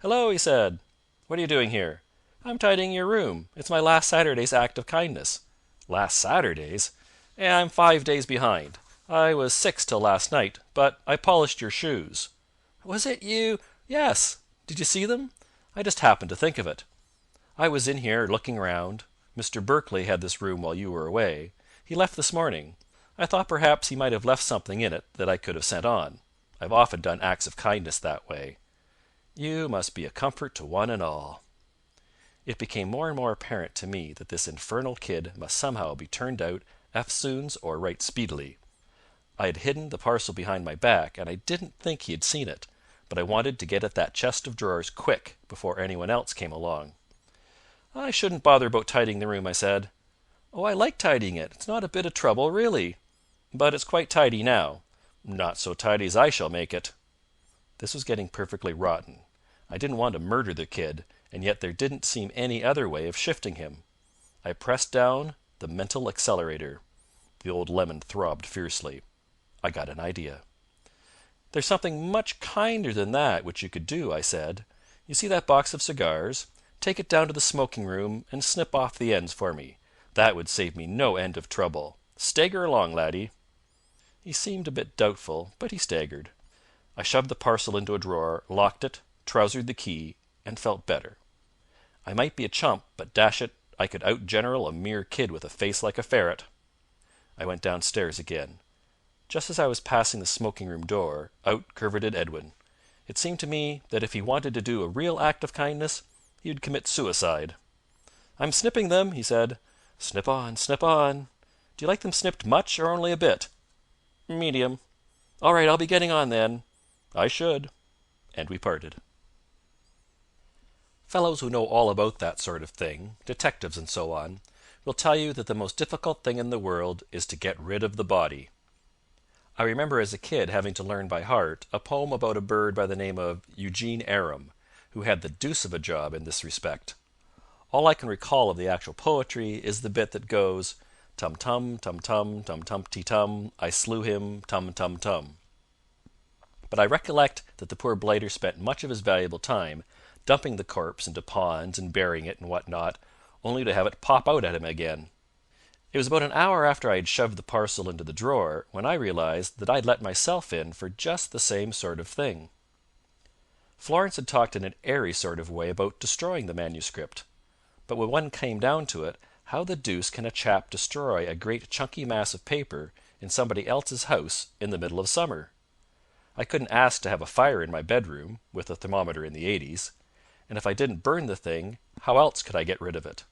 "Hello," he said. "What are you doing here?" "I'm tidying your room. It's my last Saturday's act of kindness." "Last Saturday's?" "I'm 5 days behind. I was 6 till last night, but I polished your shoes." "Was it you?" "Yes. Did you see them?" "I just happened to think of it." "I was in here looking round. Mr. Berkeley had this room while you were away. He left this morning. I thought perhaps he might have left something in it that I could have sent on. I've often done acts of kindness that way. You must be a comfort to one and all." It became more and more apparent to me that this infernal kid must somehow be turned out eftsoons or right speedily. I had hidden the parcel behind my back, and I didn't think he had seen it, but I wanted to get at that chest of drawers quick, before anyone else came along. "I shouldn't bother about tidying the room," I said. "Oh, I like tidying it. It's not a bit of trouble, really. But it's quite tidy now. Not so tidy as I shall make it." This was getting perfectly rotten. I didn't want to murder the kid, and yet there didn't seem any other way of shifting him. I pressed down the mental accelerator. The old lemon throbbed fiercely. I got an idea. "There's something much kinder than that which you could do," I said. "You see that box of cigars? Take it down to the smoking room and snip off the ends for me. That would save me no end of trouble. Stagger along, laddie." He seemed a bit doubtful, but he staggered. I shoved the parcel into a drawer, locked it, trousered the key, and felt better. I might be a chump, but dash it, I could out-general a mere kid with a face like a ferret. I went downstairs again. Just as I was passing the smoking-room door, out curveted Edwin. It seemed to me that if he wanted to do a real act of kindness, he would commit suicide. "I'm snipping them," he said. Snip on, snip on. Do you like them snipped much or only a bit? Medium. All right, I'll be getting on then. I should. And we parted. Fellows who know all about that sort of thing, detectives and so on, will tell you that the most difficult thing in the world is to get rid of the body. I remember as a kid having to learn by heart a poem about a bird by the name of Eugene Aram, who had the deuce of a job in this respect. All I can recall of the actual poetry is the bit that goes, tum tum tum tum tum tum tum, I slew him tum tum tum. But I recollect that the poor blighter spent much of his valuable time dumping the corpse into ponds and burying it and what not, only to have it pop out at him again. It was about an hour after I had shoved the parcel into the drawer when I realized that I'd let myself in for just the same sort of thing. Florence had talked in an airy sort of way about destroying the manuscript. But when one came down to it, how the deuce can a chap destroy a great chunky mass of paper in somebody else's house in the middle of summer? I couldn't ask to have a fire in my bedroom, with a thermometer in the 80s, and if I didn't burn the thing, how else could I get rid of it?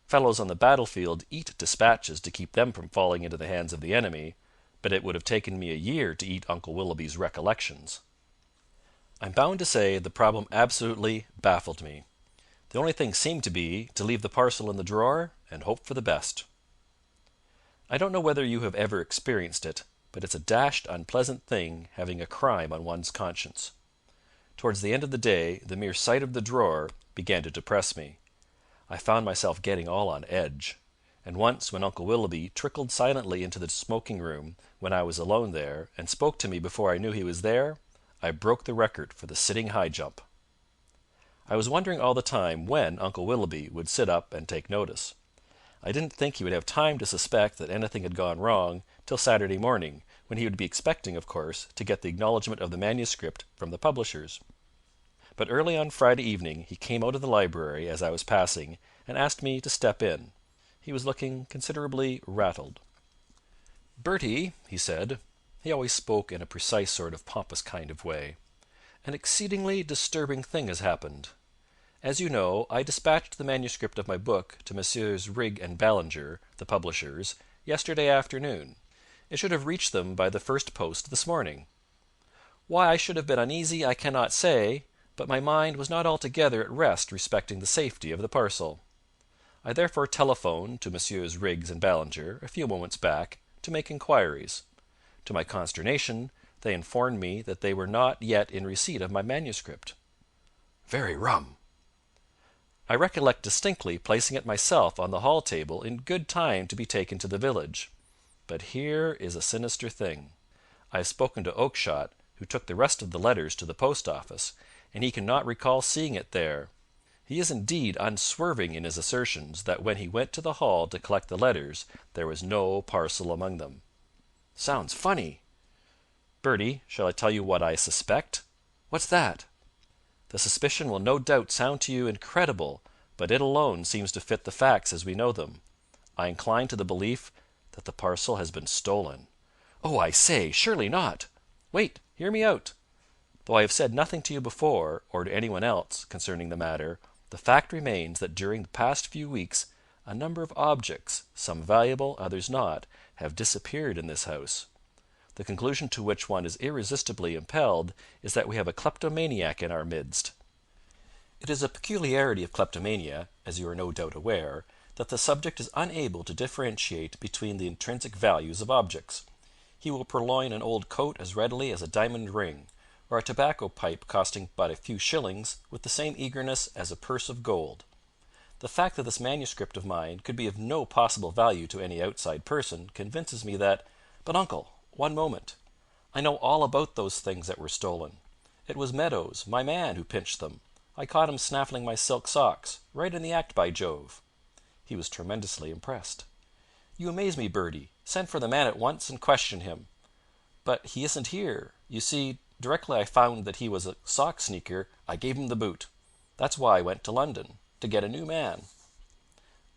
Fellows on the battlefield eat dispatches to keep them from falling into the hands of the enemy, but it would have taken me a year to eat Uncle Willoughby's recollections. I'm bound to say the problem absolutely baffled me. The only thing seemed to be to leave the parcel in the drawer and hope for the best. I don't know whether you have ever experienced it, but it's a dashed unpleasant thing having a crime on one's conscience. Towards the end of the day the mere sight of the drawer began to depress me. I found myself getting all on edge, and once when Uncle Willoughby trickled silently into the smoking room when I was alone there, and spoke to me before I knew he was there, I broke the record for the sitting high jump. I was wondering all the time when Uncle Willoughby would sit up and take notice. I didn't think he would have time to suspect that anything had gone wrong till Saturday morning, when he would be expecting, of course, to get the acknowledgment of the manuscript from the publishers. But early on Friday evening he came out of the library as I was passing, and asked me to step in. He was looking considerably rattled. "Bertie," he said, he always spoke in a precise sort of pompous kind of way, "an exceedingly disturbing thing has happened. As you know, I dispatched the manuscript of my book to Messrs. Rigg and Ballinger, the publishers, yesterday afternoon. It should have reached them by the first post this morning. Why I should have been uneasy I cannot say, but my mind was not altogether at rest respecting the safety of the parcel. I therefore telephoned to Messrs. Rigg and Ballinger a few moments back to make inquiries. To my consternation, they informed me that they were not yet in receipt of my manuscript." "Very rum." I recollect distinctly placing it myself on the hall table in good time to be taken to the village. But here is a sinister thing. I have spoken to Oakshott, who took the rest of the letters to the post office, and he cannot recall seeing it there. He is indeed unswerving in his assertions that when he went to the hall to collect the letters there was no parcel among them. Sounds funny. Bertie, shall I tell you what I suspect? What's that? The suspicion will no doubt sound to you incredible, but it alone seems to fit the facts as we know them. I incline to the belief that the parcel has been stolen. Oh, I say, surely not. Wait, hear me out. Though I have said nothing to you before, or to anyone else, concerning the matter, the fact remains that during the past few weeks a number of objects, some valuable, others not, have disappeared in this house. The conclusion to which one is irresistibly impelled is that we have a kleptomaniac in our midst. It is a peculiarity of kleptomania, as you are no doubt aware, that the subject is unable to differentiate between the intrinsic values of objects. He will purloin an old coat as readily as a diamond ring, or a tobacco pipe costing but a few shillings with the same eagerness as a purse of gold. The fact that this manuscript of mine could be of no possible value to any outside person convinces me that... But, uncle, one moment. I know all about those things that were stolen. It was Meadows, my man, who pinched them. I caught him snaffling my silk socks. Right in the act, by Jove. He was tremendously impressed. You amaze me, Bertie. Send for the man at once and question him. But he isn't here. You see, directly I found that he was a sock sneaker, I gave him the boot. That's why I went to London, to get a new man.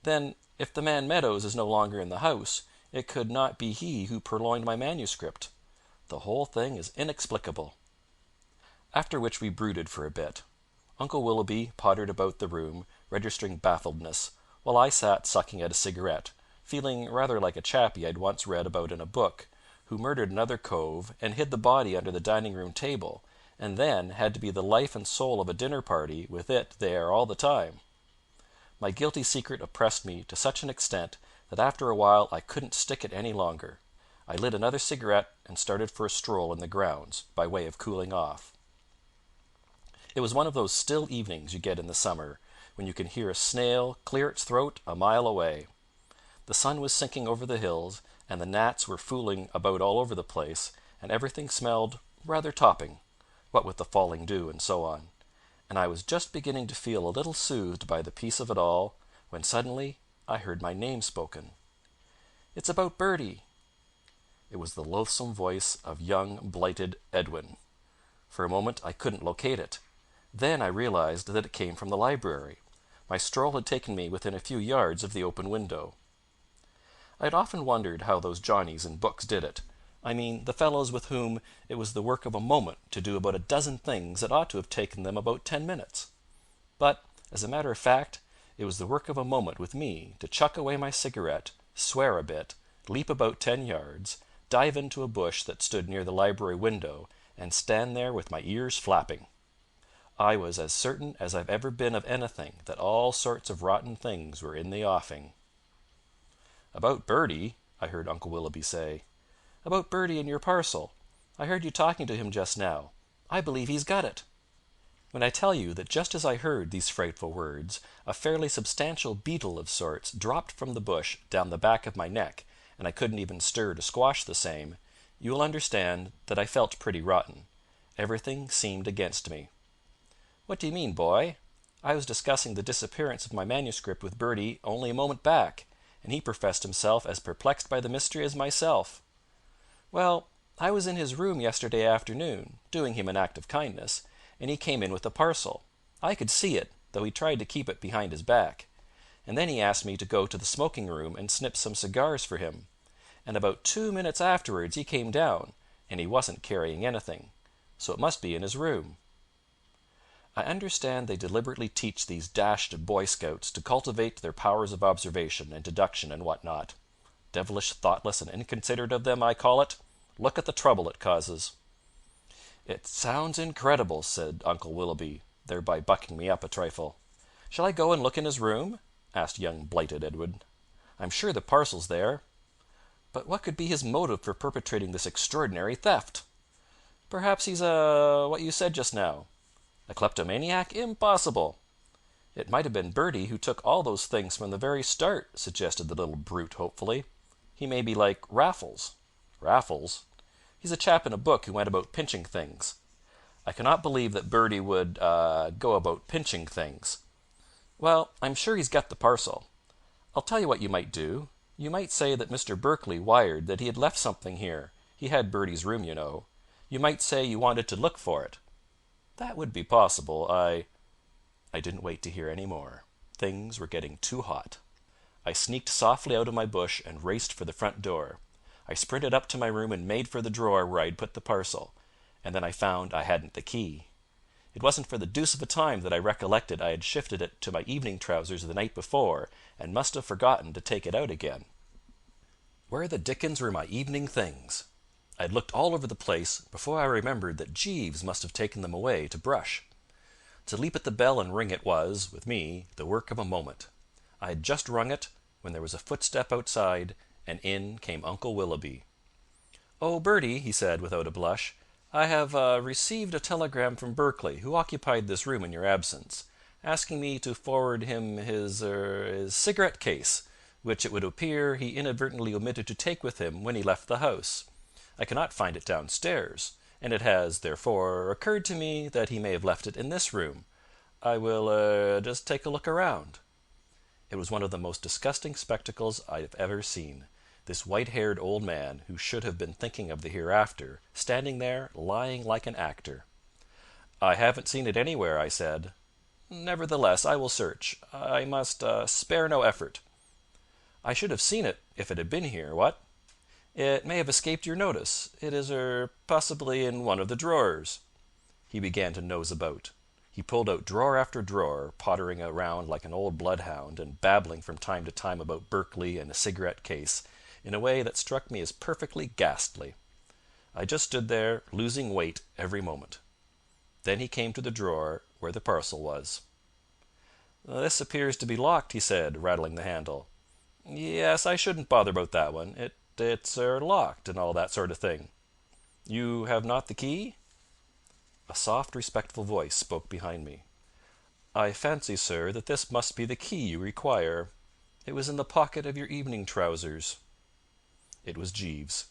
Then, if the man Meadows is no longer in the house, it could not be he who purloined my manuscript. The whole thing is inexplicable. After which we brooded for a bit. Uncle Willoughby pottered about the room, registering baffledness, while I sat sucking at a cigarette, feeling rather like a chappie I'd once read about in a book, who murdered another cove and hid the body under the dining room table, and then had to be the life and soul of a dinner party with it there all the time. My guilty secret oppressed me to such an extent that after a while I couldn't stick it any longer. I lit another cigarette and started for a stroll in the grounds, by way of cooling off. It was one of those still evenings you get in the summer, when you can hear a snail clear its throat a mile away. The sun was sinking over the hills, and the gnats were fooling about all over the place, and everything smelled rather topping, what with the falling dew and so on, and I was just beginning to feel a little soothed by the peace of it all, when suddenly I heard my name spoken. "It's about Bertie." It was the loathsome voice of young blighted Edwin. For a moment I couldn't locate it. Then I realized that it came from the library. My stroll had taken me within a few yards of the open window. I had often wondered how those Johnnies in books did it. I mean, the fellows with whom it was the work of a moment to do about a dozen things that ought to have taken them about 10 minutes. But, as a matter of fact, it was the work of a moment with me to chuck away my cigarette, swear a bit, leap about 10 yards, dive into a bush that stood near the library window, and stand there with my ears flapping. I was as certain as I've ever been of anything that all sorts of rotten things were in the offing. "About Bertie?" I heard Uncle Willoughby say. "About Bertie and your parcel. I heard you talking to him just now. I believe he's got it." When I tell you that just as I heard these frightful words, a fairly substantial beetle of sorts dropped from the bush down the back of my neck, and I couldn't even stir to squash the same, you will understand that I felt pretty rotten. Everything seemed against me. "What do you mean, boy? I was discussing the disappearance of my manuscript with Bertie only a moment back, and he professed himself as perplexed by the mystery as myself." "Well, I was in his room yesterday afternoon, doing him an act of kindness, and he came in with a parcel. I could see it, though he tried to keep it behind his back. And then he asked me to go to the smoking room and snip some cigars for him. And about 2 minutes afterwards he came down, and he wasn't carrying anything. So it must be in his room." I understand they deliberately teach these dashed Boy Scouts to cultivate their powers of observation and deduction and what not. Devilish thoughtless and inconsiderate of them, I call it. Look at the trouble it causes. "It sounds incredible," said Uncle Willoughby, thereby bucking me up a trifle. "Shall I go and look in his room?" asked young blighted Edwin. "I'm sure the parcel's there." "But what could be his motive for perpetrating this extraordinary theft?" "Perhaps he's what you said just now." "A kleptomaniac? Impossible!" "It might have been Bertie who took all those things from the very start," suggested the little brute hopefully. "He may be like Raffles." "Raffles?" "He's a chap in a book who went about pinching things." "I cannot believe that Bertie would go about pinching things." "Well, I'm sure he's got the parcel. I'll tell you what you might do. You might say that Mr. Berkeley wired that he had left something here. He had Bertie's room, you know. You might say you wanted to look for it." "That would be possible. I didn't wait to hear any more. Things were getting too hot. I sneaked softly out of my bush and raced for the front door. I sprinted up to my room and made for the drawer where I'd put the parcel, and then I found I hadn't the key. It wasn't for the deuce of a time that I recollected I had shifted it to my evening trousers the night before, and must have forgotten to take it out again. Where the dickens were my evening things? I had looked all over the place before I remembered that Jeeves must have taken them away to brush. To leap at the bell and ring it was, with me, the work of a moment. I had just rung it, when there was a footstep outside, and in came Uncle Willoughby. "Oh, Bertie," he said, without a blush, "I have received a telegram from Berkeley, who occupied this room in your absence, asking me to forward him his cigarette case, which it would appear he inadvertently omitted to take with him when he left the house. I cannot find it downstairs, and it has, therefore, occurred to me that he may have left it in this room. I will just take a look around." It was one of the most disgusting spectacles I have ever seen. This white-haired old man, who should have been thinking of the hereafter, standing there, lying like an actor. "I haven't seen it anywhere," I said. "Nevertheless, I will search. I must spare no effort." "I should have seen it if it had been here, what?" "It may have escaped your notice. It is possibly in one of the drawers." He began to nose about. He pulled out drawer after drawer, pottering around like an old bloodhound, and babbling from time to time about Berkeley and a cigarette case, in a way that struck me as perfectly ghastly. I just stood there, losing weight every moment. Then he came to the drawer where the parcel was. "This appears to be locked," he said, rattling the handle. "Yes, I shouldn't bother about that one. It's locked, and all that sort of thing. You have not the key?" A soft, respectful voice spoke behind me. "I fancy, sir, that this must be the key you require. It was in the pocket of your evening trousers." It was Jeeves.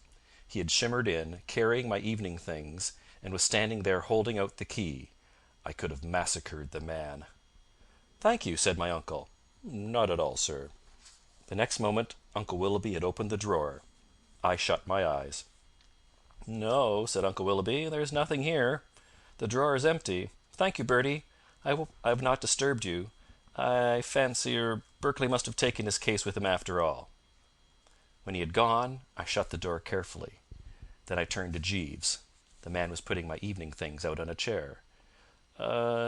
He had shimmered in, carrying my evening things, and was standing there holding out the key. I could have massacred the man. "Thank you," said my uncle. "Not at all, sir." The next moment Uncle Willoughby had opened the drawer. I shut my eyes. "No," said Uncle Willoughby, "there's nothing here. The drawer is empty. Thank you, Bertie. I hope I have not disturbed you. I fancy Berkeley must have taken his case with him after all." When he had gone, I shut the door carefully. Then I turned to Jeeves. The man was putting my evening things out on a chair.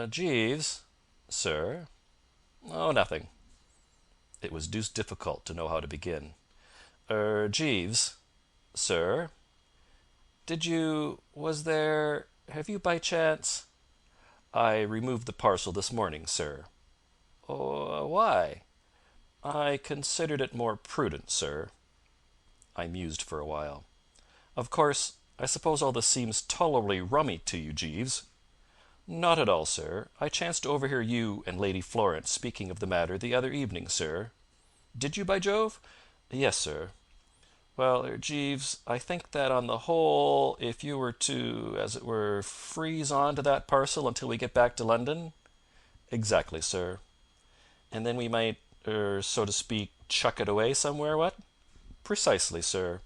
"Jeeves?" "Sir?" "Oh, nothing." It was deuced difficult to know how to begin. "Jeeves?" "Sir?" Have you by chance—" "I removed the parcel this morning, sir." "Oh, why?" "I considered it more prudent, sir." I mused for a while. "Of course, I suppose all this seems tolerably rummy to you, Jeeves?" "Not at all, sir. I chanced to overhear you and Lady Florence speaking of the matter the other evening, sir." "Did you, by Jove?" "Yes, sir." "Well, Jeeves, I think that on the whole, if you were to, as it were, freeze on to that parcel until we get back to London—" "Exactly, sir." "And then we might, so to speak, chuck it away somewhere, what?" "Precisely, sir."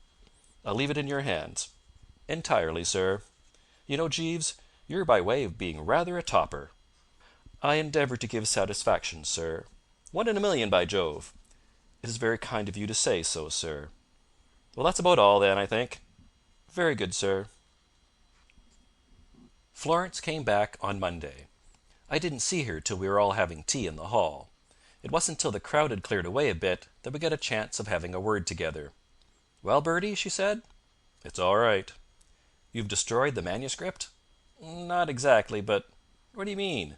"I'll leave it in your hands." "Entirely, sir. You know, Jeeves, you're by way of being rather a topper." "I endeavour to give satisfaction, sir." "1 in a million, by Jove!" "It is very kind of you to say so, sir." "Well, that's about all, then, I think." "Very good, sir." Florence came back on Monday. I didn't see her till we were all having tea in the hall. It wasn't till the crowd had cleared away a bit that we got a chance of having a word together. "Well, Bertie?" she said. "It's all right." "You've destroyed the manuscript?" "Not exactly, but—" "What do you mean?"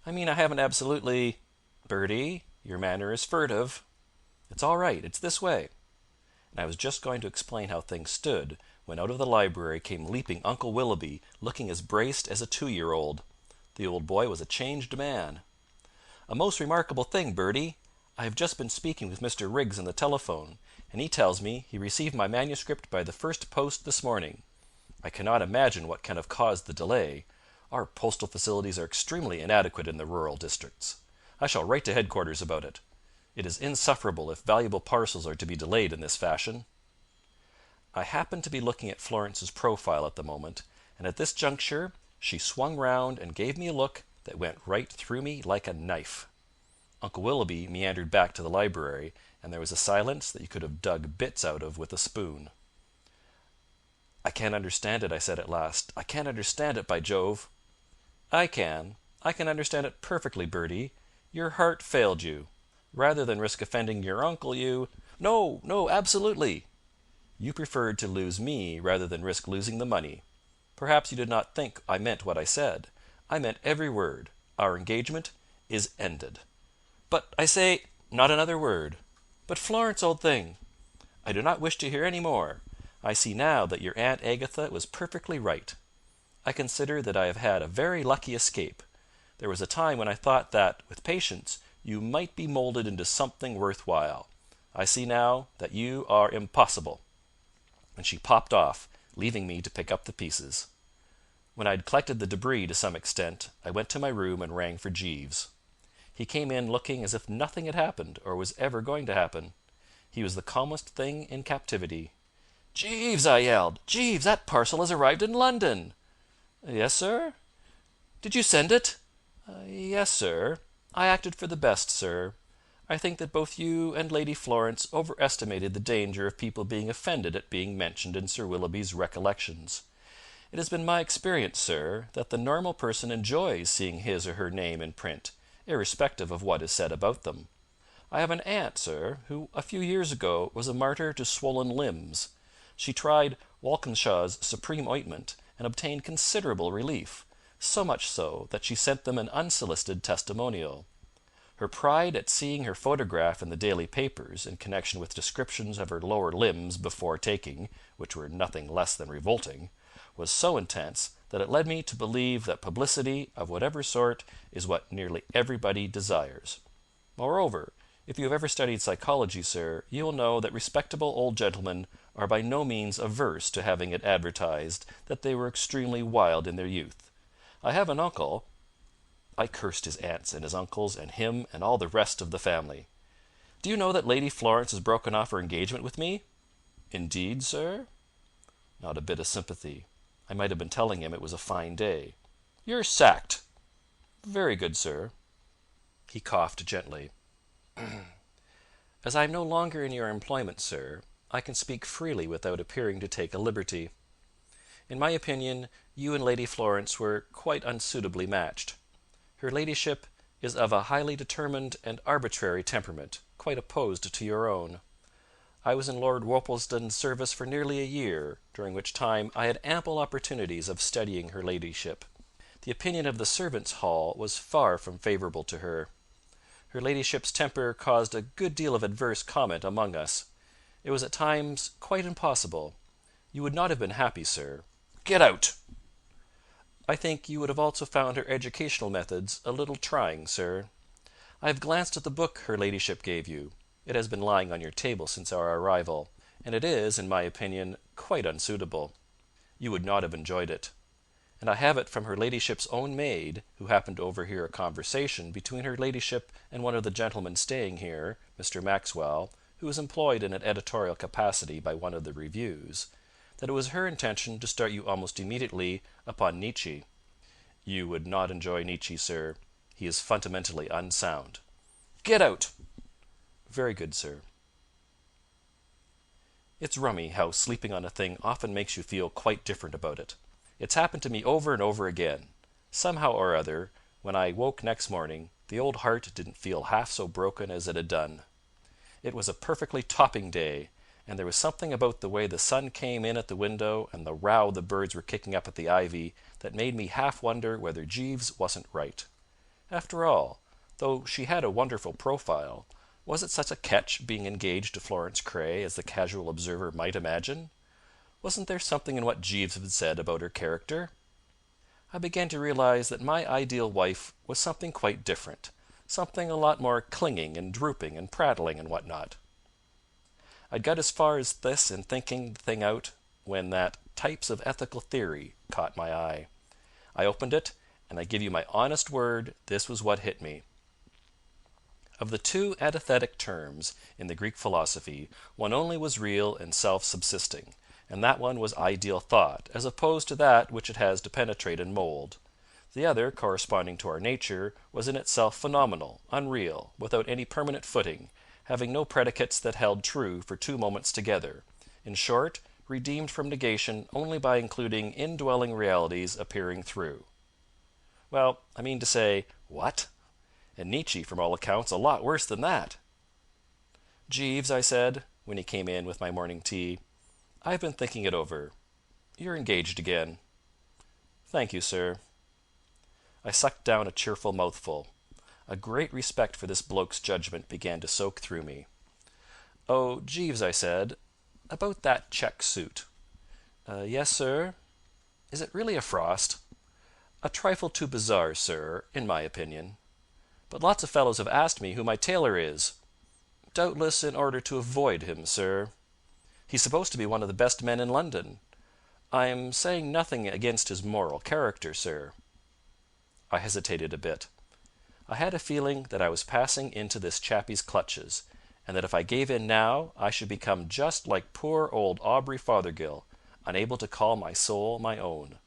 "I mean I haven't absolutely—" "Bertie, your manner is furtive." "It's all right. It's this way." And I was just going to explain how things stood, when out of the library came leaping Uncle Willoughby, looking as braced as a 2-year-old. The old boy was a changed man. "A most remarkable thing, Bertie. I have just been speaking with Mr. Riggs on the telephone, and he tells me he received my manuscript by the first post this morning. I cannot imagine what can have caused the delay. Our postal facilities are extremely inadequate in the rural districts. I shall write to headquarters about it. It is insufferable if valuable parcels are to be delayed in this fashion." I happened to be looking at Florence's profile at the moment, and at this juncture she swung round and gave me a look that went right through me like a knife. Uncle Willoughby meandered back to the library, and there was a silence that you could have dug bits out of with a spoon. "I can't understand it," I said at last. "I can't understand it, by Jove!" "I can. I can understand it perfectly, Bertie. Your heart failed you. Rather than risk offending your uncle, you—" "No, no, absolutely!" "You preferred to lose me rather than risk losing the money. Perhaps you did not think I meant what I said. I meant every word. Our engagement is ended." "But I say—" "Not another word." "But, Florence, old thing—" "I do not wish to hear any more. I see now that your Aunt Agatha was perfectly right. I consider that I have had a very lucky escape. There was a time when I thought that, with patience, you might be moulded into something worth while. I see now that you are impossible." And she popped off, leaving me to pick up the pieces. When I had collected the debris to some extent, I went to my room and rang for Jeeves. He came in looking as if nothing had happened or was ever going to happen. He was the calmest thing in captivity. "Jeeves!" I yelled. "Jeeves, that parcel has arrived in London!" "Yes, sir?" "Did you send it?" "Yes, sir. I acted for the best, sir. I think that both you and Lady Florence overestimated the danger of people being offended at being mentioned in Sir Willoughby's recollections. It has been my experience, sir, that the normal person enjoys seeing his or her name in print, irrespective of what is said about them. I have an aunt, sir, who a few years ago was a martyr to swollen limbs. She tried Walkinshaw's Supreme Ointment and obtained considerable relief, so much so that she sent them an unsolicited testimonial. Her pride at seeing her photograph in the daily papers in connection with descriptions of her lower limbs before taking, which were nothing less than revolting, was so intense that it led me to believe that publicity of whatever sort is what nearly everybody desires. Moreover, if you have ever studied psychology, sir, you will know that respectable old gentlemen are by no means averse to having it advertised that they were extremely wild in their youth. I have an uncle—" I cursed his aunts and his uncles and him and all the rest of the family. "Do you know that Lady Florence has broken off her engagement with me?" "Indeed, sir?" Not a bit of sympathy. I might have been telling him it was a fine day. "You're sacked." "Very good, sir." He coughed gently. "As I am no longer in your employment, sir, I can speak freely without appearing to take a liberty. In my opinion, you and Lady Florence were quite unsuitably matched. Her ladyship is of a highly determined and arbitrary temperament, quite opposed to your own. I was in Lord Worplesdon's service for nearly a year, during which time I had ample opportunities of studying her ladyship. The opinion of the servants' hall was far from favourable to her. Her ladyship's temper caused a good deal of adverse comment among us. It was at times quite impossible. You would not have been happy, sir." "Get out!" "I think you would have also found her educational methods a little trying, sir. I have glanced at the book her ladyship gave you. It has been lying on your table since our arrival, and it is, in my opinion, quite unsuitable. You would not have enjoyed it. And I have it from her ladyship's own maid, who happened to overhear a conversation between her ladyship and one of the gentlemen staying here, Mr. Maxwell, who is employed in an editorial capacity by one of the reviews, that it was her intention to start you almost immediately upon Nietzsche. You would not enjoy Nietzsche, sir. He is fundamentally unsound." "Get out!" "Very good, sir." It's rummy how sleeping on a thing often makes you feel quite different about it. It's happened to me over and over again. Somehow or other, when I woke next morning, the old heart didn't feel half so broken as it had done. It was a perfectly topping day, and there was something about the way the sun came in at the window and the row the birds were kicking up at the ivy that made me half wonder whether Jeeves wasn't right. After all, though she had a wonderful profile, was it such a catch being engaged to Florence Craye as the casual observer might imagine? Wasn't there something in what Jeeves had said about her character? I began to realize that my ideal wife was something quite different, something a lot more clinging and drooping and prattling and what not. I'd got as far as this in thinking the thing out when that Types of Ethical Theory caught my eye. I opened it, and I give you my honest word this was what hit me. Of the two antithetic terms in the Greek philosophy, one only was real and self-subsisting, and that one was ideal thought, as opposed to that which it has to penetrate and mould. The other, corresponding to our nature, was in itself phenomenal, unreal, without any permanent footing, having no predicates that held true for 2 moments together, in short, redeemed from negation only by including indwelling realities appearing through. Well, I mean to say, what? And Nietzsche, from all accounts, a lot worse than that. "Jeeves," I said, when he came in with my morning tea, "I've been thinking it over. You're engaged again." "Thank you, sir." I sucked down a cheerful mouthful. A great respect for this bloke's judgment began to soak through me. "Oh, Jeeves," I said, "about that check suit." "Yes, sir." "Is it really a frost?" "A trifle too bizarre, sir, in my opinion." "But lots of fellows have asked me who my tailor is." "Doubtless in order to avoid him, sir." "He's supposed to be one of the best men in London." "I am saying nothing against his moral character, sir." I hesitated a bit. I had a feeling that I was passing into this chappie's clutches, and that if I gave in now I should become just like poor old Aubrey Fothergill, unable to call my soul my own.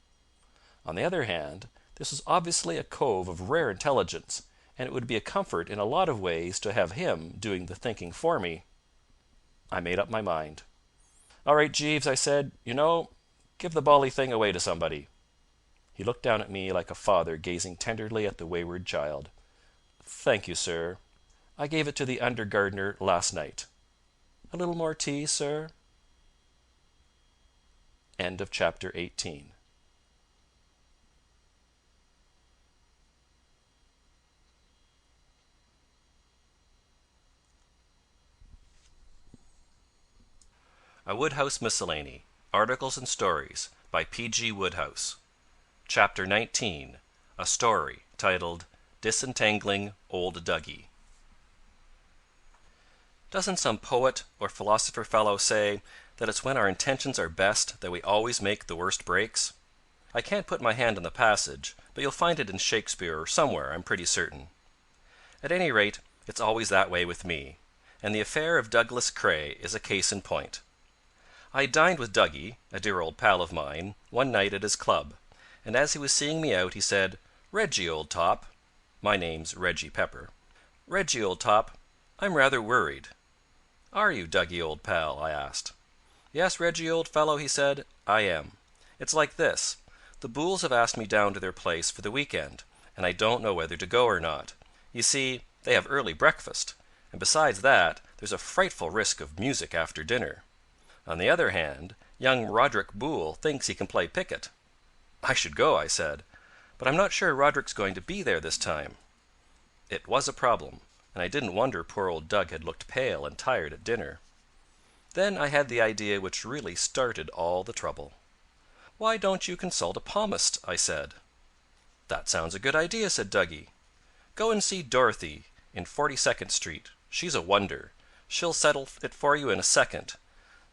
On the other hand, this was obviously a cove of rare intelligence, and it would be a comfort in a lot of ways to have him doing the thinking for me. I made up my mind. "All right, Jeeves," I said. "You know, Give the bally thing away to somebody." He looked down at me like a father gazing tenderly at the wayward child. "Thank you, sir. I gave it to the under gardener last night. A little more tea, sir?" End of chapter 18. A Wodehouse Miscellany, Articles and Stories, by P.G. Wodehouse. Chapter 19. A Story, titled Disentangling Old Dougie. Doesn't some poet or philosopher fellow say that it's when our intentions are best that we always make the worst breaks? I can't put my hand on the passage, but you'll find it in Shakespeare or somewhere, I'm pretty certain. At any rate, it's always that way with me, and the affair of Douglas Craye is a case in point. I dined with Dougie, a dear old pal of mine, one night at his club, and as he was seeing me out he said, "Reggie, old top," my name's Reggie Pepper, "Reggie, old top, I'm rather worried." "Are you, Dougie, old pal?" I asked. "Yes, Reggie, old fellow," he said, "I am. It's like this. The Booles have asked me down to their place for the week end, and I don't know whether to go or not. You see, they have early breakfast, and besides that, there's a frightful risk of music after dinner. On the other hand, young Roderick Boole thinks he can play piquet." "I should go," I said, "but I'm not sure Roderick's going to be there this time." It was a problem, and I didn't wonder poor old Doug had looked pale and tired at dinner. Then I had the idea which really started all the trouble. "Why don't you consult a palmist?" I said. "That sounds a good idea," said Dougie. "Go and see Dorothy in 42nd Street. She's a wonder. She'll settle it for you in a second.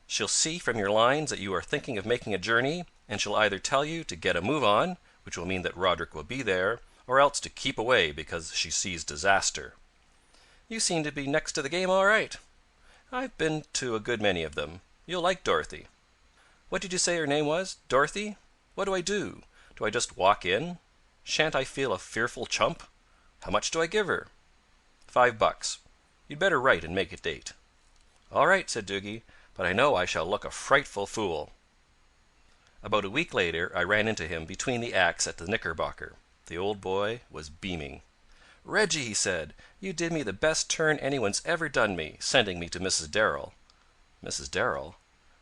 She'll see from your lines that you are thinking of making a journey, and she'll either tell you to get a move on, which will mean that Roderick will be there, or else to keep away because she sees disaster. You seem to be next to the game all right. I've been to a good many of them. You'll like Dorothy." "What did you say her name was? Dorothy? What do I do? Do I just walk in? Shan't I feel a fearful chump? How much do I give her?" $5. You'd better write and make a date." "All right," said Dougie, "but I know I shall look a frightful fool." About a week later I ran into him between the acts at the Knickerbocker. The old boy was beaming. "Reggie," he said, "you did me the best turn anyone's ever done me, sending me to Mrs. Darrell." "Mrs. Darrell?"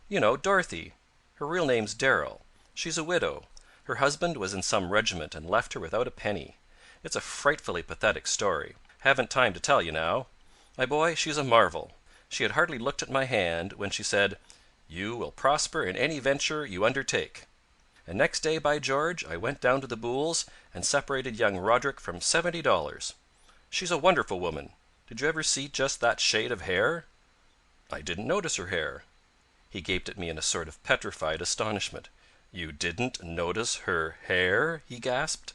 "You know, Dorothy. Her real name's Darrell. She's a widow. Her husband was in some regiment and left her without a penny. It's a frightfully pathetic story. Haven't time to tell you now. My boy, she's a marvel. She had hardly looked at my hand when she said, 'You will prosper in any venture you undertake.' And next day, by George, I went down to the Booles and separated young Roderick from $70. She's a wonderful woman. Did you ever see just that shade of hair?" "I didn't notice her hair." He gaped at me in a sort of petrified astonishment. "You didn't notice her hair?" he gasped.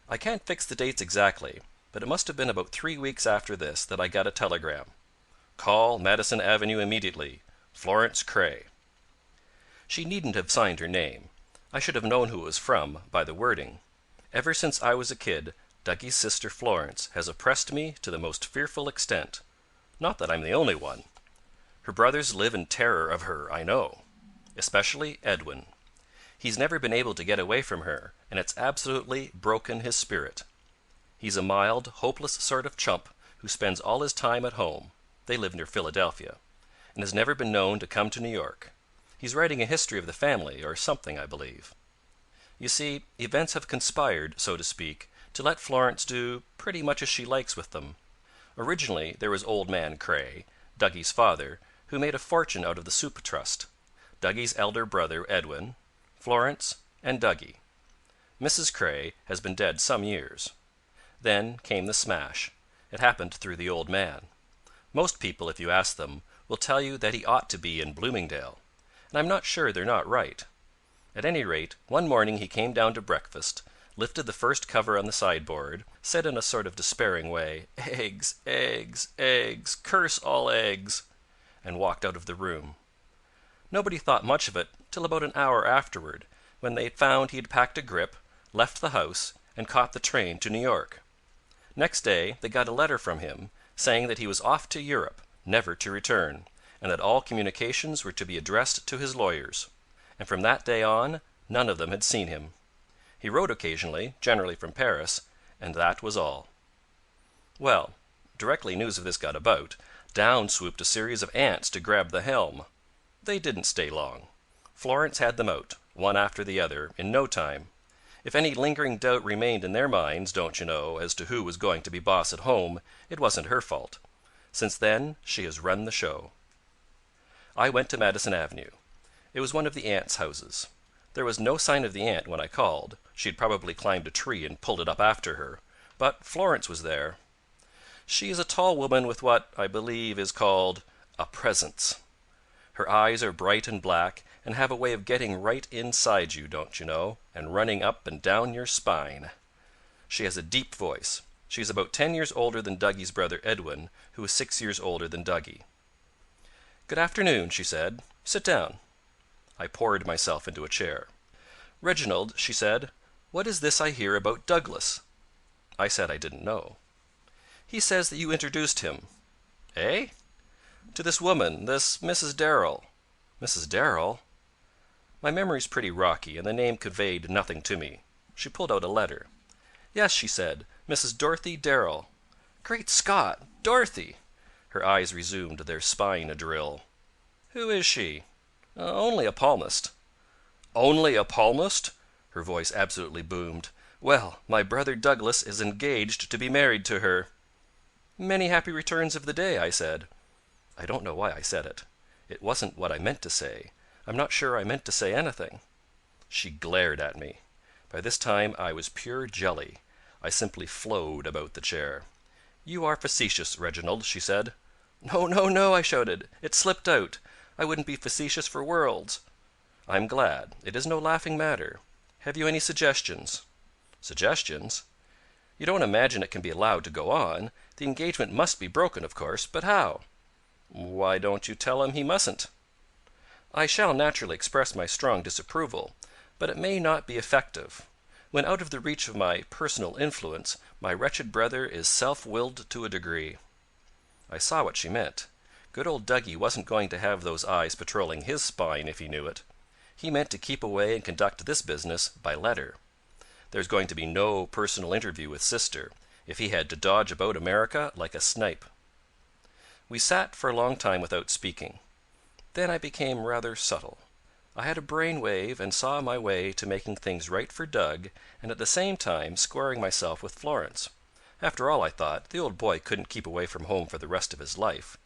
I can't fix the dates exactly, but it must have been about 3 weeks after this that I got a telegram. "Call Madison Avenue immediately. Florence Craye." She needn't have signed her name. I should have known who it was from by the wording. Ever since I was a kid, Dougie's sister Florence has oppressed me to the most fearful extent. Not that I'm the only one. Her brothers live in terror of her, I know. Especially Edwin. He's never been able to get away from her, and it's absolutely broken his spirit. He's a mild, hopeless sort of chump who spends all his time at home. They live near Philadelphia, and has never been known to come to New York. He's writing a history of the family, or something, I believe. You see, events have conspired, so to speak, to let Florence do pretty much as she likes with them. Originally there was old man Craye, Dougie's father, who made a fortune out of the Soup Trust. Dougie's elder brother Edwin, Florence, and Dougie. Mrs. Craye has been dead some years. Then came the smash. It happened through the old man. Most people, if you ask them, will tell you that he ought to be in Bloomingdale, and I'm not sure they're not right. At any rate, one morning he came down to breakfast, lifted the first cover on the sideboard, said in a sort of despairing way, "Eggs, eggs, eggs, curse all eggs," and walked out of the room. Nobody thought much of it till about an hour afterward, when they found he had packed a grip, left the house, and caught the train to New York. Next day they got a letter from him, saying that he was off to Europe, never to return, and that all communications were to be addressed to his lawyers. and from that day on none of them had seen him. He wrote occasionally, generally from Paris, and that was all. Well, directly news of this got about, down swooped a series of aunts to grab the helm. They didn't stay long. Florence had them out, one after the other, in no time. If any lingering doubt remained in their minds, don't you know, as to who was going to be boss at home, it wasn't her fault. Since then she has run the show. I went to Madison Avenue. It was one of the aunts' houses. There was no sign of the aunt when I called. She had probably climbed a tree and pulled it up after her. But Florence was there. She is a tall woman with what, I believe, is called a presence. Her eyes are bright and black, and have a way of getting right inside you, don't you know, and running up and down your spine. She has a deep voice. She is about 10 years older than Dougie's brother Edwin, who is 6 years older than Dougie. "Good afternoon," she said. "Sit down." I poured myself into a chair. "Reginald," she said, "what is this I hear about Douglas?" I said I didn't know. "He says that you introduced him." "Eh?" "To this woman, this Mrs. Darrell." "Mrs. Darrell?" My memory's pretty rocky, and the name conveyed nothing to me. She pulled out a letter. "Yes," she said, "Mrs. Dorothy Darrell." "Great Scott! Dorothy!" Her eyes resumed their spine drill. "Who is she?" "Only a palmist." "Only a palmist?" Her voice absolutely boomed. "Well, my brother Douglas is engaged to be married to her." "Many happy returns of the day," I said. I don't know why I said it. It wasn't what I meant to say. I'm not sure I meant to say anything. She glared at me. By this time I was pure jelly. I simply flowed about the chair. "You are facetious, Reginald," she said. "No, no, no!" I shouted. "It slipped out. I wouldn't be facetious for worlds." "I'm glad. It is no laughing matter. Have you any suggestions?" "Suggestions?" "You don't imagine it can be allowed to go on? The engagement must be broken, of course, but how?" "Why don't you tell him he mustn't?" "I shall naturally express my strong disapproval, but it may not be effective. When out of the reach of my personal influence, my wretched brother is self-willed to a degree." I saw what she meant. Good old Dougie wasn't going to have those eyes patrolling his spine if he knew it. He meant to keep away and conduct this business by letter. There's going to be no personal interview with sister, if he had to dodge about America like a snipe. We sat for a long time without speaking. Then I became rather subtle. I had a brain wave and saw my way to making things right for Doug and at the same time squaring myself with Florence. After all, I thought, the old boy couldn't keep away from home for the rest of his life.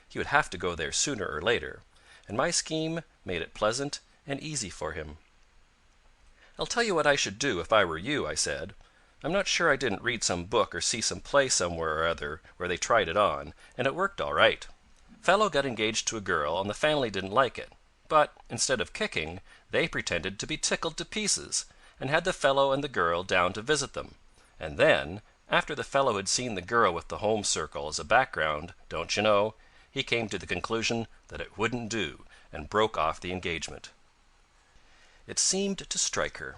He would have to go there sooner or later, and my scheme made it pleasant and easy for him. "I'll tell you what I should do if I were you," I said. "I'm not sure I didn't read some book or see some play somewhere or other where they tried it on, and it worked all right. Fellow got engaged to a girl and the family didn't like it, but instead of kicking, they pretended to be tickled to pieces, and had the fellow and the girl down to visit them, and then, after the fellow had seen the girl with the home circle as a background, don't you know, he came to the conclusion that it wouldn't do, and broke off the engagement." It seemed to strike her.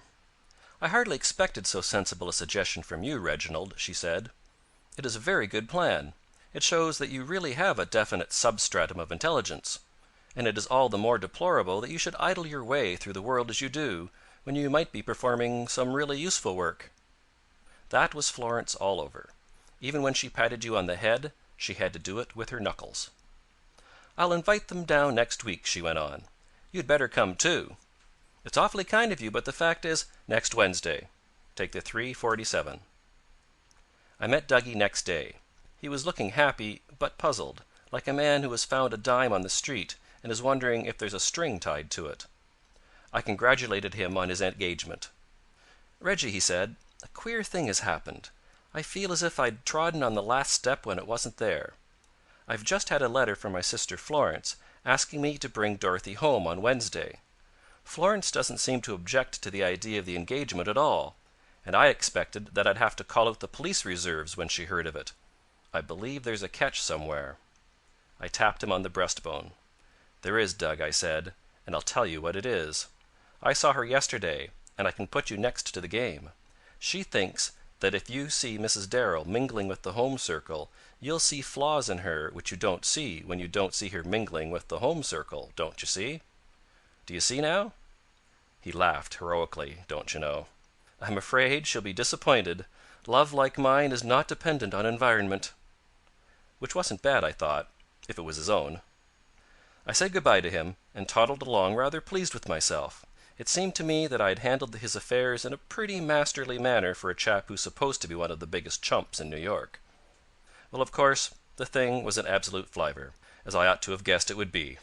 "I hardly expected so sensible a suggestion from you, Reginald," she said. "It is a very good plan. It shows that you really have a definite substratum of intelligence. And it is all the more deplorable that you should idle your way through the world as you do, when you might be performing some really useful work." That was Florence all over. Even when she patted you on the head, she had to do it with her knuckles. "I'll invite them down next week," she went on. "You'd better come too." "It's awfully kind of you, but the fact is—" "Next Wednesday. Take the 3:47." I met Dougie next day. He was looking happy but puzzled, like a man who has found a dime on the street and is wondering if there's a string tied to it. I congratulated him on his engagement. "Reggie," he said, "a queer thing has happened. I feel as if I'd trodden on the last step when it wasn't there. I've just had a letter from my sister Florence asking me to bring Dorothy home on Wednesday. Florence doesn't seem to object to the idea of the engagement at all, and I expected that I'd have to call out the police reserves when she heard of it. I believe there's a catch somewhere." I tapped him on the breastbone. "There is, Doug," I said, "and I'll tell you what it is. I saw her yesterday, and I can put you next to the game. She thinks that if you see Mrs. Darrell mingling with the home circle, you'll see flaws in her which you don't see when you don't see her mingling with the home circle, don't you see? Do you see now?" He laughed heroically, don't you know. "I'm afraid she'll be disappointed. Love like mine is not dependent on environment." Which wasn't bad, I thought, if it was his own. I said good-bye to him, and toddled along rather pleased with myself. It seemed to me that I had handled his affairs in a pretty masterly manner for a chap who's supposed to be one of the biggest chumps in New York. Well, of course, the thing was an absolute flivver, as I ought to have guessed it would be.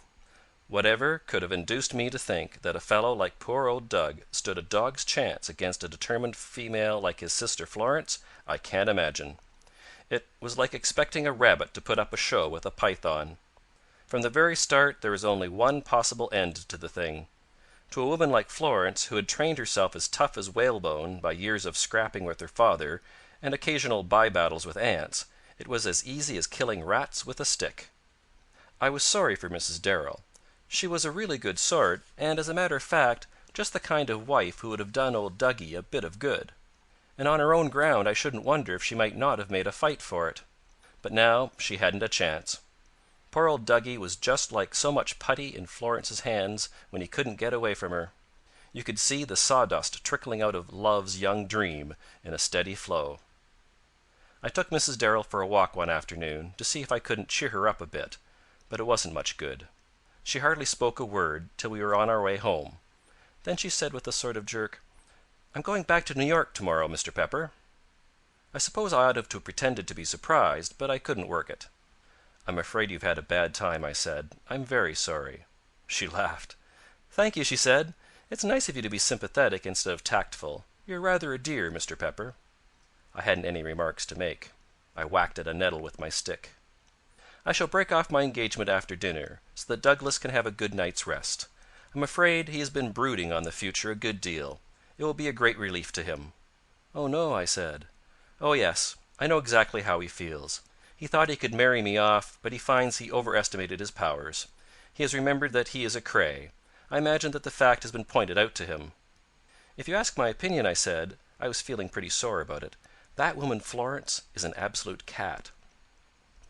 Whatever could have induced me to think that a fellow like poor old Doug stood a dog's chance against a determined female like his sister Florence, I can't imagine. It was like expecting a rabbit to put up a show with a python. From the very start there was only one possible end to the thing. To a woman like Florence, who had trained herself as tough as whalebone by years of scrapping with her father and occasional by-battles with ants, it was as easy as killing rats with a stick. I was sorry for Mrs. Darrell. She was a really good sort, and, as a matter of fact, just the kind of wife who would have done old Duggie a bit of good. And on her own ground I shouldn't wonder if she might not have made a fight for it. But now she hadn't a chance. Poor old Duggie was just like so much putty in Florence's hands when he couldn't get away from her. You could see the sawdust trickling out of love's young dream in a steady flow. I took Mrs. Darrell for a walk one afternoon to see if I couldn't cheer her up a bit, but it wasn't much good. She hardly spoke a word till we were on our way home. Then she said with a sort of jerk, "I'm going back to New York tomorrow, Mr. Pepper." I suppose I ought to have pretended to be surprised, but I couldn't work it. "I'm afraid you've had a bad time," I said. "I'm very sorry." She laughed. "Thank you," she said. "It's nice of you to be sympathetic instead of tactful. You're rather a dear, Mr. Pepper." I hadn't any remarks to make. I whacked at a nettle with my stick. "I shall break off my engagement after dinner, so that Douglas can have a good night's rest. I'm afraid he has been brooding on the future a good deal. It will be a great relief to him." "Oh, no," I said. "Oh, yes. I know exactly how he feels. He thought he could marry me off, but he finds he overestimated his powers. He has remembered that he is a Cray. I imagine that the fact has been pointed out to him." "If you ask my opinion," I said, I was feeling pretty sore about it, "that woman Florence is an absolute cat."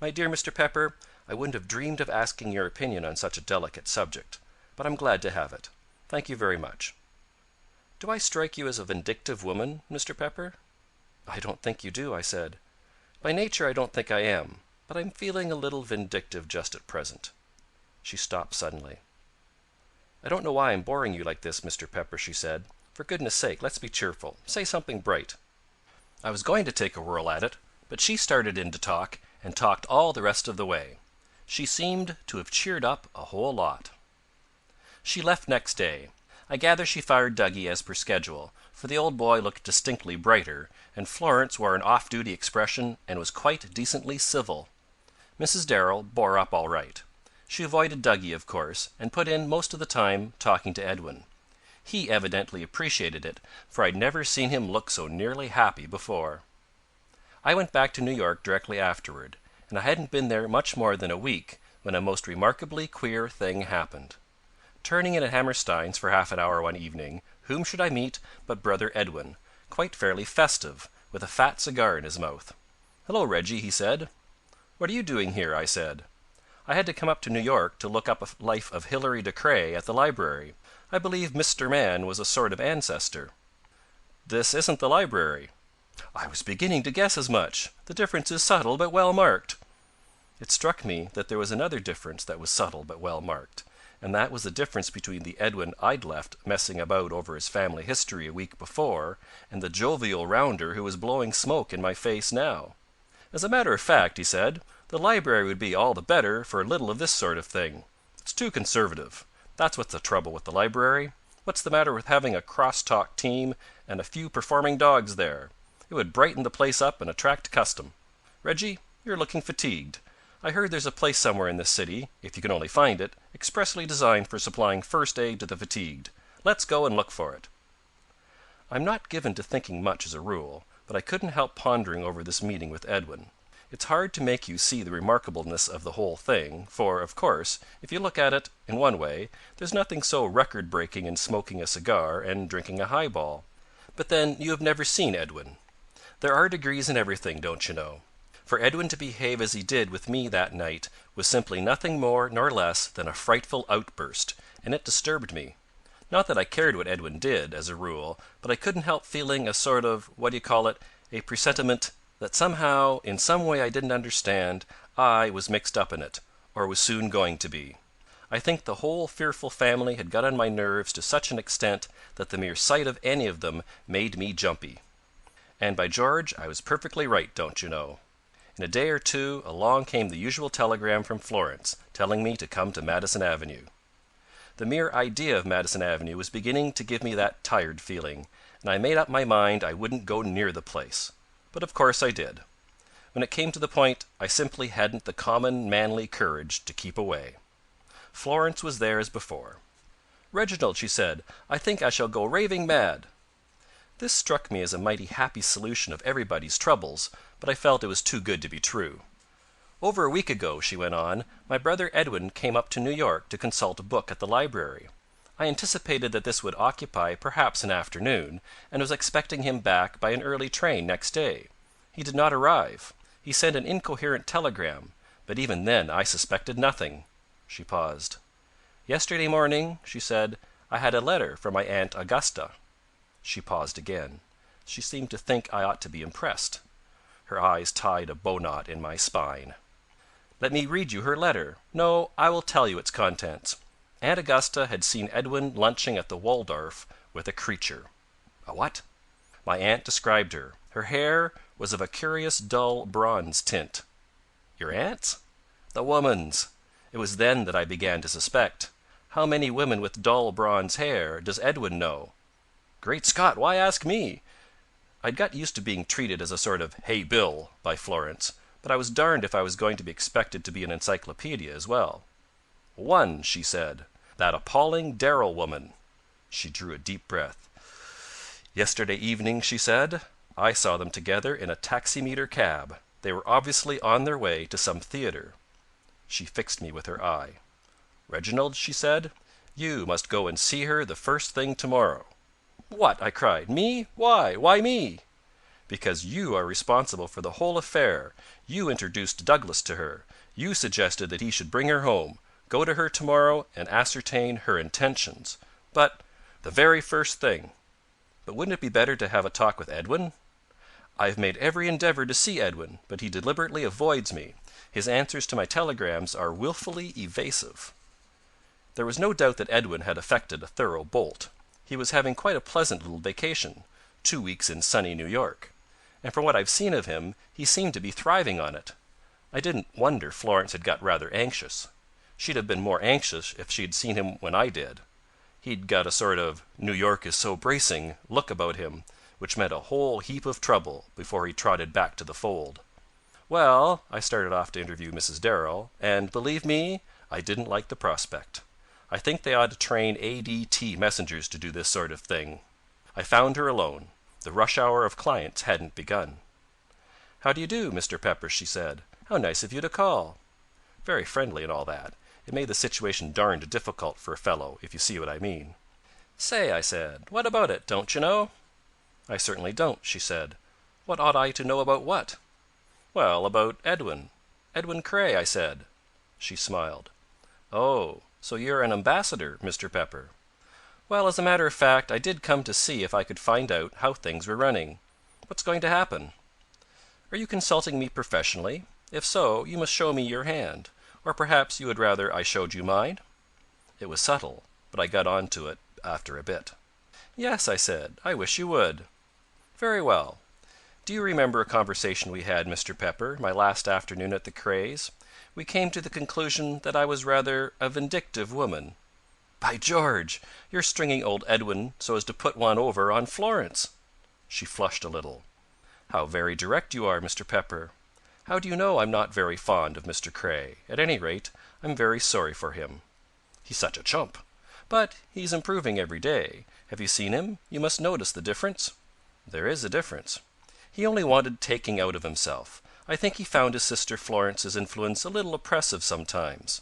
"My dear Mr. Pepper, I wouldn't have dreamed of asking your opinion on such a delicate subject, but I'm glad to have it. Thank you very much." "Do I strike you as a vindictive woman, Mr. Pepper?" "I don't think you do," I said. "By nature I don't think I am, but I'm feeling a little vindictive just at present." She stopped suddenly. "I don't know why I'm boring you like this, Mr. Pepper," she said. "For goodness sake, let's be cheerful. Say something bright." I was going to take a whirl at it, but she started in to talk, and talked all the rest of the way. She seemed to have cheered up a whole lot. She left next day. I gather she fired Duggie as per schedule, for the old boy looked distinctly brighter, and Florence wore an off-duty expression and was quite decently civil. Mrs. Darrell bore up all right. She avoided Duggie, of course, and put in most of the time talking to Edwin. He evidently appreciated it, for I'd never seen him look so nearly happy before. I went back to New York directly afterward, and I hadn't been there much more than a week when a most remarkably queer thing happened. Turning in at Hammerstein's for half an hour one evening, whom should I meet but brother Edwin, quite fairly festive, with a fat cigar in his mouth. "Hello, Reggie," he said. "What are you doing here?" I said. "I had to come up to New York to look up a life of Hilary de Cray at the library. I believe Mr. Man was a sort of ancestor." "This isn't the library." "I was beginning to guess as much. The difference is subtle but well marked." It struck me that there was another difference that was subtle but well marked, and that was the difference between the Edwin I'd left messing about over his family history a week before and the jovial rounder who was blowing smoke in my face now. "As a matter of fact," he said, "the library would be all the better for a little of this sort of thing. It's too conservative. That's what's the trouble with the library. What's the matter with having a cross-talk team and a few performing dogs there? It would brighten the place up and attract custom. Reggie, you're looking fatigued. I heard there's a place somewhere in this city, if you can only find it, expressly designed for supplying first aid to the fatigued. Let's go and look for it." I'm not given to thinking much as a rule, but I couldn't help pondering over this meeting with Edwin. It's hard to make you see the remarkableness of the whole thing, for, of course, if you look at it in one way, there's nothing so record-breaking in smoking a cigar and drinking a highball. But then you have never seen Edwin. There are degrees in everything, don't you know. For Edwin to behave as he did with me that night was simply nothing more nor less than a frightful outburst, and it disturbed me. Not that I cared what Edwin did, as a rule, but I couldn't help feeling a sort of, what do you call it, a presentiment that somehow, in some way I didn't understand, I was mixed up in it, or was soon going to be. I think the whole fearful family had got on my nerves to such an extent that the mere sight of any of them made me jumpy. And by George, I was perfectly right, don't you know. In a day or two along came the usual telegram from Florence, telling me to come to Madison Avenue. The mere idea of Madison Avenue was beginning to give me that tired feeling, and I made up my mind I wouldn't go near the place. But of course I did. When it came to the point, I simply hadn't the common manly courage to keep away. Florence was there as before. "Reginald," she said, "I think I shall go raving mad." This struck me as a mighty happy solution of everybody's troubles, but I felt it was too good to be true. "Over a week ago," she went on, "my brother Edwin came up to New York to consult a book at the library. I anticipated that this would occupy perhaps an afternoon, and was expecting him back by an early train next day. He did not arrive. He sent an incoherent telegram, but even then I suspected nothing." She paused. "Yesterday morning," she said, "I had a letter from my Aunt Augusta." She paused again. She seemed to think I ought to be impressed. Her eyes tied a bowknot in my spine. "Let me read you her letter. No, I will tell you its contents. Aunt Augusta had seen Edwin lunching at the Waldorf with a creature." "A what?" "My aunt described her. Her hair was of a curious dull bronze tint." "Your aunt's?" "The woman's. It was then that I began to suspect. How many women with dull bronze hair does Edwin know?" "Great Scott, why ask me?" I'd got used to being treated as a sort of "Hey, Bill" by Florence, but I was darned if I was going to be expected to be an encyclopedia as well. "One," she said. "That appalling Darrell woman." She drew a deep breath. "Yesterday evening," she said, "I saw them together in a taximeter cab. They were obviously on their way to some theatre." She fixed me with her eye. "Reginald," she said, "you must go and see her the first thing tomorrow." "What!" I cried. "Me? Why? Why me?" "Because you are responsible for the whole affair. You introduced Douglas to her. You suggested that he should bring her home. Go to her tomorrow and ascertain her intentions." "But—" "The very first thing." "But wouldn't it be better to have a talk with Edwin?" "I have made every endeavour to see Edwin, but he deliberately avoids me. His answers to my telegrams are wilfully evasive." There was no doubt that Edwin had affected a thorough bolt. He was having quite a pleasant little vacation, 2 weeks in sunny New York, and from what I've seen of him he seemed to be thriving on it. I didn't wonder Florence had got rather anxious. She'd have been more anxious if she'd seen him when I did. He'd got a sort of "New York is so bracing" look about him, which meant a whole heap of trouble before he trotted back to the fold. Well, I started off to interview Mrs. Darrell, and, believe me, I didn't like the prospect. I think they ought to train A.D.T. messengers to do this sort of thing. I found her alone. The rush hour of clients hadn't begun. "How do you do, Mr. Pepper?" she said. "How nice of you to call." Very friendly and all that. It made the situation darned difficult for a fellow, if you see what I mean. "Say," I said, "what about it? Don't you know?" "I certainly don't," she said. "What ought I to know about what?" "Well, about Edwin. Edwin Cray," I said. She smiled. "Oh, so you're an ambassador, Mr. Pepper." "Well, as a matter of fact, I did come to see if I could find out how things were running. What's going to happen?" "Are you consulting me professionally? If so, you must show me your hand. Or perhaps you would rather I showed you mine?" It was subtle, but I got on to it after a bit. "Yes," I said, "I wish you would." "Very well. Do you remember a conversation we had, Mr. Pepper, my last afternoon at the Crays? We came to the conclusion that I was rather a vindictive woman." "By George! You're stringing old Edwin so as to put one over on Florence." She flushed a little. "How very direct you are, Mr. Pepper. How do you know I'm not very fond of Mr. Cray? At any rate, I'm very sorry for him." "He's such a chump." "But he's improving every day. Have you seen him? You must notice the difference." "There is a difference." "He only wanted taking out of himself. I think he found his sister Florence's influence a little oppressive sometimes."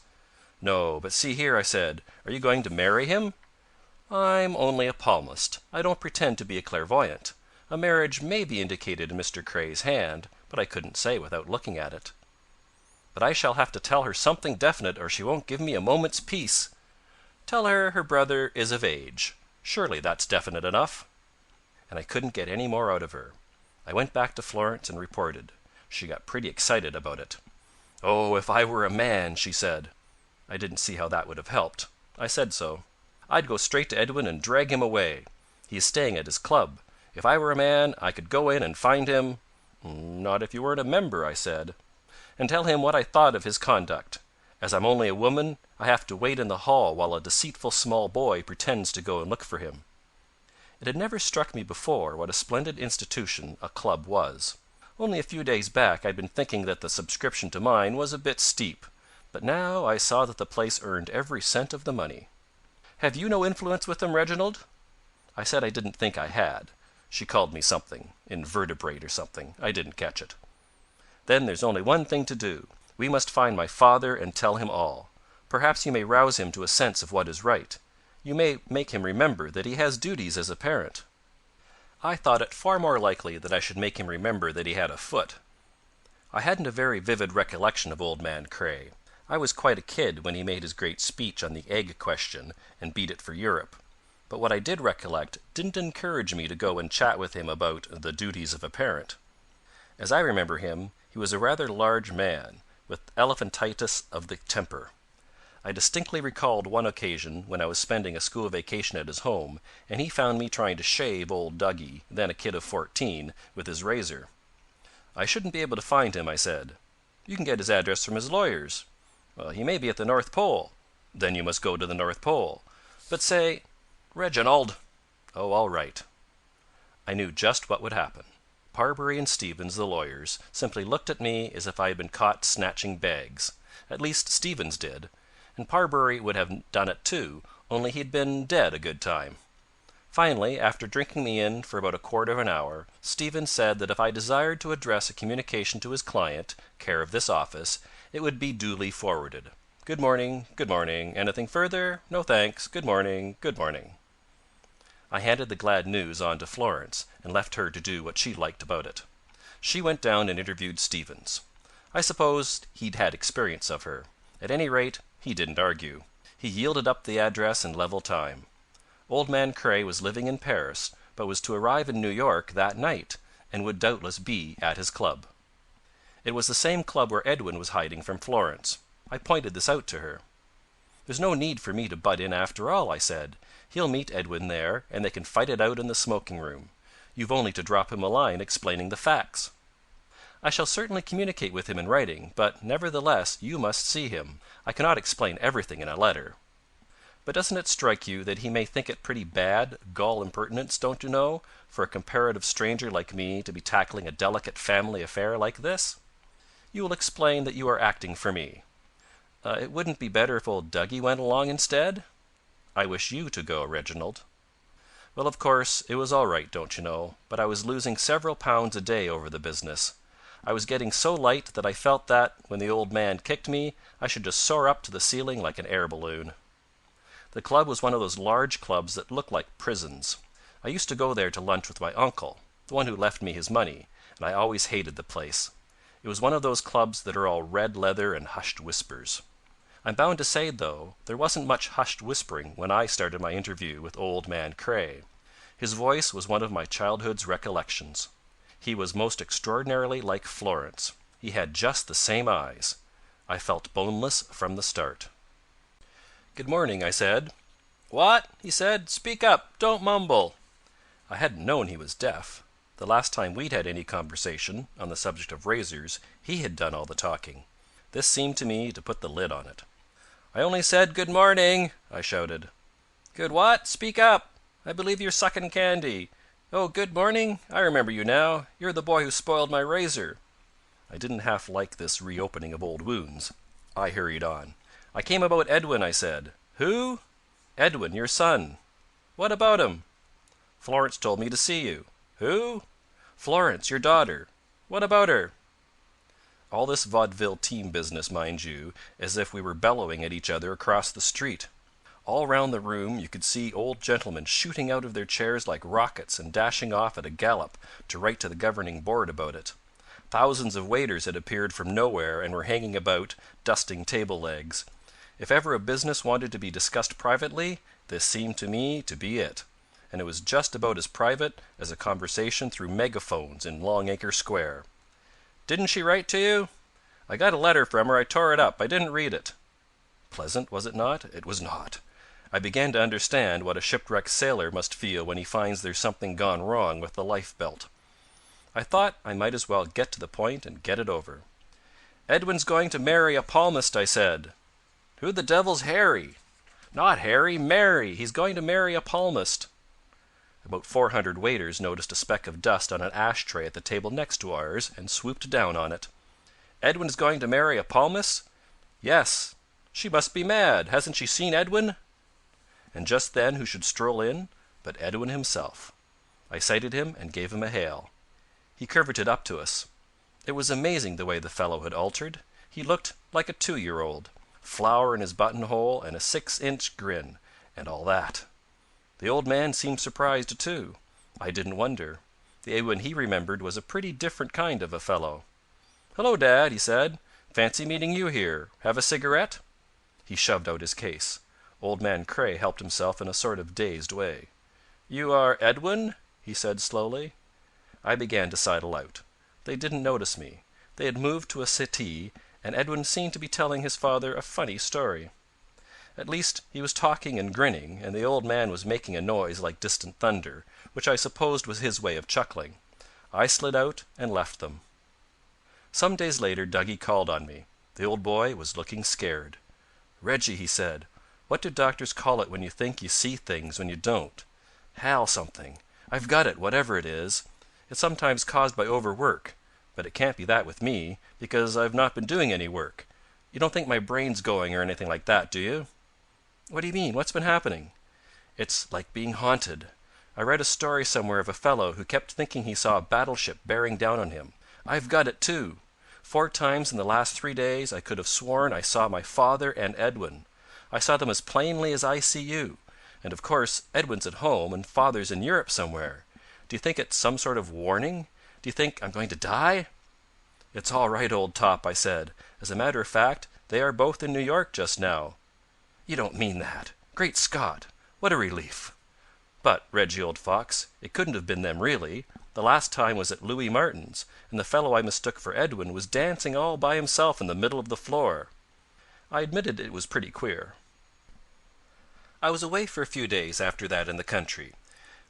"No, but see here," I said, "are you going to marry him?" "I'm only a palmist. I don't pretend to be a clairvoyant. A marriage may be indicated in Mr. Cray's hand, but I couldn't say without looking at it." "But I shall have to tell her something definite, or she won't give me a moment's peace." Tell her her brother is of age. Surely that's definite enough." And I couldn't get any more out of her. I went back to Florence and reported. She got pretty excited about it. "Oh, if I were a man," she said. I didn't see how that would have helped. I said so. "I'd go straight to Edwin and drag him away. He is staying at his club. If I were a man, I could go in and find him—" "Not if you weren't a member," I said. "And tell him what I thought of his conduct. As I'm only a woman, I have to wait in the hall while a deceitful small boy pretends to go and look for him." It had never struck me before what a splendid institution a club was. Only a few days back I'd been thinking that the subscription to mine was a bit steep, but now I saw that the place earned every cent of the money. "Have you no influence with them, Reginald?" I said I didn't think I had. She called me something, invertebrate or something. I didn't catch it. "Then there's only one thing to do. We must find my father and tell him all. Perhaps you may rouse him to a sense of what is right. You may make him remember that he has duties as a parent." I thought it far more likely that I should make him remember that he had a foot. I hadn't a very vivid recollection of old man Cray. I was quite a kid when he made his great speech on the egg question and beat it for Europe. But what I did recollect didn't encourage me to go and chat with him about the duties of a parent. As I remember him, he was a rather large man, with elephantitis of the temper. I distinctly recalled one occasion when I was spending a school vacation at his home, and he found me trying to shave old Duggie, then a kid of 14, with his razor. "I shouldn't be able to find him," I said. "You can get his address from his lawyers." "He may be at the North Pole." "Then you must go to the North Pole." "But say—" "Reginald!" "Oh, all right." I knew just what would happen. Parbury and Stevens, the lawyers, simply looked at me as if I had been caught snatching bags. At least Stevens did. And Parbury would have done it too, only he'd been dead a good time. Finally, after drinking me in for about a quarter of an hour, Stevens said that if I desired to address a communication to his client, care of this office, it would be duly forwarded. "Good morning, good morning. Anything further? No thanks. Good morning, good morning." I handed the glad news on to Florence, and left her to do what she liked about it. She went down and interviewed Stevens. I supposed he'd had experience of her. At any rate, he didn't argue. He yielded up the address in level time. Old man Cray was living in Paris, but was to arrive in New York that night, and would doubtless be at his club. It was the same club where Edwin was hiding from Florence. I pointed this out to her. "There's no need for me to butt in after all," I said. "He'll meet Edwin there, and they can fight it out in the smoking room. You've only to drop him a line explaining the facts." "I shall certainly communicate with him in writing, but, nevertheless, you must see him. I cannot explain everything in a letter." "But doesn't it strike you that he may think it pretty bad, gall impertinence, don't you know, for a comparative stranger like me to be tackling a delicate family affair like this?" "You will explain that you are acting for me." "It wouldn't be better if old Duggie went along instead?" "I wish you to go, Reginald." Well, of course, it was all right, don't you know, but I was losing several pounds a day over the business. I was getting so light that I felt that, when the old man kicked me, I should just soar up to the ceiling like an air balloon. The club was one of those large clubs that look like prisons. I used to go there to lunch with my uncle, the one who left me his money, and I always hated the place. It was one of those clubs that are all red leather and hushed whispers. I'm bound to say, though, there wasn't much hushed whispering when I started my interview with old man Cray. His voice was one of my childhood's recollections. He was most extraordinarily like Florence. He had just the same eyes. I felt boneless from the start. "Good morning," I said. "What?" he said. "Speak up. Don't mumble." I hadn't known he was deaf. The last time we'd had any conversation on the subject of razors, he had done all the talking. This seemed to me to put the lid on it. "I only said good morning," I shouted. "Good what? Speak up. I believe you're sucking candy. Oh, good morning. I remember you now. You're the boy who spoiled my razor." I didn't half like this reopening of old wounds. I hurried on. "I came about Edwin," I said. "Who?" "Edwin, your son." "What about him?" "Florence told me to see you." "Who?" "Florence, your daughter." "What about her?" All this vaudeville team business, mind you, as if we were bellowing at each other across the street. All round the room you could see old gentlemen shooting out of their chairs like rockets and dashing off at a gallop to write to the governing board about it. Thousands of waiters had appeared from nowhere and were hanging about, dusting table legs. If ever a business wanted to be discussed privately, this seemed to me to be it. And it was just about as private as a conversation through megaphones in Longacre Square. "Didn't she write to you?" "I got a letter from her. I tore it up. I didn't read it." Pleasant, was it not? It was not. I began to understand what a shipwrecked sailor must feel when he finds there's something gone wrong with the life belt. I thought I might as well get to the point and get it over. "Edwin's going to marry a palmist," I said. "Who the devil's Harry?" "Not Harry, Mary. He's going to marry a palmist." About 400 waiters noticed a speck of dust on an ashtray at the table next to ours and swooped down on it. "Edwin's going to marry a palmist?" "Yes. She must be mad. Hasn't she seen Edwin?" And just then who should stroll in but Edwin himself. I sighted him and gave him a hail. He curveted up to us. It was amazing the way the fellow had altered. He looked like a 2-year-old. Flower in his buttonhole and a 6-inch grin, and all that. The old man seemed surprised too. I didn't wonder. The Edwin he remembered was a pretty different kind of a fellow. "Hello, Dad," he said. "Fancy meeting you here. Have a cigarette?" He shoved out his case. Old man Cray helped himself in a sort of dazed way. "You are Edwin?" he said slowly. I began to sidle out. They didn't notice me. They had moved to a settee, and Edwin seemed to be telling his father a funny story. At least he was talking and grinning, and the old man was making a noise like distant thunder, which I supposed was his way of chuckling. I slid out and left them. Some days later Dougie called on me. The old boy was looking scared. "Reggie," he said, "what do doctors call it when you think you see things when you don't? Hal something. I've got it, whatever it is. It's sometimes caused by overwork, but it can't be that with me, because I've not been doing any work. You don't think my brain's going or anything like that, do you?" "What do you mean? What's been happening?" "It's like being haunted. I read a story somewhere of a fellow who kept thinking he saw a battleship bearing down on him. I've got it too. 4 times in the last 3 days I could have sworn I saw my father and Edwin. I saw them as plainly as I see you. And of course Edwin's at home and father's in Europe somewhere. Do you think it's some sort of warning? Do you think I'm going to die?" "It's all right, old top," I said. "As a matter of fact, they are both in New York just now." "You don't mean that! Great Scott! What a relief!" "But, Reggie, old fox, it couldn't have been them really. The last time was at Louis Martin's, and the fellow I mistook for Edwin was dancing all by himself in the middle of the floor." I admitted it was pretty queer. I was away for a few days after that in the country.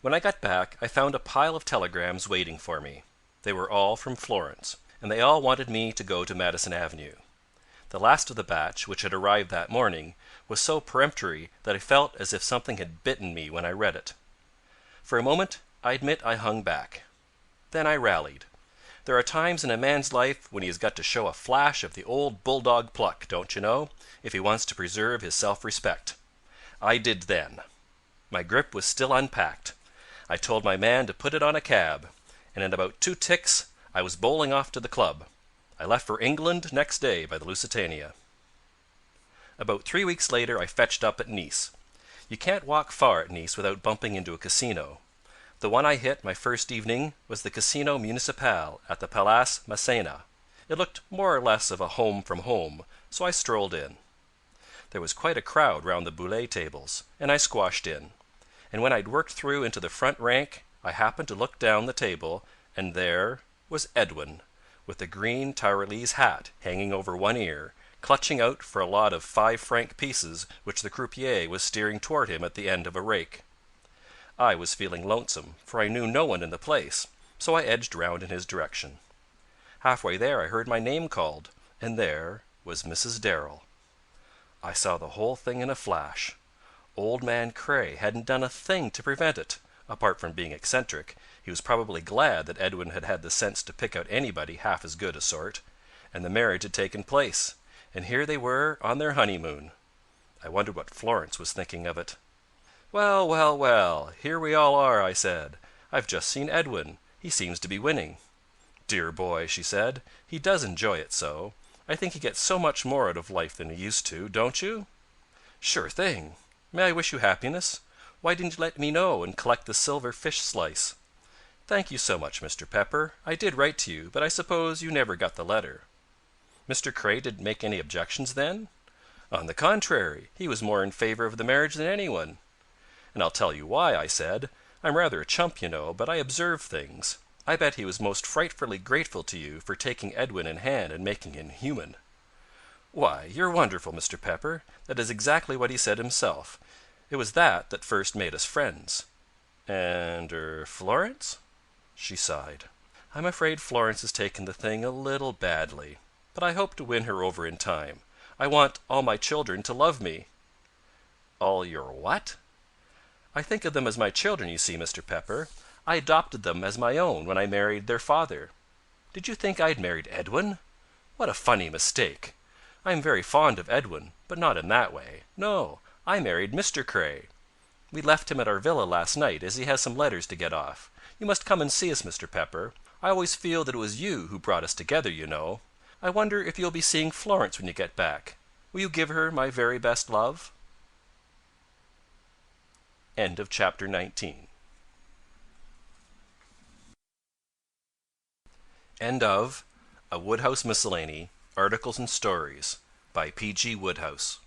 When I got back I found a pile of telegrams waiting for me. They were all from Florence, and they all wanted me to go to Madison Avenue. The last of the batch, which had arrived that morning, was so peremptory that I felt as if something had bitten me when I read it. For a moment I admit I hung back. Then I rallied. There are times in a man's life when he has got to show a flash of the old bulldog pluck, don't you know, if he wants to preserve his self-respect. I did then. My grip was still unpacked. I told my man to put it on a cab, and in about 2 ticks I was bowling off to the club. I left for England next day by the Lusitania. About 3 weeks later I fetched up at Nice. You can't walk far at Nice without bumping into a casino. The one I hit my first evening was the Casino Municipal at the Palais Masséna. It looked more or less of a home from home, so I strolled in. There was quite a crowd round the boulet tables, and I squashed in. And when I'd worked through into the front rank, I happened to look down the table, and there was Edwin, with a green Tyrolese hat hanging over one ear, clutching out for a lot of 5-franc pieces which the croupier was steering toward him at the end of a rake. I was feeling lonesome, for I knew no one in the place, so I edged round in his direction. Halfway there I heard my name called, and there was Mrs. Darrell. I saw the whole thing in a flash. Old man Cray hadn't done a thing to prevent it. Apart from being eccentric, he was probably glad that Edwin had had the sense to pick out anybody half as good a sort. And the marriage had taken place, and here they were on their honeymoon. I wondered what Florence was thinking of it. "Well, well, well, here we all are," I said. "I've just seen Edwin. He seems to be winning." "Dear boy," she said. "He does enjoy it so. I think he gets so much more out of life than he used to, don't you?" "Sure thing. May I wish you happiness? Why didn't you let me know and collect the silver fish slice?" "Thank you so much, Mr. Pepper. I did write to you, but I suppose you never got the letter." "Mr. Cray didn't make any objections then?" On the contrary, he was more in favor of the marriage than anyone. And I'll tell you why, I said. I'm rather a chump, you know, but I observe things. I bet he was most frightfully grateful to you for taking Edwin in hand and making him human. Why, you're wonderful, Mr. Pepper. That is exactly what he said himself. It was that first made us friends. And Florence? She sighed. I'm afraid Florence has taken the thing a little badly. But I hope to win her over in time. I want all my children to love me. All your what? I think of them as my children, you see, Mr. Pepper. I adopted them as my own when I married their father. Did you think I'd married Edwin? What a funny mistake! I am very fond of Edwin, but not in that way. No, I married Mr. Cray. We left him at our villa last night, as he has some letters to get off. You must come and see us, Mr. Pepper. I always feel that it was you who brought us together, you know. I wonder if you'll be seeing Florence when you get back. Will you give her my very best love? End of chapter 19. End of A Wodehouse Miscellany, Articles and Stories by P.G. Wodehouse.